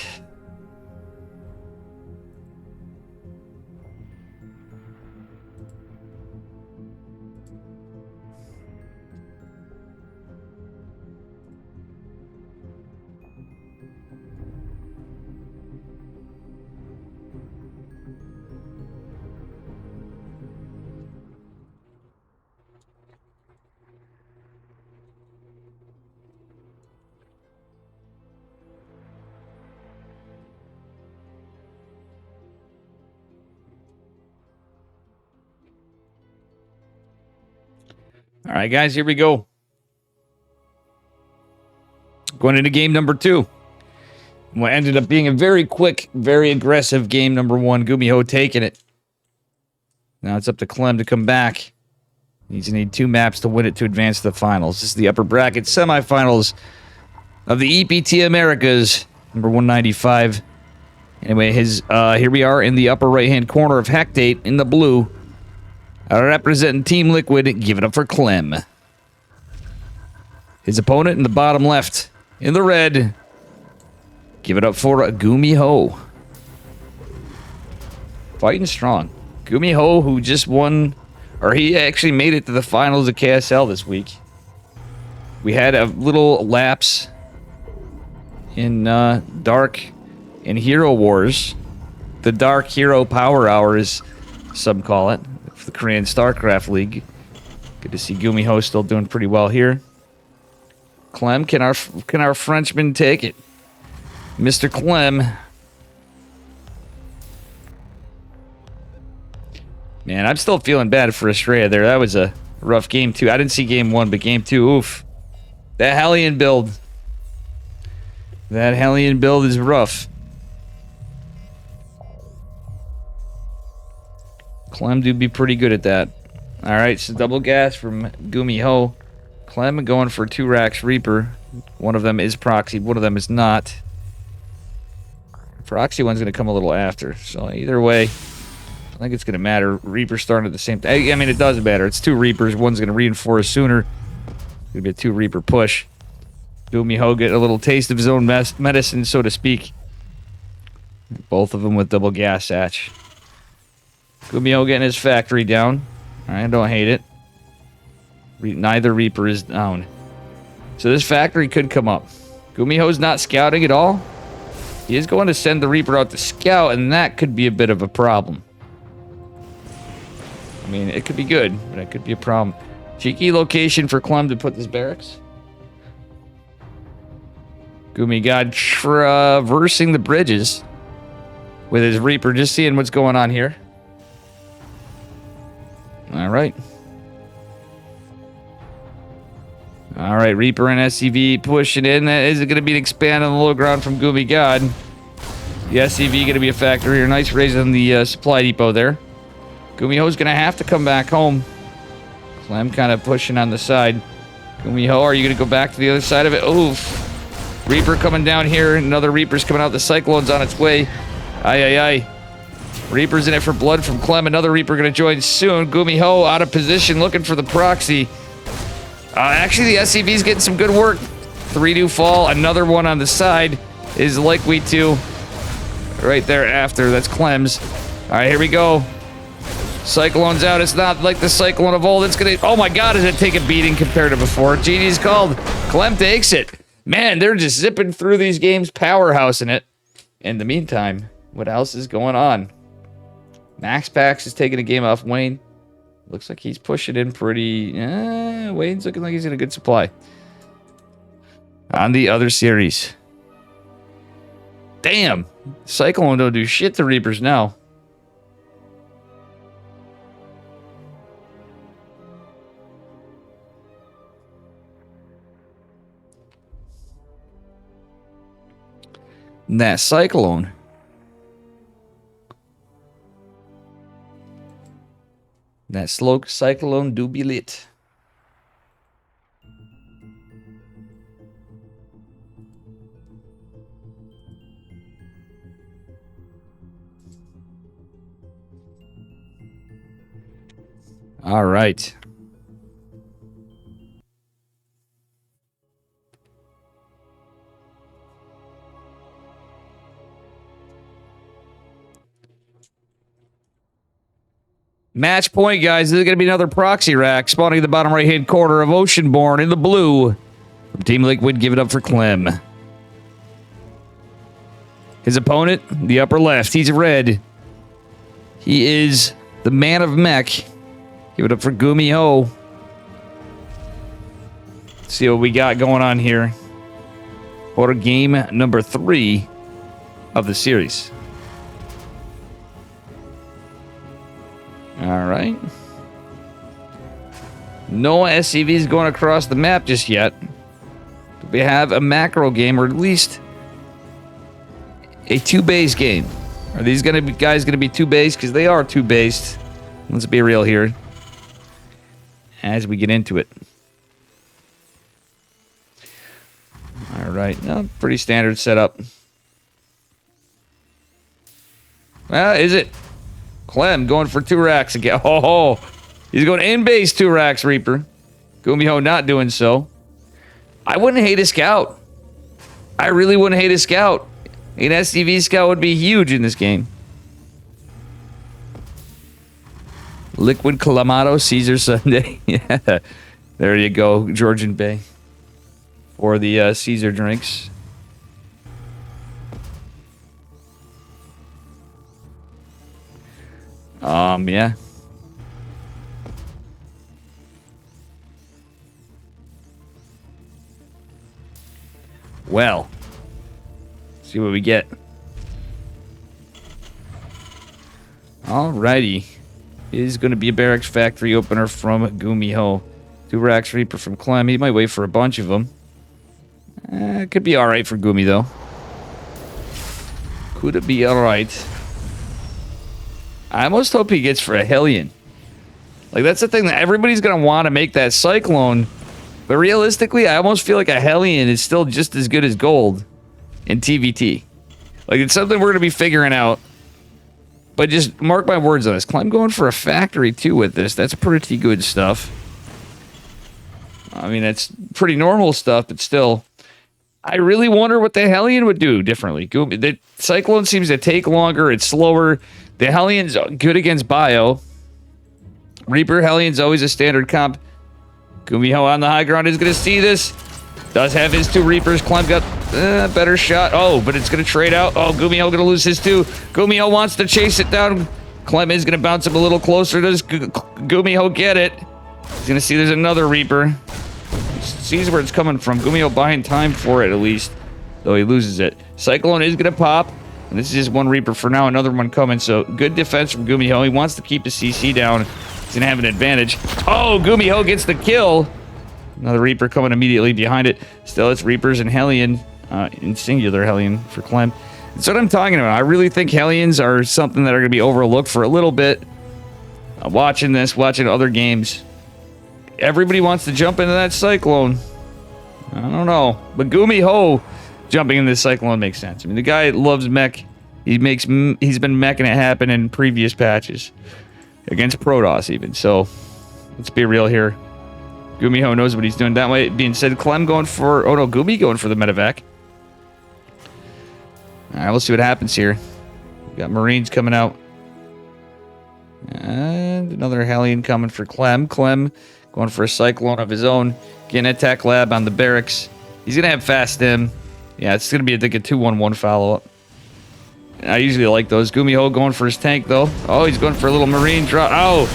All right, guys, here we go. Going into game number 2. What ended up being a very quick, very aggressive game number 1. Gumiho taking it. Now it's up to Clem to come back. He's going to need 2 maps to win it to advance to the finals. This is the upper bracket semifinals of the EPT Americas, number 195. Anyway, here we are in the upper right-hand corner of Hectate in the blue. Representing Team Liquid, give it up for Clem. His opponent in the bottom left, in the red, give it up for Gumiho. Fighting strong. Gumiho, who just won, or he actually made it to the finals of KSL this week. We had a little lapse in Dark and Hero Wars. The Dark Hero Power Hours, some call it. The Korean Starcraft League. Good to see Gumiho still doing pretty well here. Clem, can our Frenchman take it? Mr. Clem. Man, I'm still feeling bad for Estrella there. That was a Rough game 2. I didn't see game 1, but game 2, oof. That Hellion build. That Hellion build is rough. Clem do be pretty good at that. Alright, so double gas from Gumi Ho. Clem going for 2 racks Reaper. One of them is Proxy, one of them is not. Proxy one's going to come a little after. So either way, I think it's going to matter. Reaper starting at the same time. I mean, it doesn't matter. It's 2 Reapers. One's going to reinforce sooner. It's going to be a 2 Reaper push. Gumi Ho getting a little taste of his own medicine, so to speak. Both of them with double gas hatch. Gumi Ho getting his factory down. I don't hate it. Neither Reaper is down. So this factory could come up. Gumi Ho's not scouting at all. He is going to send the Reaper out to scout, and that could be a bit of a problem. I mean, it could be good, but it could be a problem. Cheeky location for Clem to put this barracks. Gumi God traversing the bridges with his Reaper, just seeing what's going on here. Alright. Alright, Reaper and SCV pushing in. That is going to be an expand on the low ground from Gumi God. The SCV going to be a factor here. Nice raise on the supply depot there. Gumi Ho's going to have to come back home. Clem kind of pushing on the side. Gumi Ho, are you going to go back to the other side of it? Oof. Reaper coming down here. Another Reaper's coming out. The Cyclone's on its way. Aye, aye, aye. Reaper's in it for blood from Clem. Another Reaper going to join soon. Gumi Ho out of position looking for the proxy. Actually, the SCV's getting some good work. 3 do fall. Another one on the side is likely to... Right there after. That's Clem's. Alright, here we go. Cyclone's out. It's not like the Cyclone of old. It's gonna... Oh my god, does it take a beating compared to before? Genie's called. Clem takes it. Man, they're just zipping through these games, powerhousing it. In the meantime, what else is going on? Max Pax is taking a game off Wayne. Looks like he's pushing in pretty... Wayne's looking like he's in a good supply. On the other series. Damn! Cyclone don't do shit to Reapers now. That Cyclone. That slow Cyclone do be lit. All right. Match point, guys. This is going to be another proxy rack spawning in the bottom right-hand corner of Oceanborn in the blue. From Team Liquid, give it up for Clem. His opponent, the upper left. He's red. He is the man of mech. Give it up for Gumi Ho. Let's see what we got going on here for game number 3 of the series. All right. No SCVs going across the map just yet. We have a macro game, or at least a 2-base game. Are these guys going to be 2-based? Because they are 2-based. Let's be real here. As we get into it. All right. No, pretty standard setup. Well, is it? Clem going for 2 racks again. Oh, he's going in base 2 racks, Reaper. Gumi Ho not doing so. I wouldn't hate a scout. I really wouldn't hate a scout. An SCV scout would be huge in this game. Liquid Clamato Caesar Sunday. Yeah, there you go, Georgian Bay. For the Caesar drinks. Yeah. Well, see what we get. Alrighty. is going to be a Barracks Factory opener from Gumiho. 2 Racks Reaper from Clem. He might wait for a bunch of them. Could be alright for Gumi, though. Could it be alright? I almost hope he gets for a Hellion. Like, that's the thing that everybody's going to want to make that Cyclone. But realistically, I almost feel like a Hellion is still just as good as gold in TVT. Like, it's something we're going to be figuring out. But just mark my words on this. Clem going for a factory, too, with this. That's pretty good stuff. I mean, that's pretty normal stuff, but still. I really wonder what the Hellion would do differently. The Cyclone seems to take longer. It's slower. The Hellion's good against Bio. Reaper Hellion's always a standard comp. Gumiho on the high ground is going to see this. Does have his 2 Reapers. Clem got a better shot. Oh, but it's going to trade out. Oh, Gumiho going to lose his 2. Gumiho wants to chase it down. Clem is going to bounce him a little closer. Does Gumiho get it? He's going to see there's another Reaper. Sees where it's coming from. Gumiho buying time for it, at least. Though he loses it. Cyclone is going to pop. And this is just 1 Reaper for now. Another one coming. So, good defense from Gumiho. He wants to keep the CC down. He's going to have an advantage. Oh, Gumiho gets the kill. Another Reaper coming immediately behind it. Still, it's Reapers and Hellion. In singular Hellion for Clem. That's what I'm talking about. I really think Hellions are something that are going to be overlooked for a little bit. Watching this, watching other games. Everybody wants to jump into that Cyclone. I don't know. But Gumiho jumping in this Cyclone makes sense. I mean, the guy loves mech. He's been meching it happen in previous patches. Against Protoss, even. So, let's be real here. Gumiho knows what he's doing. That way being said, Clem going for... Oh, no, Gumi going for the medevac. Alright, we'll see what happens here. We got Marines coming out. And another Hellion coming for Clem. Clem going for a Cyclone of his own. Getting a tech lab on the barracks. He's going to have fast stim. Yeah, it's going to be, I think, a 2-1-1 follow-up. I usually like those. Gumiho going for his tank, though. Oh, he's going for a little Marine drop. Oh!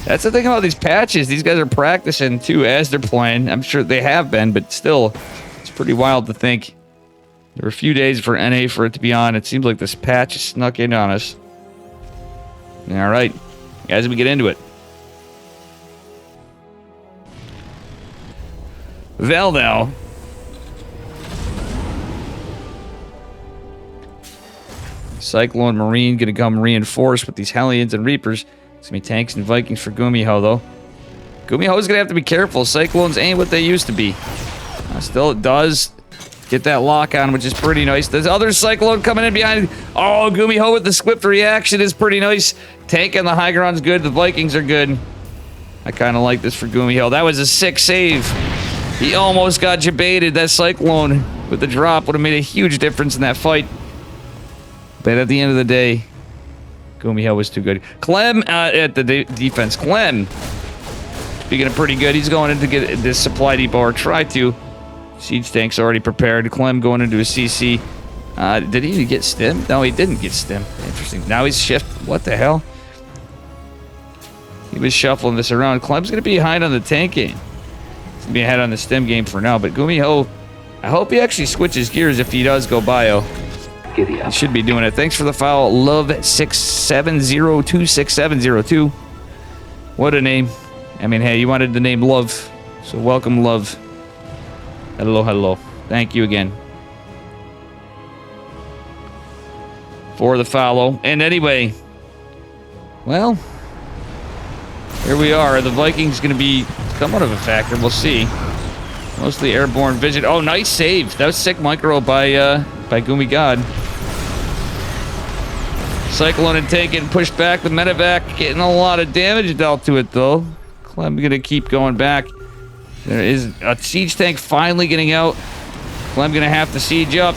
That's the thing about these patches. These guys are practicing, too, as they're playing. I'm sure they have been, but still, it's pretty wild to think. There were a few days for NA for it to be on. It seems like this patch has snuck in on us. All right. As we get into it. Valdau. Cyclone Marine going to come reinforced with these Hellions and Reapers. It's going to be tanks and Vikings for Gumiho, though. Gumiho's going to have to be careful. Cyclones ain't what they used to be. Still, it does get that lock on, which is pretty nice. There's other Cyclone coming in behind. Oh, Gumiho with the swift reaction is pretty nice. Tank on the high ground's good. The Vikings are good. I kind of like this for Gumiho. That was a sick save. He almost got jebaited. That Cyclone with the drop would have made a huge difference in that fight. But at the end of the day, Gumiho was too good. Clem at the defense. Clem, speaking of pretty good, he's going in to get this supply depot, or try to. Siege tank's already prepared. Clem going into a CC. Did he even get stim? No, he didn't get stim. Interesting. Now he's shift. What the hell? He was shuffling this around. Clem's going to be behind on the tank game. He's going to be ahead on the stim game for now. But Gumiho, I hope he actually switches gears if he does go bio. He should be doing it. Thanks for the follow, Love67026702. What a name. I mean, hey, you wanted the name Love, so welcome, Love. Hello, hello. Thank you again for the follow. And anyway, well, here we are. The Vikings going to be somewhat of a factor. We'll see. Mostly airborne vision. Oh, nice save. That was sick micro by Gumi God. Cyclone and tank getting pushed back. The medevac getting a lot of damage dealt to it, though. Clem going to keep going back. There is a siege tank finally getting out. Clem going to have to siege up.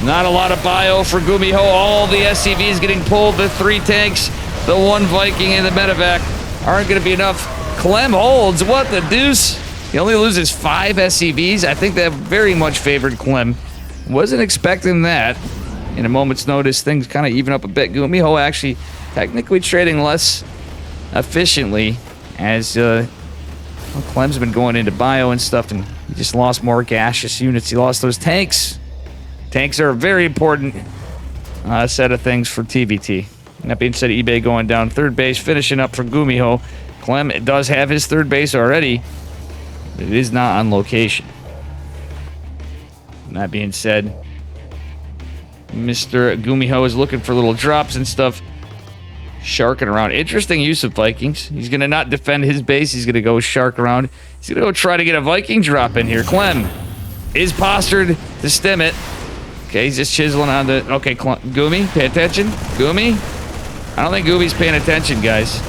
Not a lot of bio for Gumiho. All the SCVs getting pulled. The 3 tanks, the 1 Viking, and the medevac aren't going to be enough. Clem holds. What the deuce? He only loses 5 SCVs. I think that very much favored Clem. Wasn't expecting that. In a moment's notice, things kind of even up a bit. Gumiho actually technically trading less efficiently as Clem's been going into bio and stuff, and he just lost more gaseous units. He lost those tanks. Tanks are very important set of things for TBT. That being said, eBay going down third base, finishing up for Gumiho. Clem does have his third base already, but it is not on location. And that being said, Mr. Gumiho is looking for little drops and stuff, sharking around. Interesting use of Vikings. He's going to not defend his base. He's going to go shark around. He's going to go try to get a Viking drop in here. Clem is postured to stem it. Okay, he's just chiseling on the... Okay, Gumi, pay attention. Gumi? I don't think Gumi's paying attention, guys.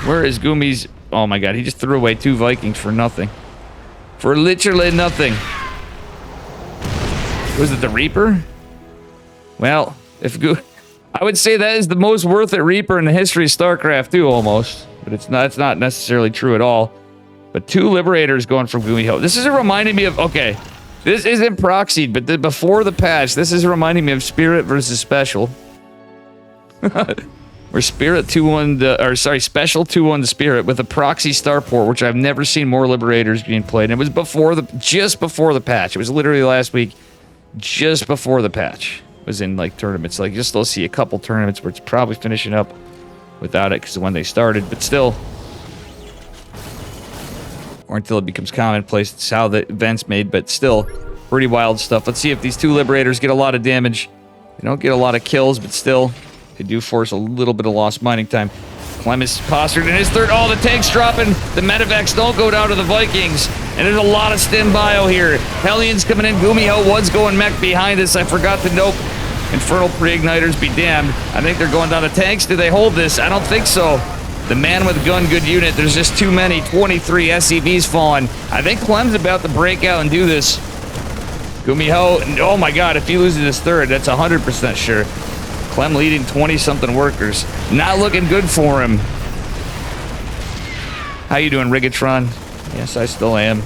Where is Gumi's... Oh my god, he just threw away 2 Vikings for nothing. For literally nothing. Was it the Reaper? Well, if I would say that is the most worth it Reaper in the history of StarCraft too, almost. But it's not necessarily true at all. But 2 Liberators going from Gumiho. This is reminding me of... Okay, this isn't proxied, but before the patch, this is reminding me of Spirit versus Special. Where Spirit 2-1... Or sorry, Special 2-1 to Spirit with a proxy starport, which I've never seen more Liberators being played. And it was just before the patch. It was literally last week, just before the patch. Was in like tournaments. Like you'll still see a couple tournaments where it's probably finishing up without it because of when they started, but still, or until it becomes commonplace. It's how the event's made, but still pretty wild stuff. Let's see if these 2 Liberators get a lot of damage. They don't get a lot of kills, but still they do force a little bit of lost mining time. Clem is postured in his third. Oh, the tank's dropping. The medevacs don't go down to the Vikings. And there's a lot of stem bio here. Hellions coming in. Gumiho was going mech behind us. I forgot to note. Infernal Pre-Igniters be damned. I think they're going down to tanks. Do they hold this? I don't think so. The man with gun, good unit. There's just too many. 23 SCVs falling. I think Clem's about to break out and do this. Gumiho. Oh my god, if he loses his third, that's 100% sure. Clem leading 20-something workers. Not looking good for him. How you doing, Rigatron? Yes, I still am.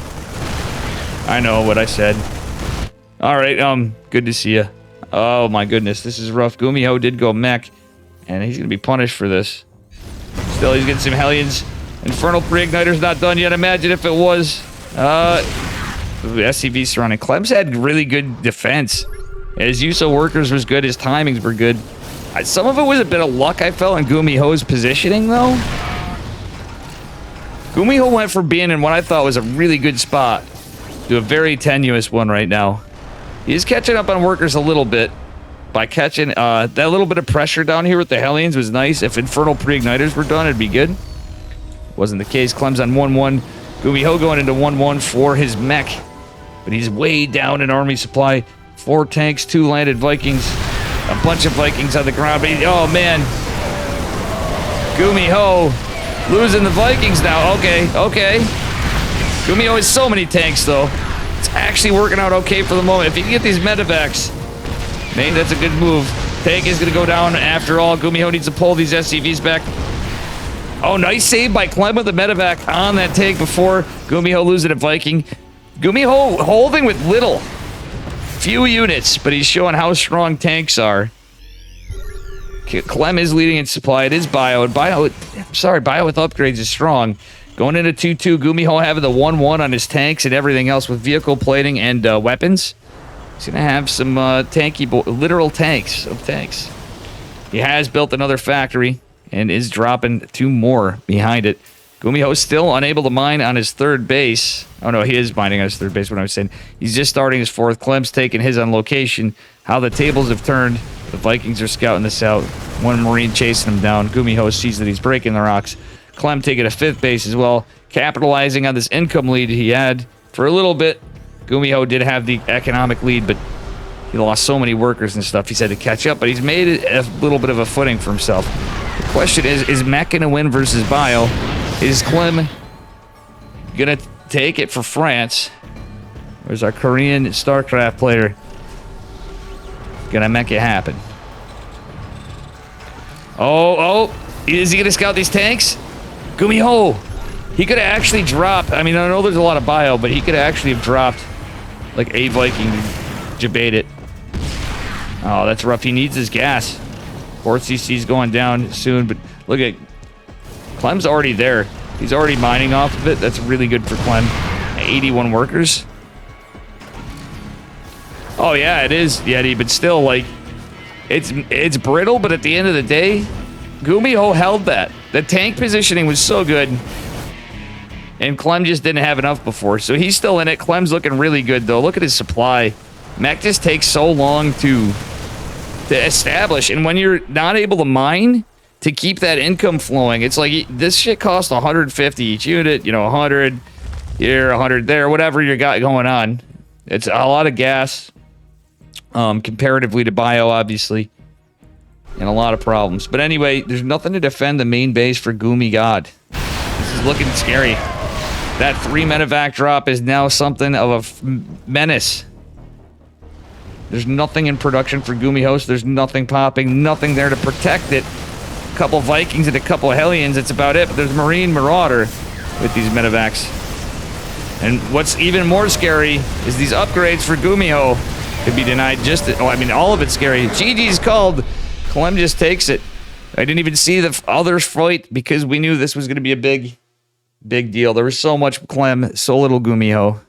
I know what I said. Alright, good to see you. Oh my goodness, this is rough. Gumiho did go mech, and he's gonna be punished for this. Still, he's getting some Hellions. Infernal Pre-Igniter's not done yet. Imagine if it was. SCV surrounding. Clem's had really good defense. His use of workers was good. His timings were good. Some of it was a bit of luck, I felt, in Gumiho's positioning, though. Gumiho went from being in what I thought was a really good spot to a very tenuous one right now. He's catching up on workers a little bit by catching that little bit of pressure down here with the Hellions was nice. If Infernal Pre-Igniters were done, it'd be good. Wasn't the case. Clem's on 1-1. Gumiho going into 1-1 for his mech. But he's way down in army supply. 4 tanks, 2 landed Vikings. A bunch of Vikings on the ground. But oh, man. Gumiho losing the Vikings now. Okay. Gumiho has so many tanks, though. It's actually working out okay for the moment. If you can get these medevacs, man, that's a good move. Tank is going to go down after all. Gumiho needs to pull these SCVs back. Oh, nice save by Clem with the medevac on that tank before Gumiho losing a Viking. Gumiho holding with little. Few units, but he's showing how strong tanks are. Clem is leading in supply. It is bio. And bio with upgrades is strong. Going into 2-2, Gumiho having the 1-1 on his tanks and everything else with vehicle plating and weapons. He's going to have some literal tanks of tanks. He has built another factory and is dropping 2 more behind it. Gumiho still unable to mine on his third base. Oh no, he is mining on his third base, what I was saying. He's just starting his 4th. Clem's taking his on location. How the tables have turned. The Vikings are scouting this out. 1 Marine chasing him down. Gumiho sees that he's breaking the rocks. Clem taking a 5th base as well. Capitalizing on this income lead he had for a little bit. Gumiho did have the economic lead, but he lost so many workers and stuff. He's had to catch up, but he's made it a little bit of a footing for himself. The question is Mech going to win versus Bio? Is Clem going to take it for France? Where's our Korean StarCraft player? Gonna make it happen. Oh, is he gonna scout these tanks? Gumiho! He could have actually dropped. I mean, I know there's a lot of bio, but he could actually have dropped like a Viking to jabate it. Oh, that's rough. He needs his gas. 4 CC's going down soon, but look at Clem's already there. He's already mining off of it. That's really good for Clem. 81 workers. Oh yeah, it is Yeti, but still, like, It's brittle, but at the end of the day, Gumiho held that. The tank positioning was so good. And Clem just didn't have enough before. So he's still in it. Clem's looking really good, though. Look at his supply. Mech just takes so long to establish. And when you're not able to mine to keep that income flowing, it's like this shit costs 150 each unit. You know, 100 here, 100 there, whatever you got going on. It's a lot of gas. Comparatively to bio, obviously. And a lot of problems. But anyway, there's nothing to defend the main base for Gumi God. This is looking scary. That 3 medevac drop is now something of a menace. There's nothing in production for Gumi Host. There's nothing popping. Nothing there to protect it. A couple Vikings and a couple Hellions. That's about it. But there's Marine Marauder with these medevacs. And what's even more scary is these upgrades for Gumiho could be denied just... Oh, I mean, all of it's scary. GG's called. Clem just takes it. I didn't even see the others fight because we knew this was going to be a big deal. There was so much Clem, so little Gumiho.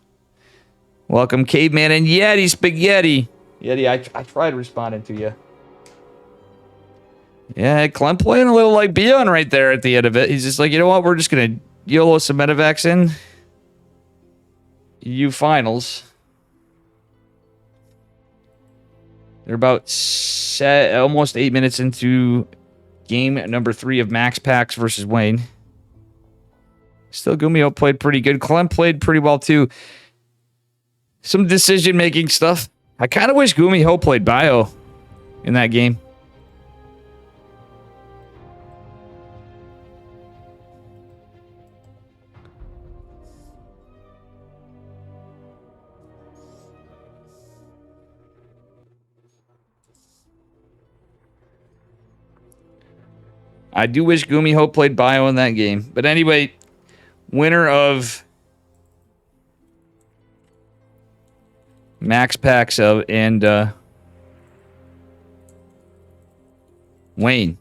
Welcome, Caveman and Yeti Spaghetti. Yeti, I tried responding to you. Yeah, Clem playing a little like Beyond right there at the end of it. He's just like, you know what? We're just going to YOLO some medevacs in. You finals. They're about almost 8 minutes into game number 3 of Max Packs versus Wayne. Still, Gumiho played pretty good. Clem played pretty well, too. Some decision-making stuff. I kind of wish Gumiho played bio in that game. I do wish Gumiho played bio in that game. But anyway, winner of Max Packs and Wayne.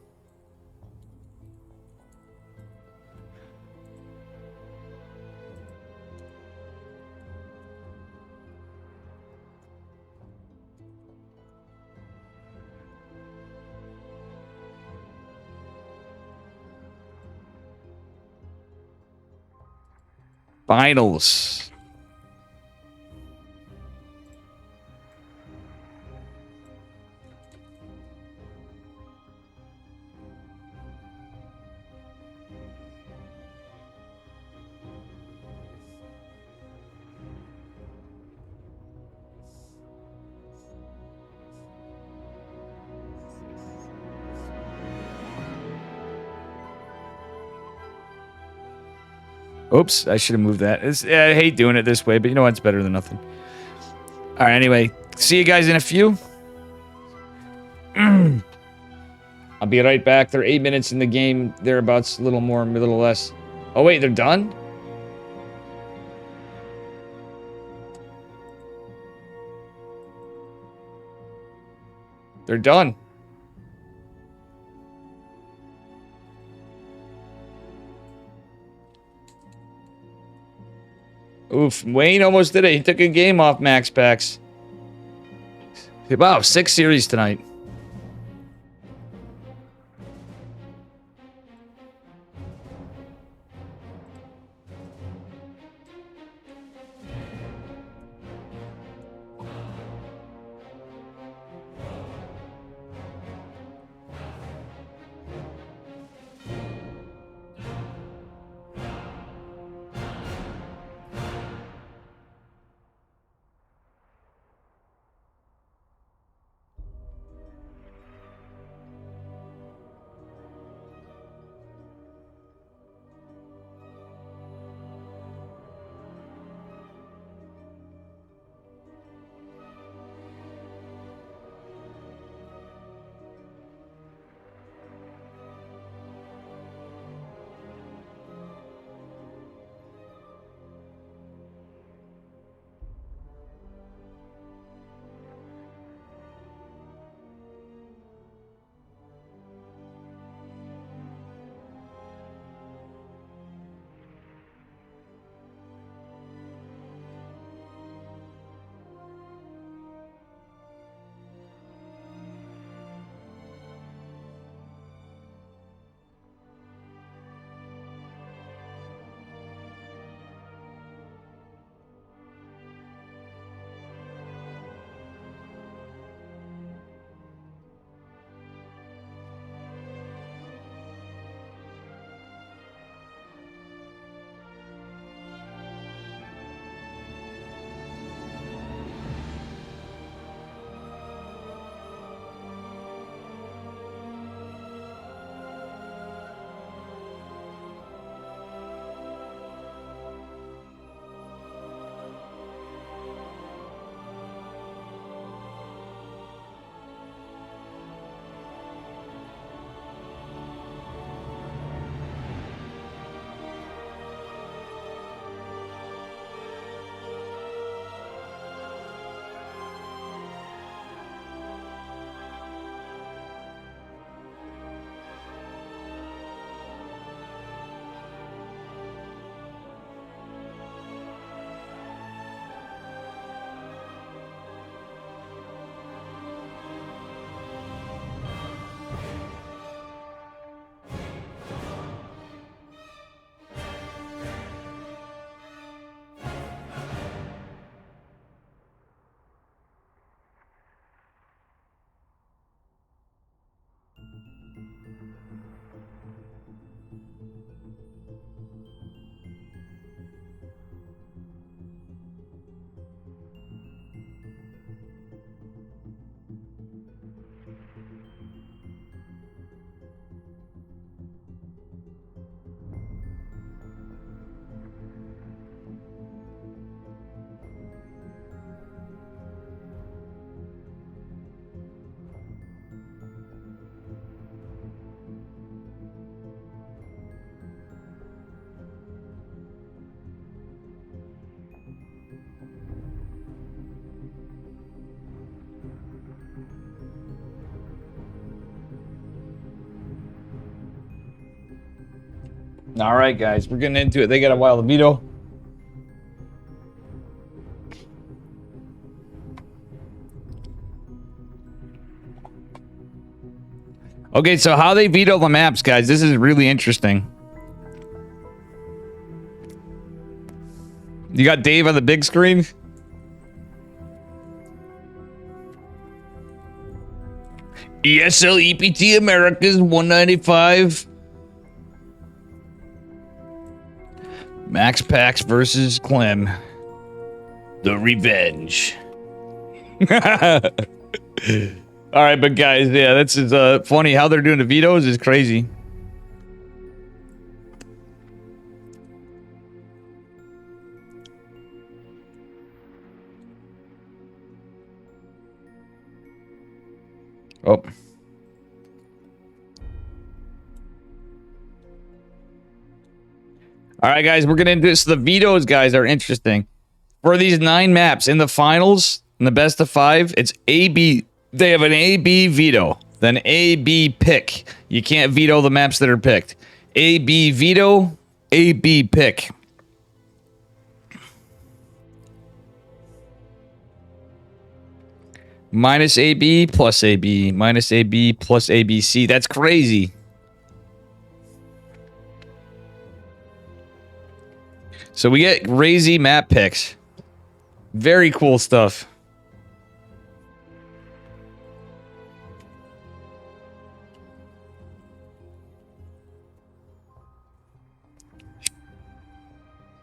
Finals. Oops, I should have moved that. I hate doing it this way, but you know what? It's better than nothing. All right, anyway. See you guys in a few. I'll be right back. They're 8 minutes in the game. Thereabouts, a little more, a little less. Oh, wait, they're done? They're done. Oof, Wayne almost did it. He took a game off Max Packs. Wow, 6 series tonight. All right, guys, we're getting into it. They got a while to veto. Okay, so how they veto the maps, guys, this is really interesting. You got Dave on the big screen? ESL EPT Americas 195. Max Pax versus Clem. The revenge. All right, but guys, yeah, this is funny. How they're doing the vetoes is crazy. Oh. All right, guys, we're going to do this. The vetoes, guys, are interesting. For these 9 maps in the finals, in the best of 5, it's A-B. They have an A-B veto, then A-B pick. You can't veto the maps that are picked. A-B veto, A-B pick. Minus AB plus AB, minus AB plus ABC. That's crazy. So we get crazy map picks. Very cool stuff.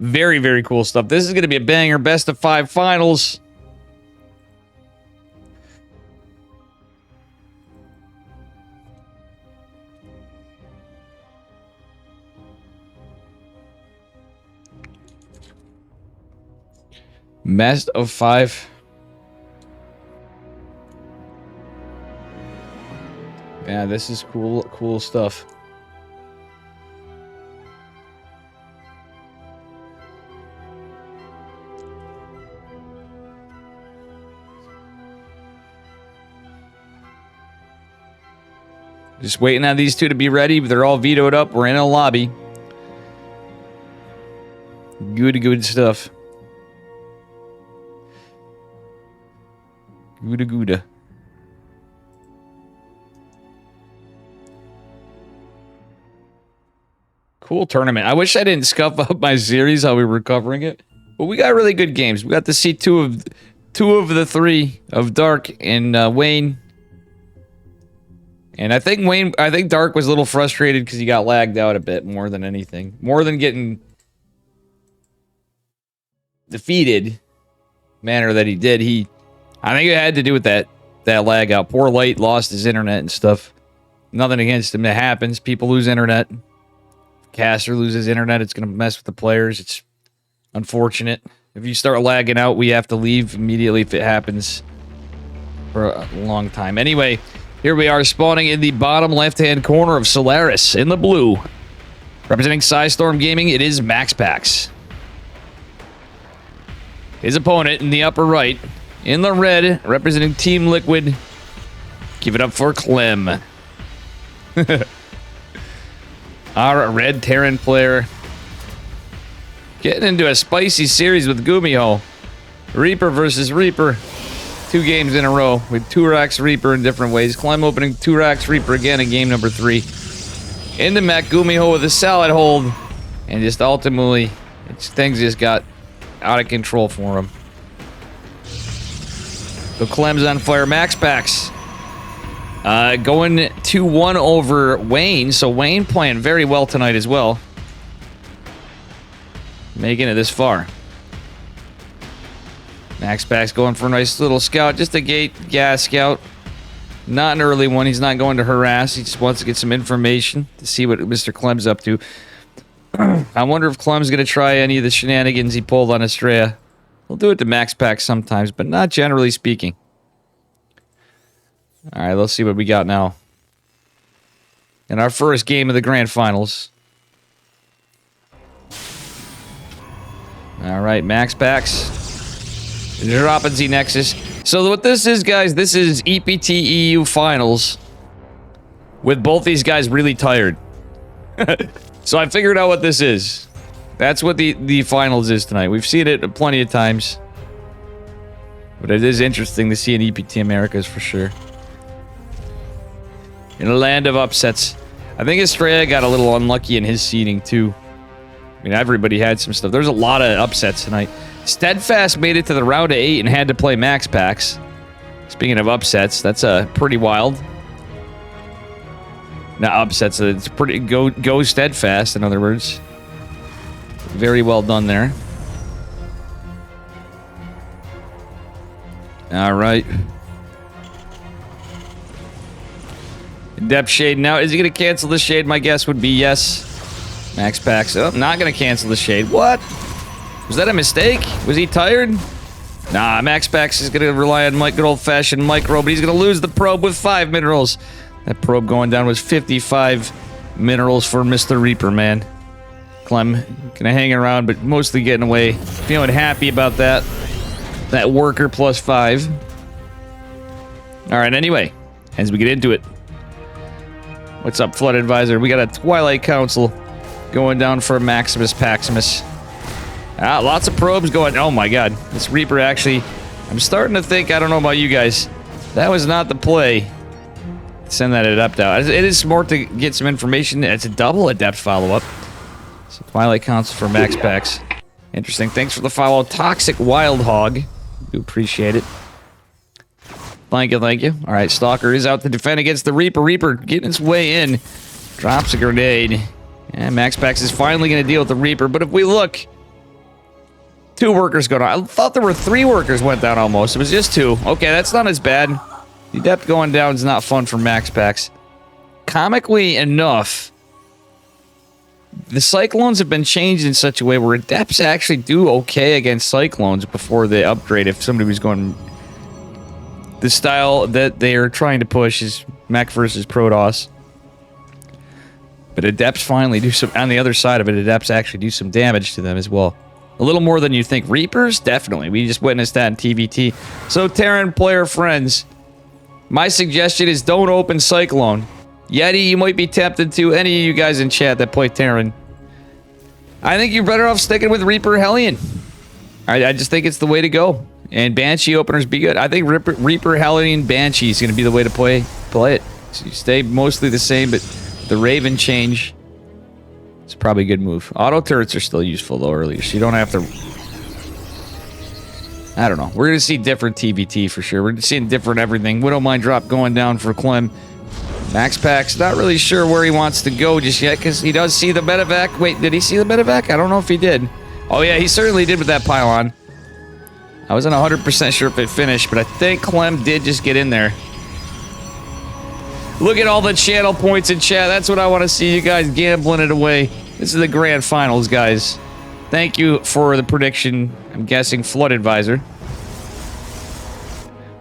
Very, very cool stuff. This is going to be a banger. Best of 5 finals. Best of 5. Yeah, this is cool stuff. Just waiting on these two to be ready. They're all vetoed up. We're in a lobby. Good stuff. Good. Cool tournament. I wish I didn't scuff up my series how we were covering it. But we got really good games. We got to see two of the 3 of Dark and Wayne. And I think Dark was a little frustrated because he got lagged out a bit more than anything. More than getting defeated manner that he did. I think it had to do with that lag out. Poor Light lost his internet and stuff. Nothing against him. That happens. People lose internet. Caster loses internet. It's going to mess with the players. It's unfortunate. If you start lagging out, we have to leave immediately if it happens for a long time. Anyway, here we are spawning in the bottom left-hand corner of Solaris in the blue. Representing Psystorm Gaming, it is Max Pax. His opponent in the upper right, in the red, representing Team Liquid. Give it up for Clem. Our red Terran player. Getting into a spicy series with Gumiho. Reaper versus Reaper. 2 games in a row with 2-Rax Reaper in different ways. Clem opening 2-Rax Reaper again in game number 3. Into Mac Gumiho with a solid hold. And just ultimately, things just got out of control for him. So Clem's on fire. Max Pax going 2-1 over Wayne. So Wayne playing very well tonight as well. Making it this far. Max Pax going for a nice little scout. Just a gas scout. Not an early one. He's not going to harass. He just wants to get some information to see what Mr. Clem's up to. I wonder if Clem's going to try any of the shenanigans he pulled on Estrella. He'll do it to Max Pax sometimes, but not generally speaking. All right, let's see what we got now. In our first game of the Grand Finals. All right, Max Pax. Dropping Z-Nexus. So what this is, guys, this is EPT EU Finals. With both these guys really tired. So I figured out what this is. That's what the finals is tonight. We've seen it plenty of times. But it is interesting to see an EPT Americas for sure. In a land of upsets. I think Estrella got a little unlucky in his seeding too. I mean, everybody had some stuff. There's a lot of upsets tonight. Steadfast made it to the round of 8 and had to play max packs. Speaking of upsets, that's pretty wild. Not upsets, it's pretty go Steadfast, in other words. Very well done there. Alright. Depth Shade now. Is he going to cancel the Shade? My guess would be yes. Max packs. Oh, not going to cancel the Shade. What? Was that a mistake? Was he tired? Nah, Max packs is going to rely on good old-fashioned micro, but he's going to lose the probe with 5 minerals. That probe going down was 55 minerals for Mr. Reaper, man. Clem kind of hanging around, but mostly getting away. Feeling happy about that. That worker plus 5. Alright, anyway. As we get into it. What's up, Flood Advisor? We got a Twilight Council going down for Maximus Paximus. Ah, lots of probes going. Oh my god. This Reaper actually... I'm starting to think, I don't know about you guys. That was not the play. Send that adept out. It is smart to get some information. It's a double adept follow-up. So Twilight Council for max packs. Interesting. Thanks for the follow. Toxic Wild Hog. Do appreciate it. Thank you, thank you. Alright, Stalker is out to defend against the Reaper. Reaper getting his way in. Drops a grenade. And Max Packs is finally going to deal with the Reaper. But if we look... 2 workers go down. I thought there were 3 workers went down almost. It was just 2. Okay, that's not as bad. The Adept going down is not fun for Max Packs. Comically enough, the Cyclones have been changed in such a way where Adepts actually do okay against Cyclones before they upgrade if somebody was going... The style that they are trying to push is Mech versus Protoss. But Adepts finally do some... On the other side of it, Adepts actually do some damage to them as well. A little more than you think. Reapers? Definitely. We just witnessed that in TVT. So, Terran player friends, my suggestion is don't open Cyclone. Yeti, you might be tempted to. Any of you guys in chat that play Terran. I think you're better off sticking with Reaper Hellion. I just think it's the way to go. And Banshee openers be good. I think Reaper Hellion Banshee is going to be the way to play it. So you stay mostly the same, but the Raven change... It's probably a good move. Auto turrets are still useful, though, earlier, so you don't have to... I don't know. We're going to see different TBT for sure. We're seeing different everything. Widowmine drop going down for Clem. Max Packs, not really sure where he wants to go just yet, because he does see the medevac. Wait, did he see the medevac? I don't know if he did. Oh, yeah, he certainly did with that pylon. I wasn't 100% sure if it finished, but I think Clem did just get in there. Look at all the channel points in chat. That's what I want to see, you guys gambling it away. This is the grand finals, guys. Thank you for the prediction. I'm guessing Flood Advisor.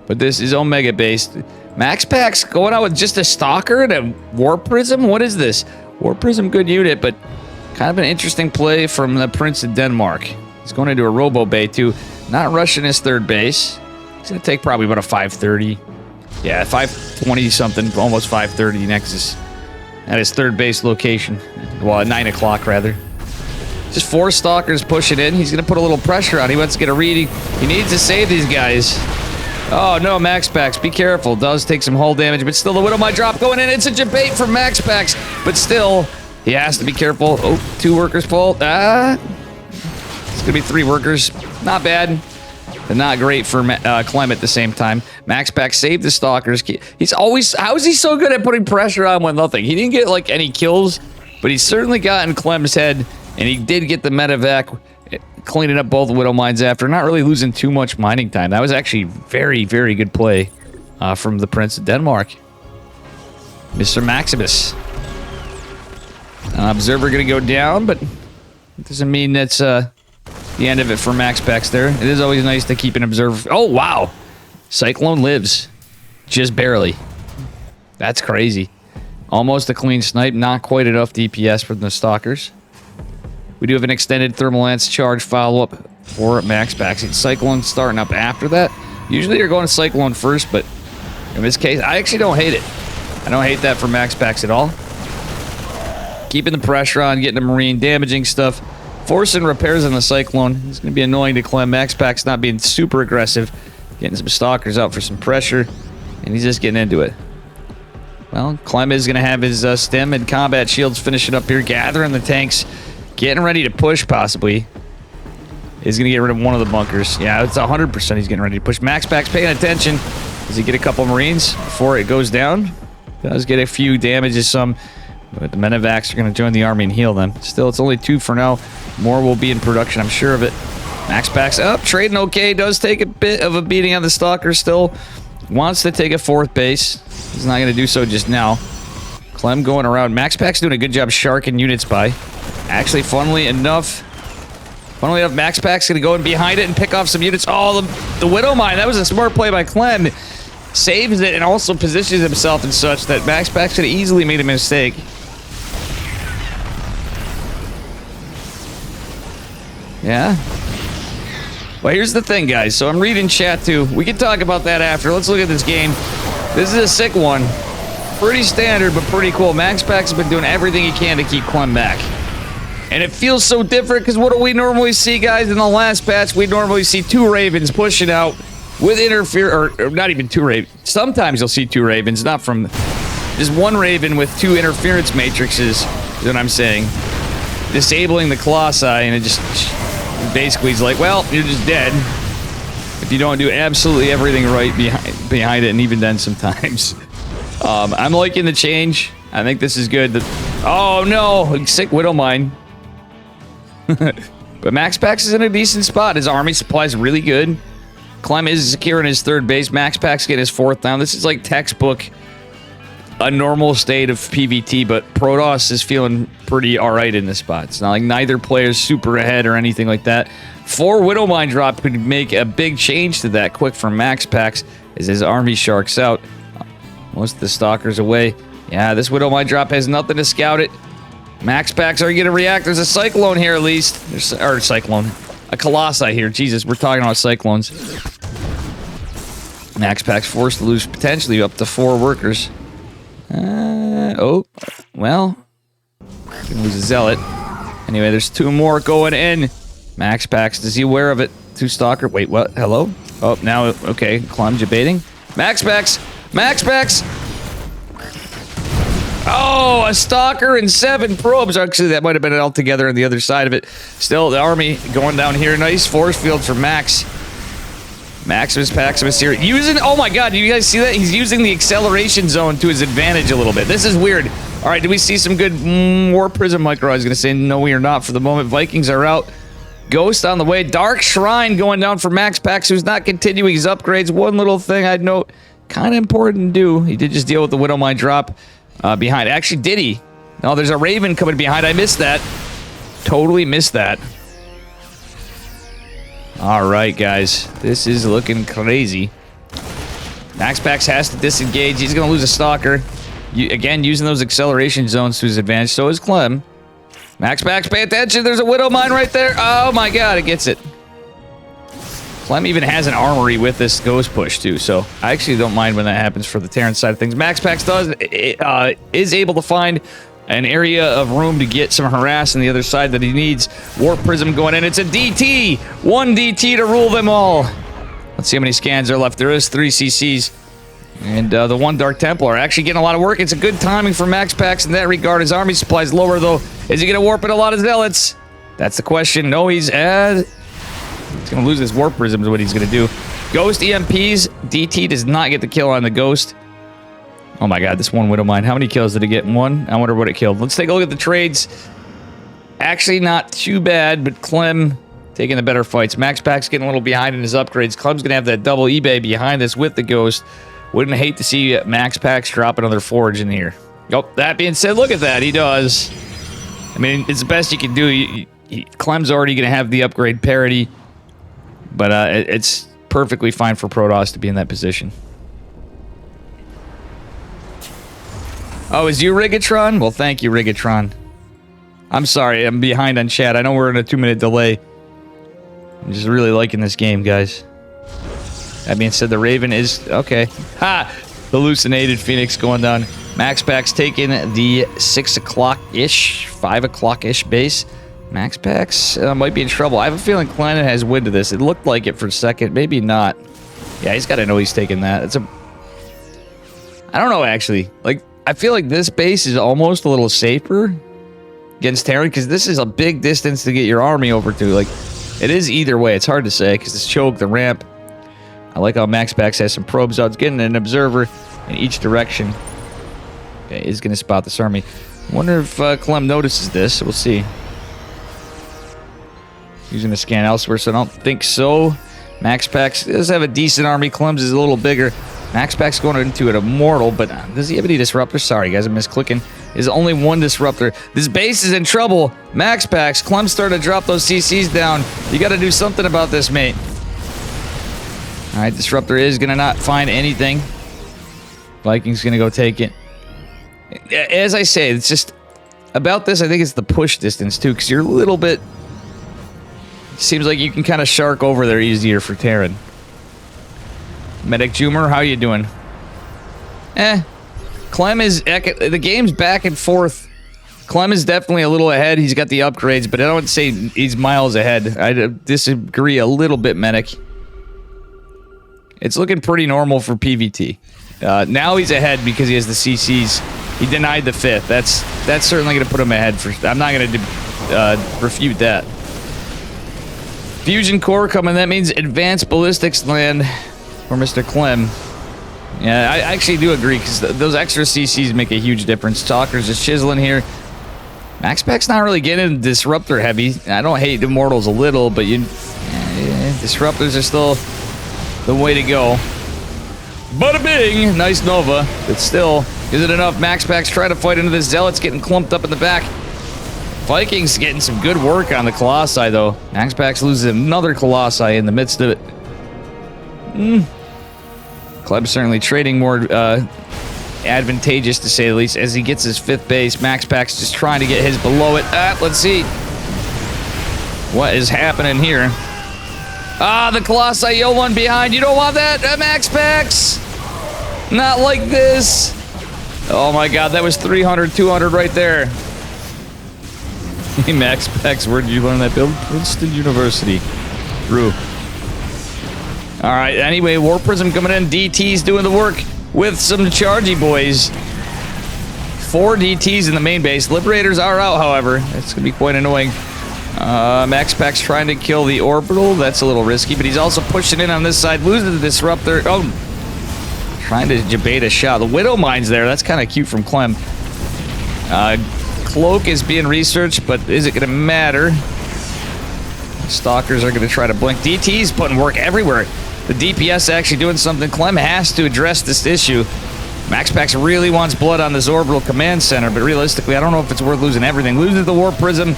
But this is Omega based. Max Packs going out with just a Stalker and a War Prism? What is this? War Prism, good unit, but kind of an interesting play from the Prince of Denmark. He's going into a Robo Bay, too. Not rushing his third base. He's going to take probably about a 530. Yeah, 520 something, almost 530 Nexus at his third base location. Well, at 9 o'clock, rather. Just 4 Stalkers pushing in. He's going to put a little pressure on. He wants to get a read. He needs to save these guys. Oh, no, Max Packs. Be careful. Does take some hull damage, but still the Widowmine drop going in. It's a debate for Max Packs, but still, he has to be careful. Oh, 2 workers fall. It's going to be 3 workers. Not bad. But not great for Clem at the same time. Max Pack saved the Stalkers. He's always... How is he so good at putting pressure on with nothing? He didn't get, like, any kills, but he certainly got in Clem's head, and he did get the medevac, cleaning up both Widow Mines after, not really losing too much mining time. That was actually very, very good play from the Prince of Denmark. Mr. Maximus. Observer going to go down, but it doesn't mean that's... the end of it for Max Packs there. It is always nice to keep an observer. Oh, wow. Cyclone lives. Just barely. That's crazy. Almost a clean snipe. Not quite enough DPS for the Stalkers. We do have an extended Thermal Lance charge follow-up for Max Packs. It's Cyclone starting up after that. Usually you're going to Cyclone first, but in this case, I actually don't hate it. I don't hate that for Max Packs at all. Keeping the pressure on, getting a Marine, damaging stuff. Forcing repairs on the Cyclone. It's going to be annoying to Clem. Max Pack's not being super aggressive. Getting some Stalkers out for some pressure. And he's just getting into it. Well, Clem is going to have his stem and combat shields finishing up here. Gathering the tanks. Getting ready to push, possibly. He's going to get rid of one of the bunkers. Yeah, it's 100% he's getting ready to push. Max Pack's paying attention. Does he get a couple Marines before it goes down? Does get a few damages, some. But the Medevacs are going to join the army and heal them. Still, it's only 2 for now. More will be in production, I'm sure of it. Max Pack's up, trading okay. Does take a bit of a beating on the Stalker still. Wants to take a 4th base. He's not going to do so just now. Clem going around. Max Pack's doing a good job sharking units by. Actually, funnily enough, Max Pack's going to go in behind it and pick off some units. Oh, the Widow Mine. That was a smart play by Clem. Saves it and also positions himself in such that Max Pack should have easily made a mistake. Yeah. Well, here's the thing, guys. So I'm reading chat, too. We can talk about that after. Let's look at this game. This is a sick one. Pretty standard, but pretty cool. Max Pack's been doing everything he can to keep Clem back. And it feels so different, because what do we normally see, guys? In the last patch, we normally see 2 Ravens pushing out with or not even 2 Ravens. Sometimes you'll see 2 Ravens, not from... Just 1 Raven with 2 interference matrices, is what I'm saying. Disabling the Colossi, and it just... Basically, he's like, well, you're just dead if you don't do absolutely everything right behind it, and even then sometimes. I'm liking the change. I think this is good. Oh, no! Sick Widow Mine. But Max Pax is in a decent spot. His army supply is really good. Clem is securing his 3rd base. Max Pack's getting his 4th down. This is like textbook, a normal state of PvT, but Protoss is feeling pretty alright in this spot. It's not like neither player's super ahead or anything like that. 4 Widow Mine drop could make a big change to that quick from Max Pax as his army sharks out. Most of the Stalkers away. Yeah, this Widow Mine drop has nothing to scout it. Max Pax are going to react. There's a Cyclone here at least. Or Cyclone. A Colossi here. Jesus, we're talking about Cyclones. Max Pack's forced to lose potentially up to 4 workers. Oh, well. Gonna lose a Zealot. Anyway, there's 2 more going in. Max Pax, is he aware of it? 2 Stalker. Wait, what? Hello? Oh, now, okay. Clem debating. Max Pax! Max Pax! Oh, a Stalker and 7 probes. Actually, that might have been all together on the other side of it. Still, the army going down here. Nice force field for Max. Maximus Paximus here. Oh my god, do you guys see that? He's using the acceleration zone to his advantage a little bit. This is weird. Alright, do we see some good War Prism Micro? I was going to say, no, we are not for the moment. Vikings are out. Ghost on the way. Dark Shrine going down for Max Pax, who's not continuing his upgrades. One little thing I'd note, kind of important to do. He did just deal with the Widow Mine drop behind. Actually, did he? No, there's a Raven coming behind. I missed that. Totally missed that. Alright, guys. This is looking crazy. Max Pax has to disengage. He's going to lose a Stalker. Again, using those acceleration zones to his advantage. So is Clem. Max Pax, pay attention. There's a Widow Mine right there. Oh my god, it gets it. Clem even has an armory with this Ghost push, too. So I actually don't mind when that happens for the Terran side of things. Max Pax is able to find an area of room to get some harass on the other side that he needs. Warp Prism going in. It's a DT! 1 DT to rule them all. Let's see how many scans are left. There is 3 CCs. And the 1 Dark Templar actually getting a lot of work. It's a good timing for Max Pax in that regard. His army supply is lower, though. Is he going to warp in a lot of Zealots? That's the question. No, he's going to lose his Warp Prism is what he's going to do. Ghost EMPs. DT does not get the kill on the Ghost. Oh my god, this 1 Widow Mine. How many kills did it get? 1? I wonder what it killed. Let's take a look at the trades. Actually, not too bad, but Clem taking the better fights. Max Pax getting a little behind in his upgrades. Clem's going to have that double eBay behind this with the Ghost. Wouldn't hate to see Max Pax drop another Forge in here. Oh, that being said, look at that. He does. I mean, it's the best you can do. Clem's already going to have the upgrade parity, but it's perfectly fine for Protoss to be in that position. Oh, is you Rigatron? Well, thank you, Rigatron. I'm sorry, I'm behind on chat. I know we're in a 2-minute delay. I'm just really liking this game, guys. That being said, the Raven is... Okay. Ha! Hallucinated Phoenix going down. Max Pack's taking the 6 o'clock-ish, 5 o'clock-ish base. Max Pack's might be in trouble. I have a feeling Klein has wind to this. It looked like it for a second. Maybe not. Yeah, he's got to know he's taking that. It's a... I don't know, actually. Like, I feel like this base is almost a little safer against Terran, because this is a big distance to get your army over to. Like, it is either way. It's hard to say, because it's choke, the ramp. I like how Max Pax has some probes out. It's getting an observer in each direction. Okay, he's going to spot this army. Wonder if Clem notices this. We'll see. He's going to scan elsewhere, so I don't think so. Max Pax does have a decent army. Clem's is a little bigger. Max Pax going into an immortal, but does he have any disruptors? Sorry, guys, I'm misclicking. There's only one disruptor. This base is in trouble. Max Pax, Clem started to drop those CCs down. You got to do something about this, mate. All right, disruptor is going to not find anything. Viking's going to go take it. As I say, it's just about this. I think it's the push distance too, because you're a little bit. Seems like you can kind of shark over there easier for Terran. Medic Jumer, how you doing? Clem is the game's back and forth. Clem is definitely a little ahead. He's got the upgrades, but I don't say he's miles ahead. I disagree a little bit, Medic. It's looking pretty normal for PvT. Now he's ahead because he has the CCs. He denied the 5th. That's certainly going to put him ahead. I'm not going to refute that. Fusion core coming. That means advanced ballistics land for Mr. Clem. Yeah, I actually do agree, because those extra CCs make a huge difference. Talker's just chiseling here. Max Pack's not really getting disruptor heavy. I don't hate Immortals a little, but disruptors are still the way to go. Bada bing! Nice Nova. But still, is it enough? Max Pack's trying to fight into this. Zealot's getting clumped up in the back. Vikings getting some good work on the Colossi, though. Max Pax loses another Colossi in the midst of it. Cleb's certainly trading more advantageous, to say the least, as he gets his 5th base. Max Pax just trying to get his below it. Let's see what is happening here. The Colossi, yo, one behind. You don't want that, Max Pax? Not like this. Oh my god, that was 300, 200 right there. Hey, Max Pax, where did you learn that build? Princeton University. True. Alright, anyway, War Prism coming in. DT's doing the work with some Chargy boys. 4 DTs in the main base. Liberators are out, however. That's going to be quite annoying. Max Pax trying to kill the Orbital. That's a little risky, but he's also pushing in on this side. Losing the Disruptor. Oh, trying to debate a shot. The Widow Mine's there. That's kind of cute from Clem. Cloak is being researched, but is it going to matter? Stalkers are going to try to blink. DT's putting work everywhere. The DPS actually doing something. Clem has to address this issue. Max Pax really wants blood on this Orbital Command Center, but realistically, I don't know if it's worth losing everything. Losing the War Prism,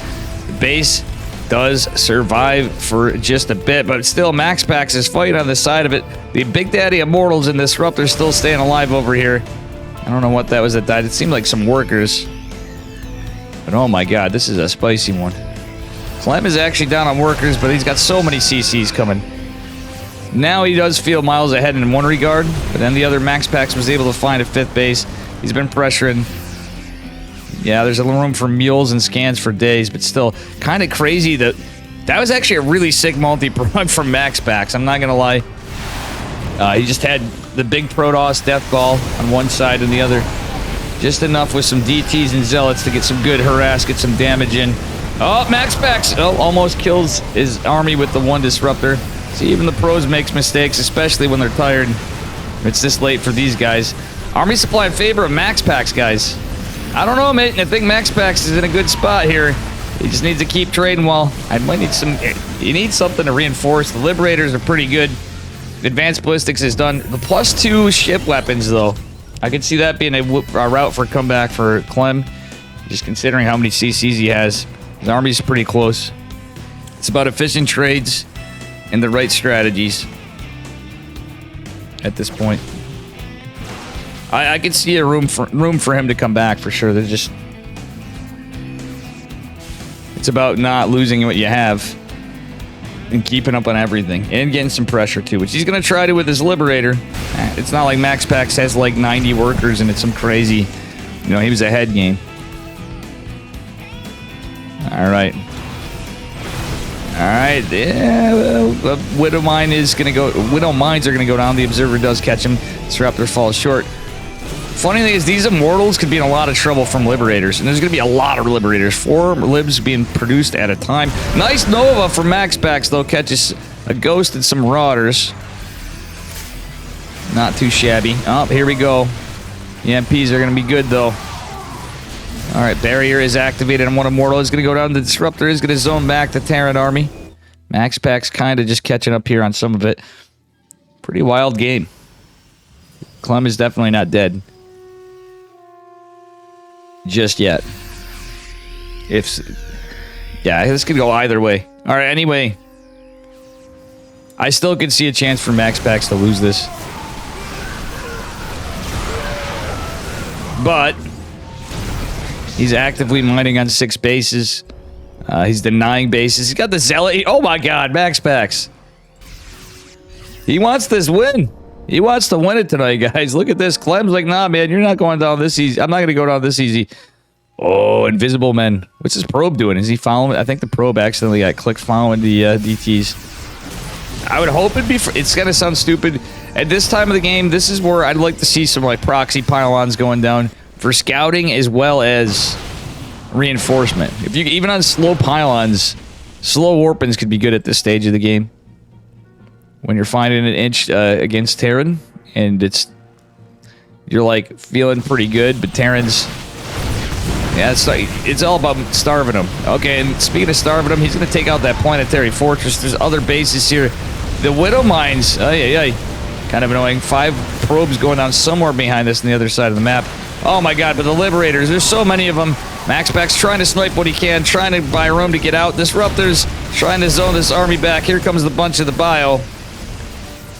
the base does survive for just a bit, but still, Max Pax is fighting on the side of it. The Big Daddy Immortals and Disruptor still staying alive over here. I don't know what that was that died. It seemed like some workers. But oh my god, this is a spicy one. Clem is actually down on workers, but he's got so many CCs coming. Now he does feel miles ahead in one regard, but then the other Max Pax was able to find a 5th base. He's been pressuring. Yeah, there's a little room for mules and scans for days, but still kind of crazy that was actually a really sick multi-prod from Max Pax. I'm not going to lie. He just had the big Protoss Death Ball on one side and the other. Just enough with some DTs and Zealots to get some good harass, get some damage in. Oh, Max Pax! Oh, almost kills his army with the 1 Disruptor. See, even the pros makes mistakes, especially when they're tired. It's this late for these guys. Army supply in favor of Max Pax, guys. I don't know, mate. I think Max Pax is in a good spot here. He just needs to keep trading well. I might need some... He needs something to reinforce. The Liberators are pretty good. Advanced Ballistics is done. The +2 ship weapons, though. I could see that being a route for comeback for Clem. Just considering how many CCs he has. His army's pretty close. It's about efficient trades and the right strategies at this point. I could see a room for him to come back for sure. There's just... It's about not losing what you have and keeping up on everything and getting some pressure too, which he's going to try to with his Liberator. It's not like Max Pax has like 90 workers and it's some crazy You know, he was ahead game. All right. All right. Yeah, well, Widow Mine is going to go. Widow Mines are going to go down. The Observer does catch him. Disruptor falls short. Funny thing is, these Immortals could be in a lot of trouble from Liberators, and there's going to be a lot of Liberators. 4 Libs being produced at a time. Nice Nova from Maxpax, though. Catches a Ghost and some Marauders. Not too shabby. Oh, here we go. The MPs are going to be good, though. All right, Barrier is activated on one Immortal. Is going to go down. The Disruptor is going to zone back the Terran army. Maxpax kind of just catching up here on some of it. Pretty wild game. Clem is definitely not dead. Just yet. Yeah, this could go either way. All right, anyway. I still could see a chance for Maxpax to lose this. But he's actively mining on 6 bases. He's denying bases. He's got the Zealot. Oh my god, Maxpax. He wants this win. He wants to win it tonight, guys. Look at this. Clem's like, nah, man, you're not going down this easy. I'm not going to go down this easy. Oh, Invisible Men. What's his probe doing? Is he following? I think the probe accidentally got clicked following the DTs. I would hope it'd be... It's going to sound stupid. At this time of the game, this is where I'd like to see some like proxy pylons going down for scouting as well as reinforcement. If you even on slow pylons, slow warpins could be good at this stage of the game. When you're finding an inch against Terran, and you're like feeling pretty good, but Terran's, yeah, it's all about starving them. Okay, and speaking of starving them, he's going to take out that planetary fortress. There's other bases here. The Widow Mines, kind of annoying. 5 probes going down somewhere behind us on the other side of the map. Oh my god, but the Liberators, there's so many of them. Maxpax trying to snipe what he can, trying to buy room to get out. Disruptors trying to zone this army back. Here comes the bunch of the bio.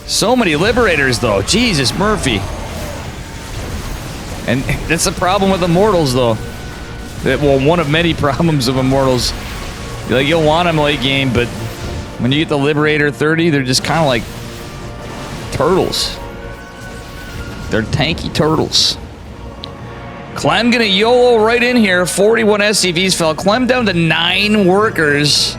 So many Liberators, though. Jesus, Murphy. And that's the problem with Immortals, though. Well, one of many problems of Immortals. Like, you'll want them late game, but when you get the Liberator 30, they're just kind of like turtles. They're tanky turtles. Clem gonna YOLO right in here. 41 SCVs fell. Clem down to 9 workers.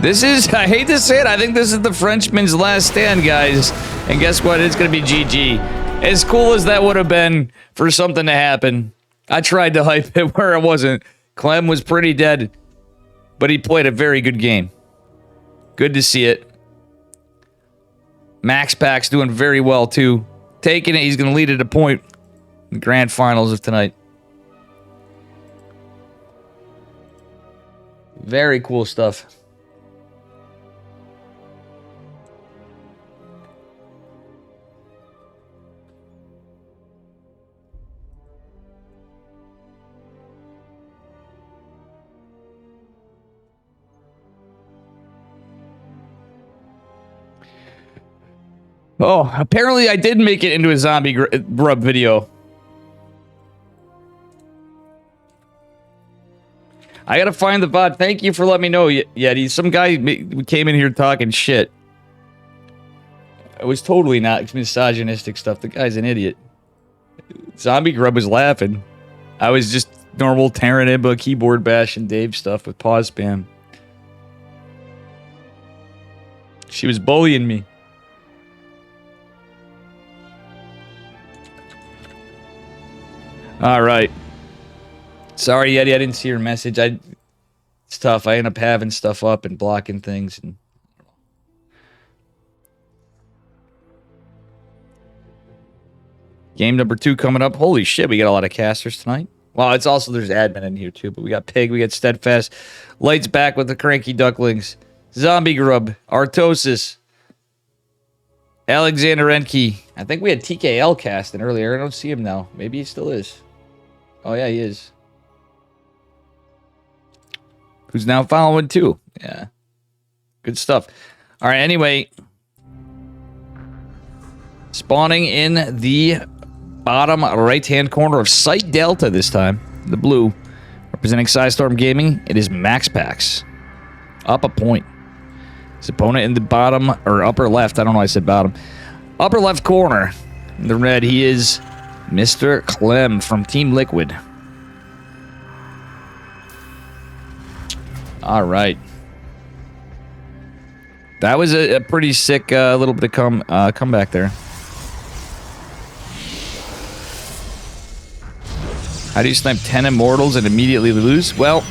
This is, I hate to say it, I think this is the Frenchman's last stand, guys. And guess what? It's going to be GG. As cool as that would have been for something to happen, I tried to hype it where it wasn't. Clem was pretty dead, but he played a very good game. Good to see it. Maxpax doing very well, too. Taking it, he's going to lead at a point in the grand finals of tonight. Very cool stuff. Oh, apparently I did make it into a zombie grub video. I gotta find the VOD. Thank you for letting me know, Yeti. Some guy came in here talking shit. It was totally not misogynistic stuff. The guy's an idiot. Zombie grub was laughing. I was just normal Terran Imba keyboard bash and Dave stuff with pause spam. She was bullying me. All right. Sorry, Yeti, I didn't see your message. It's tough. I end up having stuff up and blocking things. And game number 2 coming up. Holy shit, we got a lot of casters tonight. Well, it's also, there's admin in here too, but we got Pig, we got Steadfast, Lights back with the Cranky Ducklings, Zombie Grub, Artosis, Alexander Enke. I think we had TKL casting earlier. I don't see him now. Maybe he still is. Oh, yeah, he is. Who's now following too. Yeah. Good stuff. All right, anyway. Spawning in the bottom right-hand corner of Site Delta this time. The blue. Representing Psystorm Gaming, it is Maxpax. Up a point. His opponent in the bottom, or upper left. I don't know why I said bottom. Upper left corner. In the red, he is Mr. Clem from Team Liquid. All right. That was a pretty sick little bit of comeback there. How do you snipe 10 immortals and immediately lose? Well,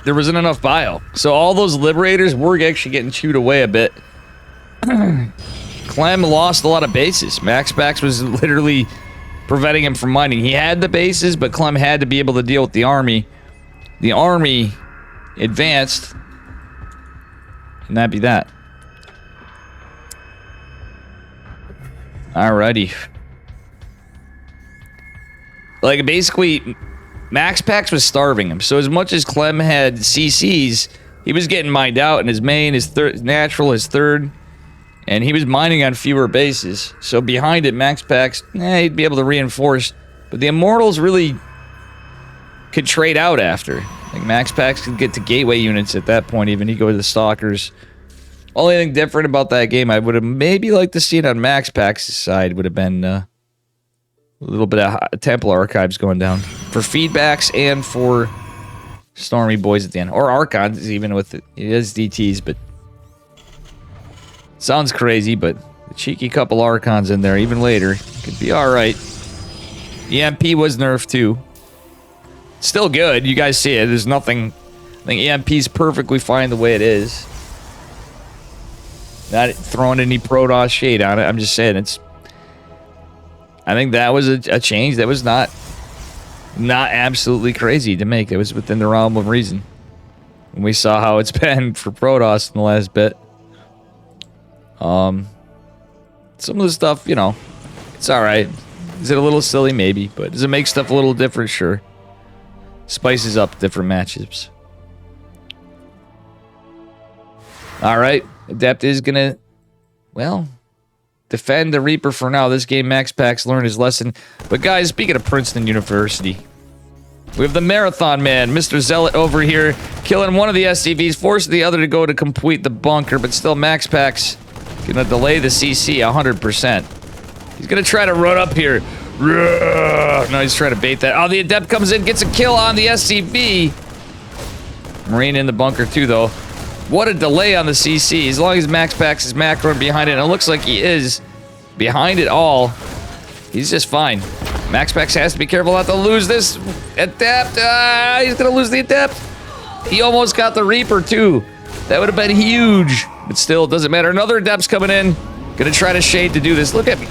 there wasn't enough bio. So all those liberators were actually getting chewed away a bit. Clem lost a lot of bases. MaxPax was literally preventing him from mining. He had the bases, but Clem had to be able to deal with the army. The army advanced. And that'd be that. Alrighty. Like, basically, MaxPax was starving him. So as much as Clem had CCs, he was getting mined out, and his main, his third, natural, his third, and he was mining on fewer bases. So behind it, MaxPax, he'd be able to reinforce. But the Immortals really could trade out after. Like, MaxPax could get to gateway units at that point, even. He'd go to the Stalkers. Only thing different about that game, I would have maybe liked to see it on MaxPax's side, would have been a little bit of Temple Archives going down. For feedbacks and for Stormy Boys at the end. Or Archons, even with it. It is DTs, but... Sounds crazy, but the cheeky couple Archons in there, even later, could be alright. EMP was nerfed too. Still good, you guys see it. There's nothing... I think EMP's perfectly fine the way it is. Not throwing any Protoss shade on it. I'm just saying it's... I think that was a change that was not absolutely crazy to make. It was within the realm of reason. And we saw how it's been for Protoss in the last bit. Some of the stuff, you know, it's alright. Is it a little silly? Maybe. But does it make stuff a little different? Sure. Spices up different matchups. Alright. Adept is gonna, well, defend the Reaper for now. This game, MaxPax learned his lesson. But guys, speaking of Princeton University, we have the Marathon Man, Mr. Zealot over here, killing one of the SCVs, forcing the other to go to complete the bunker, but still MaxPax gonna delay the CC 100%. He's gonna try to run up here. No, he's trying to bait that. Oh, the Adept comes in, gets a kill on the SCV. Marine in the bunker too, though. What a delay on the CC. As long as MaxPax is macroing behind it, and it looks like he is behind it all, he's just fine. MaxPax has to be careful not to lose this Adept. He's gonna lose the Adept. He almost got the Reaper too. That would have been huge. But still, it doesn't matter. Another Adept's coming in. Gonna try to shade to do this. Look at me.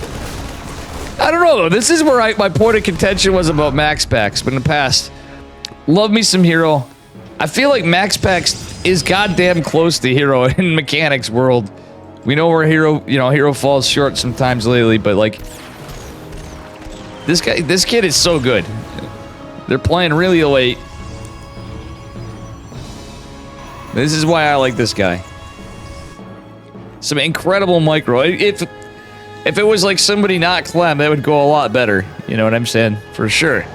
I don't know though. This is where my point of contention was about MaxPax. But in the past, love me some Hero. I feel like MaxPax is goddamn close to Hero in mechanics world. We know where Hero falls short sometimes lately, but like this kid is so good. They're playing really late. This is why I like this guy. Some incredible micro. If it was like somebody not Clem, that would go a lot better. You know what I'm saying? For sure.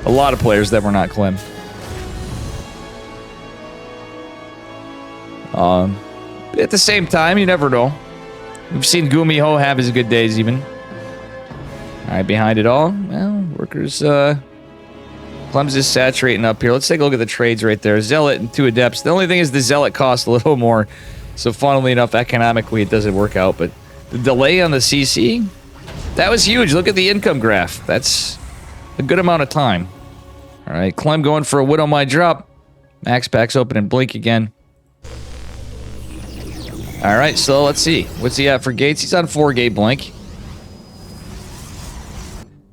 A lot of players that were not Clem. At the same time, you never know. We've seen Gumiho have his good days, even. Alright, behind it all, well, workers, Clem's just saturating up here. Let's take a look at the trades right there. Zealot and 2 Adepts. The only thing is the Zealot costs a little more. So funnily enough, economically, it doesn't work out. But the delay on the CC, that was huge. Look at the income graph. That's a good amount of time. Alright, Clem going for a Widow My Drop. MaxPax open and blink again. Alright, so let's see. What's he at for gates? He's on 4-gate blink.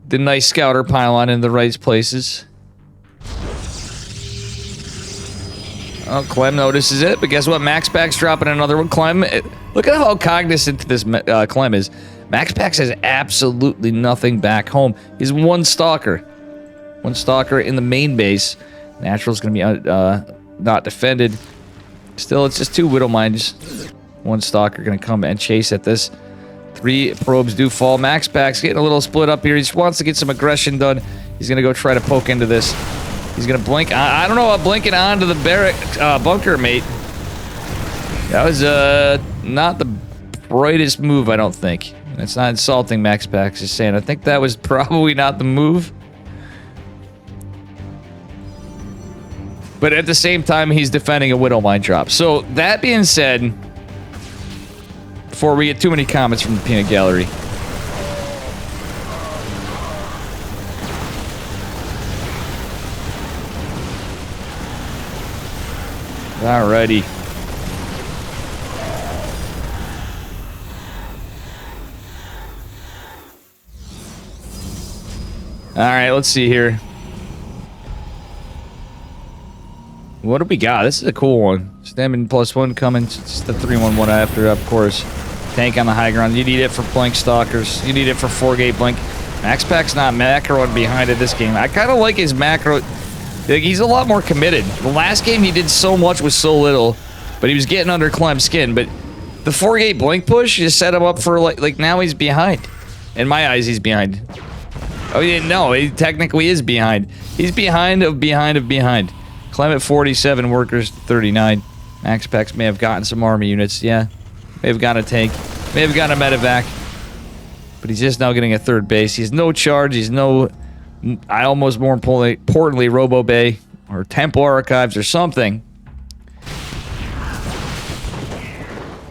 The nice scouter pylon in the right places. Oh, Clem notices it, but guess what? MaxPax dropping another one. Clem, look at how cognizant this Clem is. MaxPax has absolutely nothing back home. He's one Stalker. One Stalker in the main base. Natural's going to be not defended. Still, it's just 2 Widow Mines. One Stalker going to come and chase at this. 3 probes do fall. MaxPax getting a little split up here. He just wants to get some aggression done. He's going to go try to poke into this. He's going to blink. I don't know about blinking onto the barrack bunker, mate. That was not the brightest move, I don't think. That's not insulting, MaxPax is saying. I think that was probably not the move. But at the same time, he's defending a Widow Mine drop. So, that being said, before we get too many comments from the peanut gallery, alrighty. Alright, let's see here. What do we got? This is a cool one. Stamina +1 coming. It's the 3-1-1 after, of course. Tank on the high ground. You need it for Blink Stalkers. You need it for 4-gate Blink. Max Pack's not macroing behind it this game. I kind of like his macro. Like, he's a lot more committed. The last game he did so much with so little, but he was getting under Clem's skin. But the 4-gate Blink push just set him up for, like now he's behind. In my eyes, he's behind. Oh, yeah, no, he technically is behind. He's behind of behind of behind. Clem at 47, Workers 39. Max Packs may have gotten some army units, yeah. May have gotten a tank. May have gotten a medevac. But he's just now getting a third base. He's no charge. He's no... almost more importantly, Robo Bay or Temple Archives or something.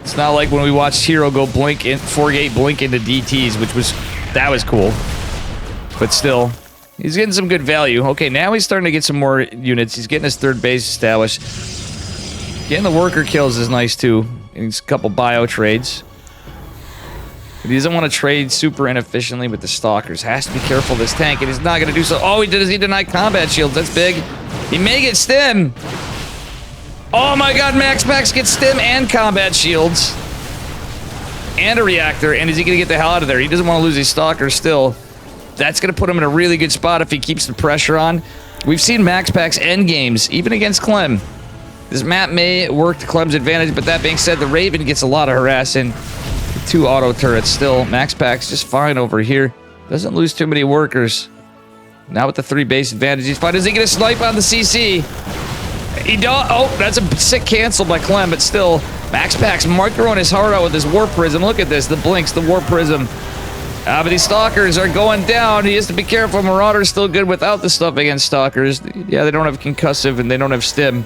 It's not like when we watched Hero go blink in 4-gate blink into DTs, which was... that was cool. But still... he's getting some good value. Okay, now he's starting to get some more units. He's getting his third base established. Getting the worker kills is nice, too. He's a couple bio trades. But he doesn't want to trade super inefficiently with the Stalkers. Has to be careful of this tank, and he's not going to do so. Oh, he denied combat shields. That's big. He may get stim. Oh, my God. Max Packs gets stim and combat shields. And a reactor. And is he going to get the hell out of there? He doesn't want to lose his Stalkers still. That's going to put him in a really good spot if he keeps the pressure on. We've seen Max Packs end games, even against Clem. This map may work to Clem's advantage, but that being said, the Raven gets a lot of harassing. 2 auto turrets still. Max Packs just fine over here. Doesn't lose too many workers. Now with the 3 base advantage, he's fine. Is he going to snipe on the CC? He don't. Oh, that's a sick cancel by Clem, but still. Max Packs microing his heart out with his Warp Prism. Look at this. The blinks, the Warp Prism. But these Stalkers are going down. He has to be careful. Marauder's still good without the stuff against Stalkers. Yeah, they don't have concussive and they don't have stim.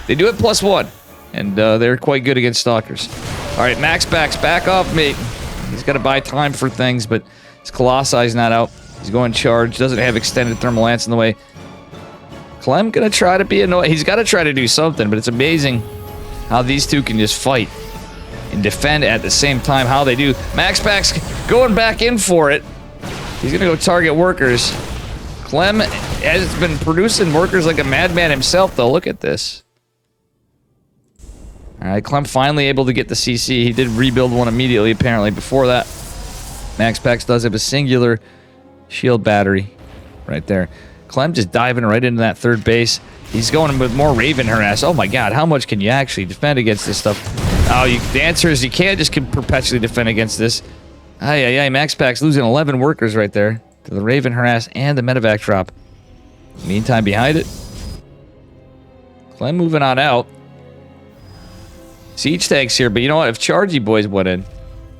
They do it +1. And they're quite good against Stalkers. Alright, Max Packs, back off, mate. He's got to buy time for things, but his Colossi's not out. He's going charge. Doesn't have extended thermal lance in the way. Clem gonna try to be annoying. He's got to try to do something, but it's amazing how these two can just fight and defend at the same time. How they do. Max Packs going back in for it. He's gonna go target workers. Clem has been producing workers like a madman himself, though. Look at this. Alright, Clem finally able to get the CC. He did rebuild one immediately, apparently, before that. Max Packs does have a singular shield battery right there. Clem just diving right into that third base. He's going with more Raven harass. Oh my God, how much can you actually defend against this stuff? Oh, the answer is you can't just perpetually defend against this. Ay, Max Packs losing 11 workers right there to the Raven harass and the medevac drop. Meantime, behind it, Clem moving on out. Siege tanks here, but you know what? If Chargy Boys went in,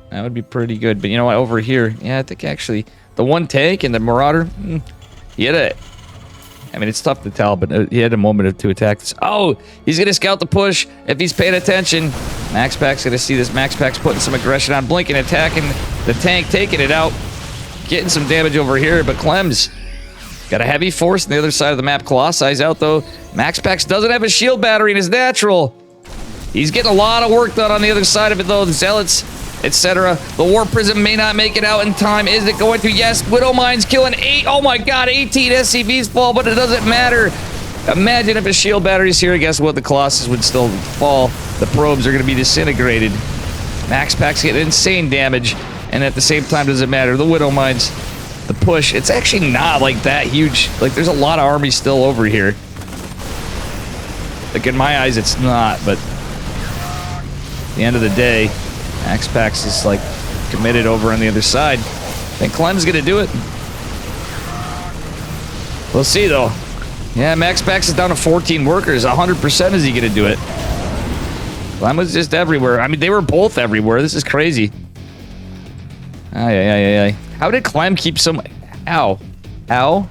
that would be pretty good. But you know what? Over here, yeah, I think actually the one tank and the Marauder, he had a... I mean, it's tough to tell, but he had a moment to attack this. Oh, he's going to scout the push if he's paying attention. Max Packs going to see this. Max Packs putting some aggression on, blinking, attacking the tank, taking it out. Getting some damage over here, but Clem's got a heavy force on the other side of the map. Colossi's out, though. Max Packs doesn't have a shield battery in his natural. He's getting a lot of work done on the other side of it, though. The Zealots, etc. The War Prism may not make it out in time. Is it going to? Yes. Widow Mine's killing 8. Oh my God, 18 SCVs fall, but it doesn't matter. Imagine if a shield battery's here. Guess what? The Colossus would still fall. The probes are going to be disintegrated. Max Packs getting insane damage, and at the same time, doesn't matter. The Widow Mines, the push. It's actually not like that huge. Like, there's a lot of army still over here. Like, in my eyes, it's not, but at the end of the day, Max Packs is like committed over on the other side. I think Clem's gonna do it. We'll see though. Yeah, Max Packs is down to 14 workers. 100% is he gonna do it? Clem was just everywhere. I mean, they were both everywhere. This is crazy. Ay. How did Clem keep so much? Ow. Ow.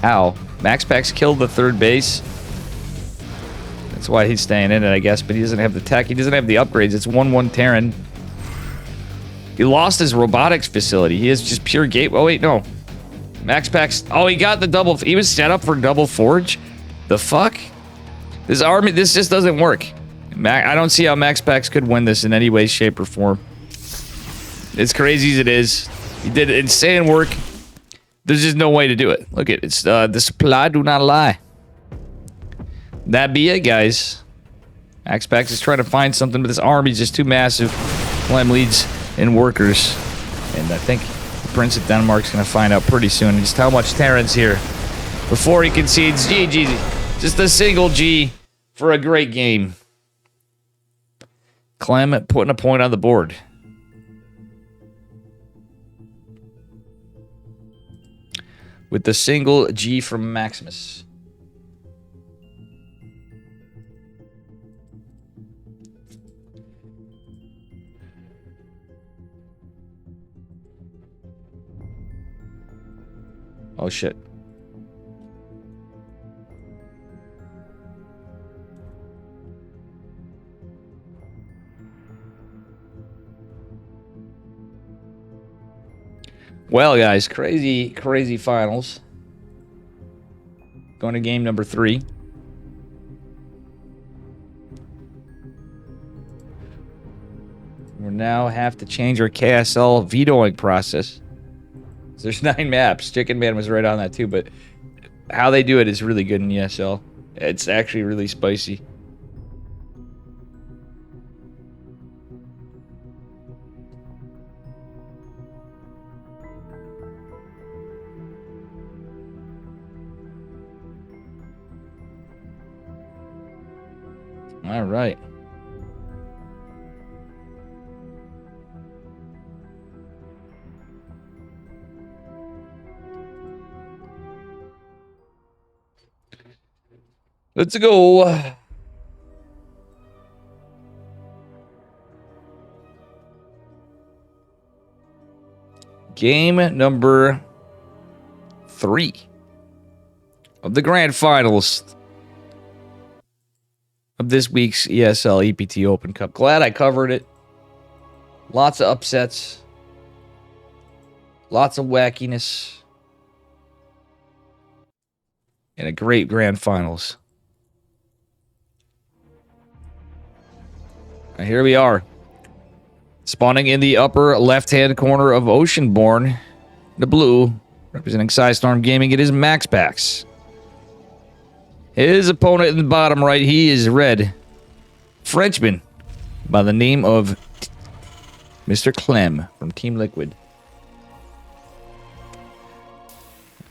Ow. Max Pax killed the third base. That's why he's staying in it, I guess. But he doesn't have the tech. He doesn't have the upgrades. It's 1-1 Terran. He lost his robotics facility. He is just pure gate. Oh, wait, no. Max Pax. Oh, he got the double. He was set up for double forge. The fuck? This army, this just doesn't work. I don't see how Max Pax could win this in any way, shape, or form. As crazy as it is, he did insane work. There's just no way to do it. Look at it. It's the supply do not lie. That be it, guys. Max Pax is trying to find something, but this army's just too massive. Clem leads in workers, and I think the Prince of Denmark's gonna find out pretty soon just how much Terran's here before he concedes. GG. Just a single G for a great game. Clem putting a point on the board. With the single G from Maximus. Oh shit. Well, guys, crazy finals. Going to game number 3. We now have to change our KSL vetoing process. There's 9 maps. Chicken Man was right on that too, but how they do it is really good in ESL. It's actually really spicy. All right. Let's go. Game number 3 of the grand finals of this week's ESL EPT Open Cup. Glad I covered it. Lots of upsets. Lots of wackiness. And a great grand finals. And here we are. Spawning in the upper left-hand corner of Oceanborn. The blue, representing Psystorm Gaming, it is Max Pax. His opponent in the bottom right, he is red. Frenchman by the name of Mr. Clem from Team Liquid.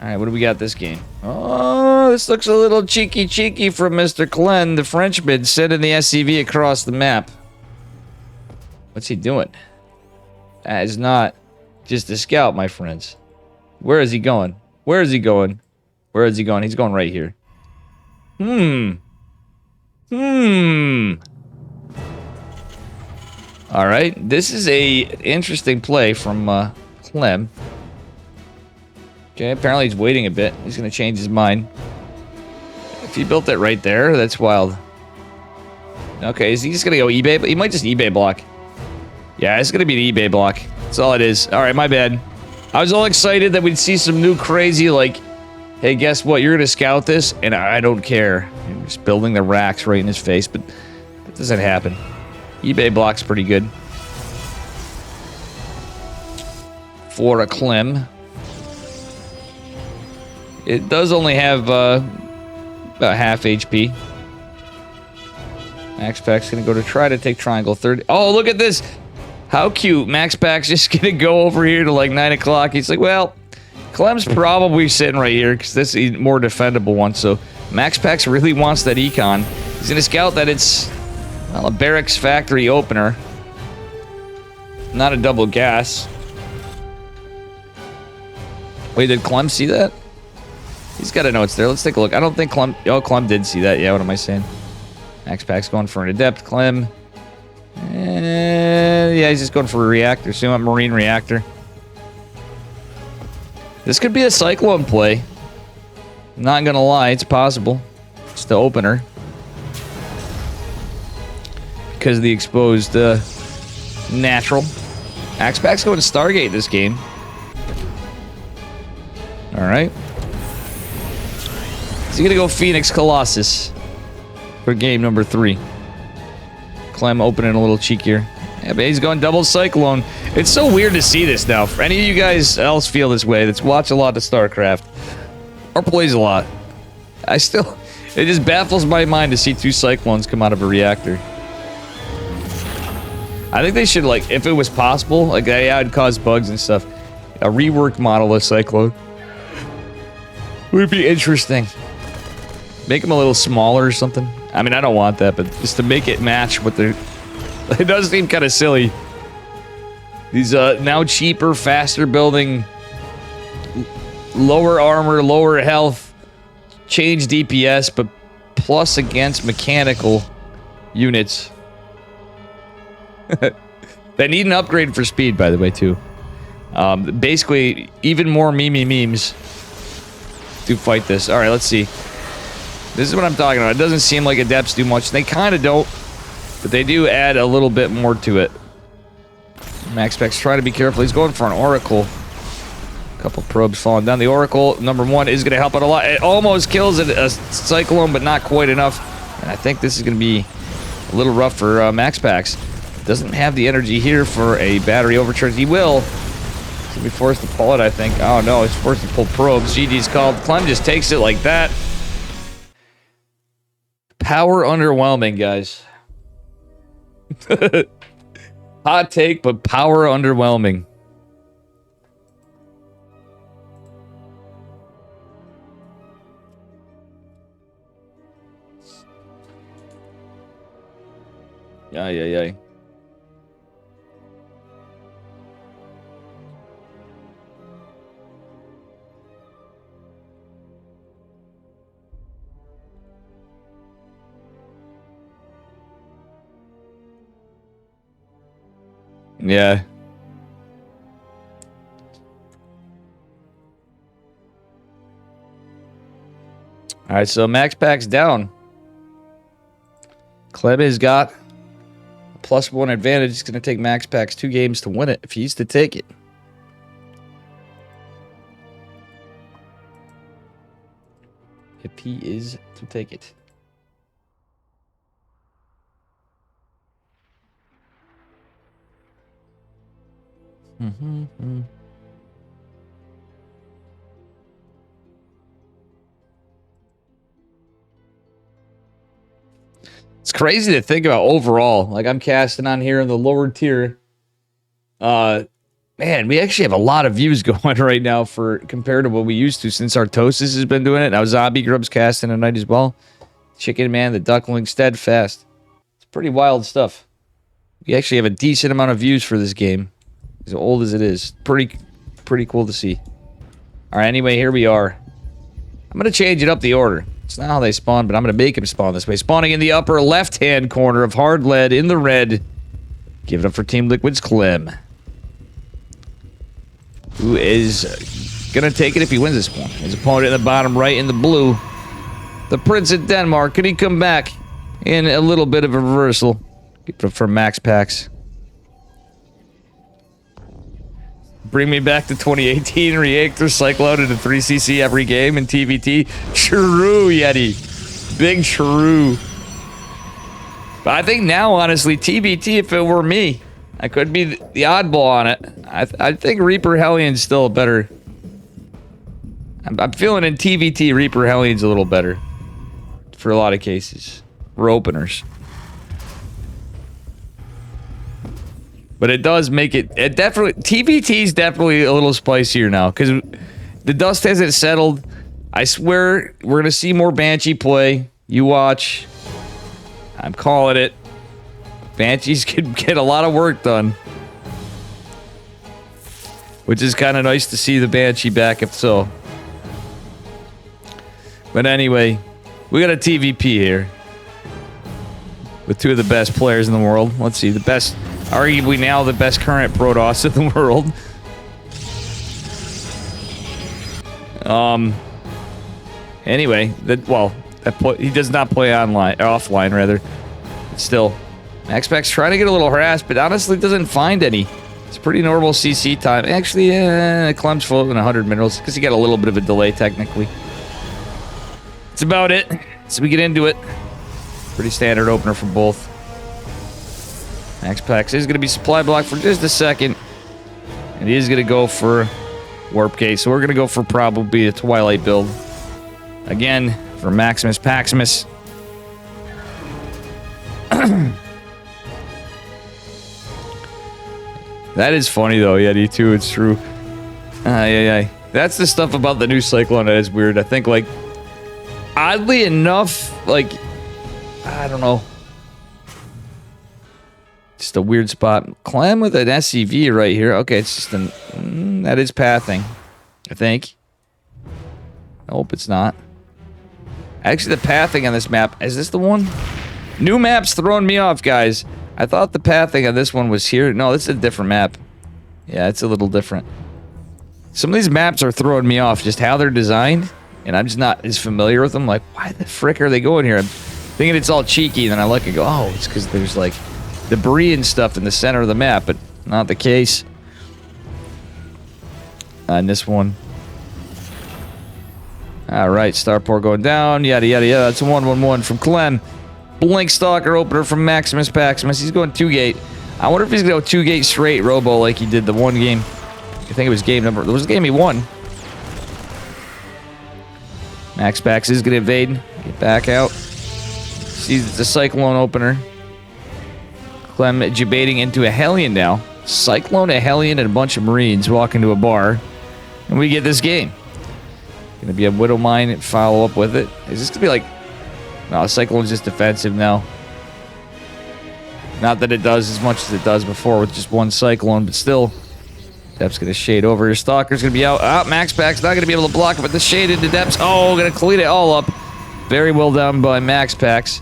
Alright, what do we got this game? Oh, this looks a little cheeky from Mr. Clem, the Frenchman, sending the SCV across the map. What's he doing? That is not just a scout, my friends. Where is he going? Where is he going? Where is he going? He's going right here. Alright, this is a interesting play from Clem. Okay, apparently he's waiting a bit. He's going to change his mind. If he built it right there, that's wild. Okay, is he just going to go eBay? He might just eBay block. Yeah, it's going to be an eBay block. That's all it is. Alright, my bad. I was all excited that we'd see some new crazy, like, hey, guess what? You're going to scout this, and I don't care. I'm just building the racks right in his face, but that doesn't happen. eBay block's pretty good. For a Clem. It does only have about half HP. Max Pax gonna go to try to take triangle 30. Oh, look at this! How cute. Max Pax just gonna go over here to like 9 o'clock. He's like, well, Clem's probably sitting right here because this is a more defendable one. So Max Pax really wants that econ. He's gonna scout that it's, well, a barracks factory opener. Not a double gas. Wait, did Clem see that? He's got to know it's there. Let's take a look. I don't think Clem... Oh, Clem did see that. Yeah, what am I saying? Max Pax going for an adept. Clem. Yeah, he's just going for a reactor. So you want marine reactor. This could be a cyclone play. Not gonna lie, it's possible. It's the opener. Because of the exposed natural. Axpac's going to Stargate this game. Alright. Is he gonna go Phoenix Colossus for game number 3? Clem opening a little cheekier. Yeah, but he's going double Cyclone. It's so weird to see this now. For any of you guys else feel this way, that's watch a lot of StarCraft or plays a lot, it just baffles my mind to see 2 Cyclones come out of a reactor. I think they should, like, if it was possible, like, yeah, it'd cause bugs and stuff. A reworked model of Cyclone would be interesting. Make them a little smaller or something. I mean, I don't want that, but just to make it match what they're... It does seem kind of silly. These, now cheaper, faster building, lower armor, lower health, change DPS, but plus against mechanical units. They need an upgrade for speed, by the way, too. Basically, even more memes to fight this. Alright, let's see. This is what I'm talking about. It doesn't seem like Adepts do much. They kind of don't, but they do add a little bit more to it. MaxPac's trying to be careful. He's going for an Oracle. A couple probes falling down. The Oracle, number 1, is going to help out a lot. It almost kills a Cyclone, but not quite enough. And I think this is going to be a little rough for MaxPax. Doesn't have the energy here for a battery overcharge. He will. He'll be forced to pull it, I think. Oh, no, he's forced to pull probes. GG's called. Clem just takes it like that. Power underwhelming, guys. Hot take, but power underwhelming. Yeah. Yeah. Alright, so MaxPac's down. Clem has got a +1 advantage. It's going to take MaxPac's 2 games to win it if he's to take it. If he is to take it. It's crazy to think about overall. Like, I'm casting on here in the lower tier. Man, we actually have a lot of views going right now for compared to what we used to since Artosis has been doing it. Now Zombie Grub's casting tonight as well. Chicken Man, the Duckling, Steadfast. It's pretty wild stuff. We actually have a decent amount of views for this game. As old as it is. Pretty cool to see. Alright, anyway, here we are. I'm going to change it up the order. It's not how they spawn, but I'm going to make him spawn this way. Spawning in the upper left-hand corner of Hard Lead in the red. Give it up for Team Liquid's Clem. Who is going to take it if he wins this one. His opponent in the bottom right in the blue. The Prince of Denmark. Could he come back in a little bit of a reversal? Give it up for MaxPax. Bring me back to 2018. Reactor Cyclone into 3cc every game in TVT. True, Yeti. Big true. But I think now, honestly, TVT, if it were me, I could be the oddball on it. I think Reaper Hellion's still a better... I'm feeling in TVT, Reaper Hellion's a little better. For a lot of cases. For openers. But it does make it definitely... TVT's definitely a little spicier now. Because the dust hasn't settled. I swear we're going to see more Banshee play. You watch. I'm calling it. Banshees can get a lot of work done. Which is kind of nice to see the Banshee back if so. But anyway, we got a TVP here. With 2 of the best players in the world. Let's see, the best... Arguably now the best current Protoss in the world. Anyway, he does not play online, or offline rather. But still, MaxPack's trying to get a little harassed, but honestly doesn't find any. It's pretty normal CC time. Actually, Clem's floating 100 minerals because he got a little bit of a delay technically. That's about it. So we get into it. Pretty standard opener for both. MaxPack is going to be supply block for just a second. And he is going to go for Warp Gate. So we're going to go for probably a Twilight build. Again, for Maximus Paximus. That is funny though, Yeti, too. It's true. Yeah. That's the stuff about the new Cyclone that is weird. I think, like, oddly enough, like, I don't know. Just a weird spot. Clem with an SCV right here. Okay, it's just an... that is pathing, I think. Nope, it's not. Actually, the pathing on this map... Is this the one? New map's throwing me off, guys. I thought the pathing on this one was here. No, this is a different map. Yeah, it's a little different. Some of these maps are throwing me off, just how they're designed, and I'm just not as familiar with them. Like, why the frick are they going here? I'm thinking it's all cheeky, and then I look and go, oh, it's because there's, like, debris and stuff in the center of the map, but not the case. On this one. Alright, Starport going down, yada yada yada. That's a 1-1-1 from Clem. Blink Stalker opener from Maximus Paximus. He's going 2-gate. I wonder if he's going to go 2-gate straight Robo like he did the one game. I think it was game number... It was the game he won. Max Pax is going to evade. Get back out. Sees it's a Cyclone opener. Clem debating into a Hellion now. Cyclone, a Hellion, and a bunch of Marines walk into a bar. And we get this game. Gonna be a Widow Mine and follow up with it. Is this gonna be like... No, Cyclone's just defensive now. Not that it does as much as it does before with just one Cyclone, but still. Depth's gonna shade over. Your Stalker's gonna be out. Max Pack's not gonna be able to block it, but the shade into Depths. Oh, gonna clean it all up. Very well done by Max Pax.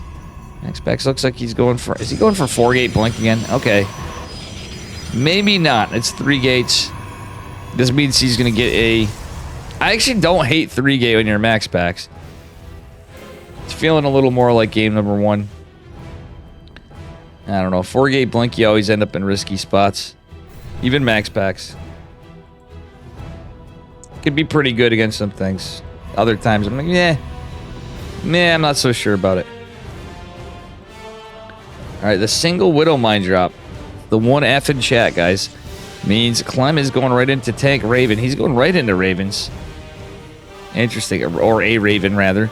Max Pax looks like he's going for... Is he going for 4-gate blink again? Okay. Maybe not. It's 3 gates. This means he's gonna get a... I actually don't hate 3-gate when you're Max Pax. It's feeling a little more like game number 1. I don't know. 4-gate blink, you always end up in risky spots. Even Max Pax. Could be pretty good against some things. Other times, I'm like, I'm not so sure about it. Alright, the single Widow Mine drop. The 1F in chat, guys. Means Clem is going right into tank Raven. He's going right into Ravens. Interesting. Or a Raven, rather.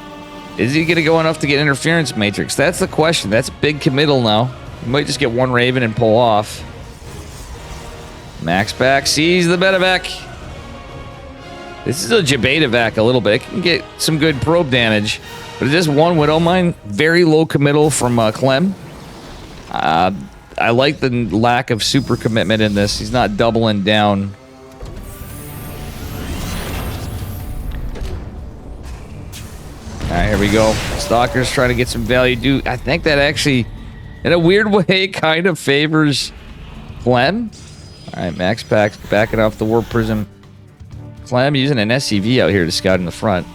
Is he going to go enough to get Interference Matrix? That's the question. That's big committal now. He might just get one Raven and pull off. Max back sees the Medivac. This is a Jabetavac a little bit. It can get some good probe damage. But it is one Widow Mine. Very low committal from Clem. I like the lack of super commitment in this. He's not doubling down. Alright, here we go. Stalker's trying to get some value. Dude, I think that actually, in a weird way, kind of favors Clem. Alright, Max Pax backing off the Warp Prism. Clem using an SCV out here to scout in the front.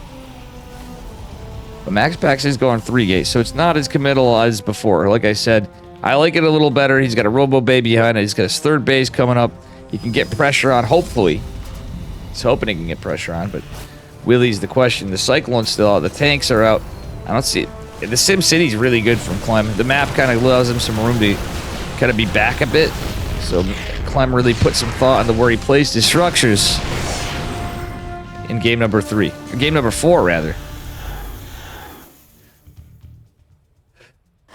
But Max Pax is going 3-gate, so it's not as committal as before. Like I said, I like it a little better. He's got a Robo Bay behind it. He's got his 3rd base coming up. He can get pressure on, hopefully. He's hoping he can get pressure on, but Willie's the question. The Cyclone's still out. The tanks are out. I don't see it. The Sim City's really good from Clem. The map kind of allows him some room to kind of be back a bit. So Clem really put some thought into where he placed his structures in game number 3. Or game number 4, rather.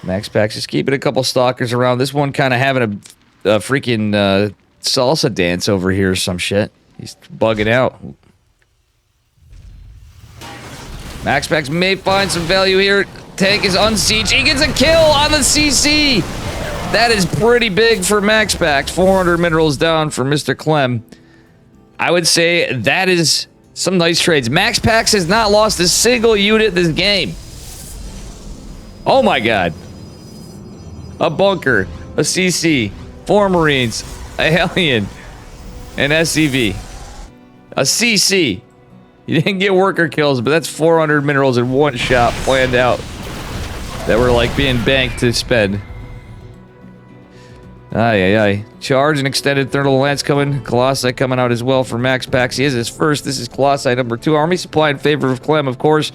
Max Pax is keeping a couple Stalkers around. This one kind of having a freaking salsa dance over here or some shit. He's bugging out. Max Pax may find some value here. Tank is unsieged. He gets a kill on the CC. That is pretty big for Max Pax. 400 minerals down for Mr. Clem. I would say that is some nice trades. Max Pax has not lost a single unit this game. Oh my god. A bunker, a CC, 4 Marines, a Hellion, an SCV, a CC, You didn't get worker kills, but that's 400 minerals in one shot planned out that were like being banked to spend. Aye. Charge and extended thermal lance coming. Colossi coming out as well for Max Pax. He is his first. This is Colossi number 2. Army supply in favor of Clem, of course.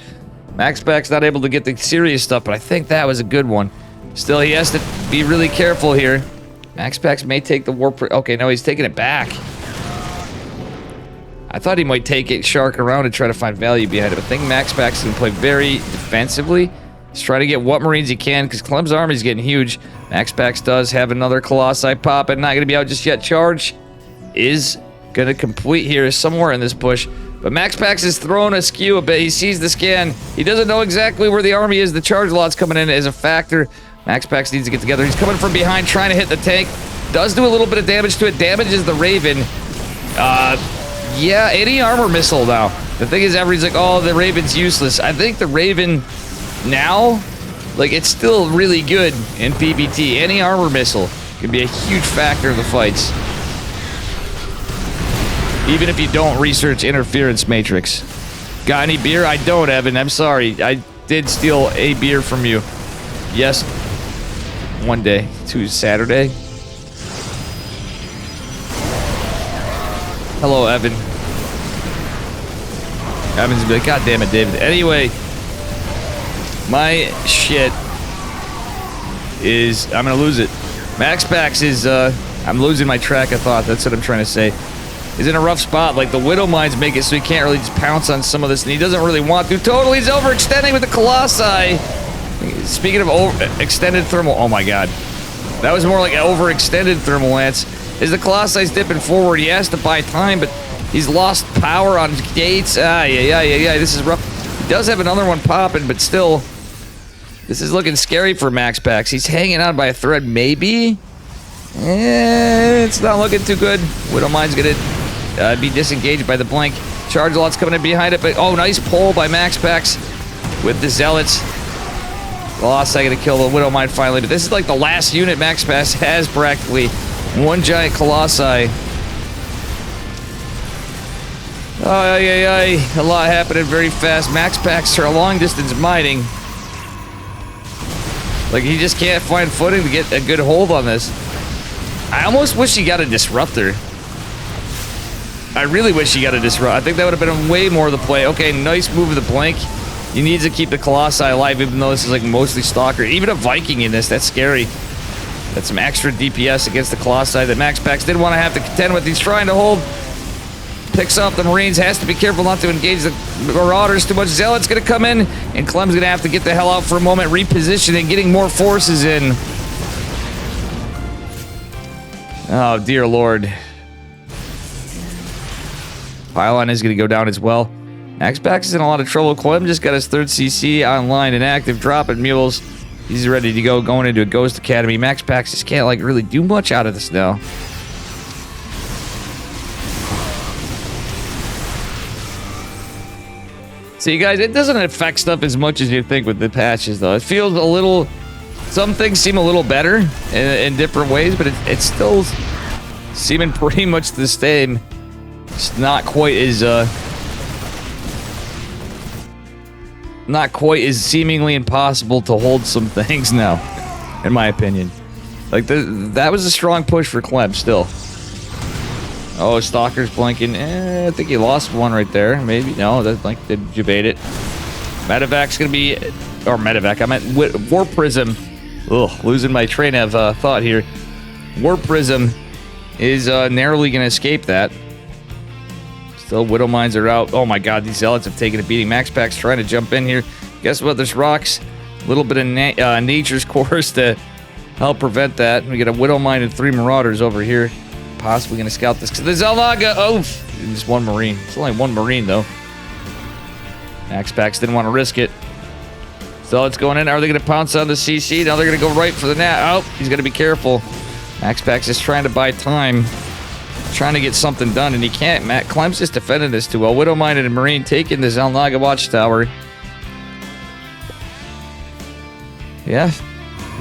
Max Pax not able to get the serious stuff, but I think that was a good one. Still, he has to be really careful here. Max Pax may take the warp. Okay, no, he's taking it back. I thought he might take it, shark around, and try to find value behind it. But I think Max Pax is going to play very defensively. He's trying to get what Marines he can, because Clem's army is getting huge. Max Pax does have another Colossi pop, and not going to be out just yet. Charge is going to complete here somewhere in this bush. But Max Pax is thrown askew a bit. He sees the scan. He doesn't know exactly where the army is. The charge lot's coming in as a factor. Max Pax needs to get together. He's coming from behind, trying to hit the tank. Does do a little bit of damage to it. Damages the Raven. Yeah, anti-armor missile now. The thing is, everybody's like, oh, the Raven's useless. I think the Raven now, like, it's still really good in PvT. Anti-armor missile can be a huge factor in the fights. Even if you don't research interference matrix. Got any beer? I don't, Evan. I'm sorry. I did steal a beer from you. Yes. One day. Saturday. Hello, Evan. Evan's be like, God damn it, David. Anyway, my shit is, I'm gonna lose it. Max Pax is, I'm losing my track of thought. That's what I'm trying to say. He's in a rough spot. Like, the Widow Mines make it so he can't really just pounce on some of this, and he doesn't really want to. Totally, he's overextending with the Colossi. Speaking of extended thermal, oh my god. That was more like an overextended thermal lance. As the Colossi's dipping forward, he has to buy time, but he's lost power on gates. Yeah. This is rough. He does have another one popping, but still, this is looking scary for Max Pax. He's hanging on by a thread, maybe? It's not looking too good. Widow Mine's gonna be disengaged by the blank. Charge lot's coming in behind it, but oh, nice pull by Max Pax with the Zealots. Colossi gonna kill the Widow Mine finally, but this is like the last unit Max Pax has practically. One giant Colossi. A lot happening very fast. Max Pax are long distance mining. Like, he just can't find footing to get a good hold on this. I almost wish he got a disruptor. I really wish he got a disruptor. I think that would have been way more of the play. Okay, nice move of the blank. You need to keep the Colossi alive, even though this is like mostly Stalker. Even a Viking in this, that's scary. That's some extra DPS against the Colossi that Max Pax didn't want to have to contend with. He's trying to hold. Picks off the Marines. Has to be careful not to engage the Marauders too much. Zealot's going to come in, and Clem's going to have to get the hell out for a moment. Repositioning, getting more forces in. Oh, dear Lord. Pylon is going to go down as well. Max Pax is in a lot of trouble. Clem just got his 3rd CC online and active, dropping mules. He's ready to go, going into a Ghost Academy. Max Pax just can't, like, really do much out of this now. See, guys, it doesn't affect stuff as much as you think with the patches, though. It feels a little... Some things seem a little better in different ways, but it's still seeming pretty much the same. It's not quite as, not quite as seemingly impossible to hold some things now, in my opinion. Like, that was a strong push for Clem still. Oh, Stalker's blanking. I think he lost one right there. Maybe. No, that blank did debate it. Medevac's gonna be... Or Medevac, I meant War Prism. Ugh, losing my train of thought here. War Prism is narrowly gonna escape that. Still, Widow Mines are out. Oh my god, these Zealots have taken a beating. Max Pax trying to jump in here. Guess what? There's rocks. A little bit of nature's course to help prevent that. We got a Widow Mine and 3 Marauders over here. Possibly going to scout this. Because the Zelnaga... Oh! Just 1 Marine. It's only 1 Marine, though. Max Pax didn't want to risk it. Zealots going in. Are they going to pounce on the CC? Now they're going to go right for the nat. Oh! He's going to be careful. Max Pax is trying to buy time. Trying to get something done, and he can't. Clem's just defending this too well. Widow Mine and Marine taking the Zelnaga Watchtower. Yeah.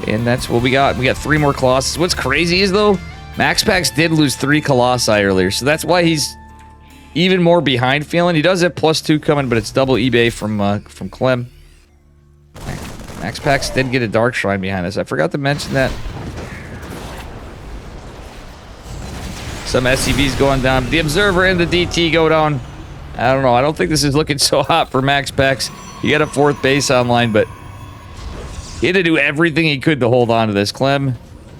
And that's what we got. We got 3 more Colossus. What's crazy is, though, Max Pax did lose 3 Colossi earlier, so that's why he's even more behind feeling. He does have +2 coming, but it's double eBay from Clem. Max Pax did get a Dark Shrine behind us. I forgot to mention that. Some SCVs going down. The Observer and the DT go down. I don't know. I don't think this is looking so hot for Max Pax. He got a 4th base online, but he had to do everything he could to hold on to this. Clem,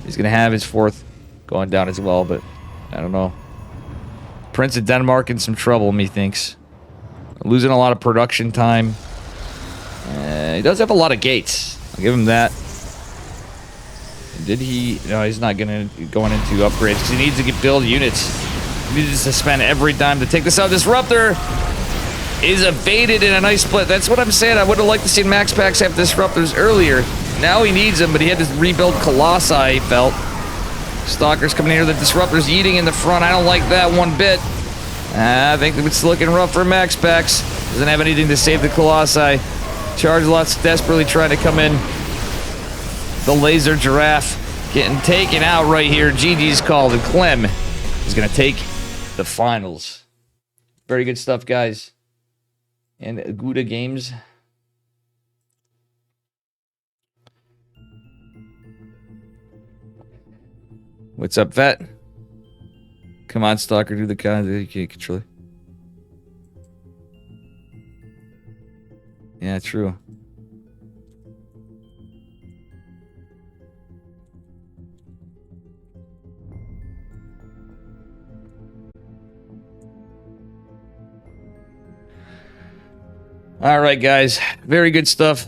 he's going to have his 4th going down as well, but I don't know. Prince of Denmark in some trouble, methinks. Losing a lot of production time. He does have a lot of gates. I'll give him that. Did he? No, he's not going into upgrades because he needs to build units. He needs to spend every time to take this out. Disruptor is evaded in a nice split. That's what I'm saying. I would have liked to see Max Pax have disruptors earlier. Now he needs them, but he had to rebuild Colossi, he felt. Stalkers coming in here. The Disruptor's eating in the front. I don't like that one bit. I think it's looking rough for Max Pax. Doesn't have anything to save the Colossi. Charge Lots desperately trying to come in. The Laser Giraffe getting taken out right here. GG's called, and Clem is going to take the finals. Very good stuff, guys. And Gouda Games. What's up, Vet? Come on, Stalker, do the kind that you can't control it. Yeah, true. All right, guys. Very good stuff.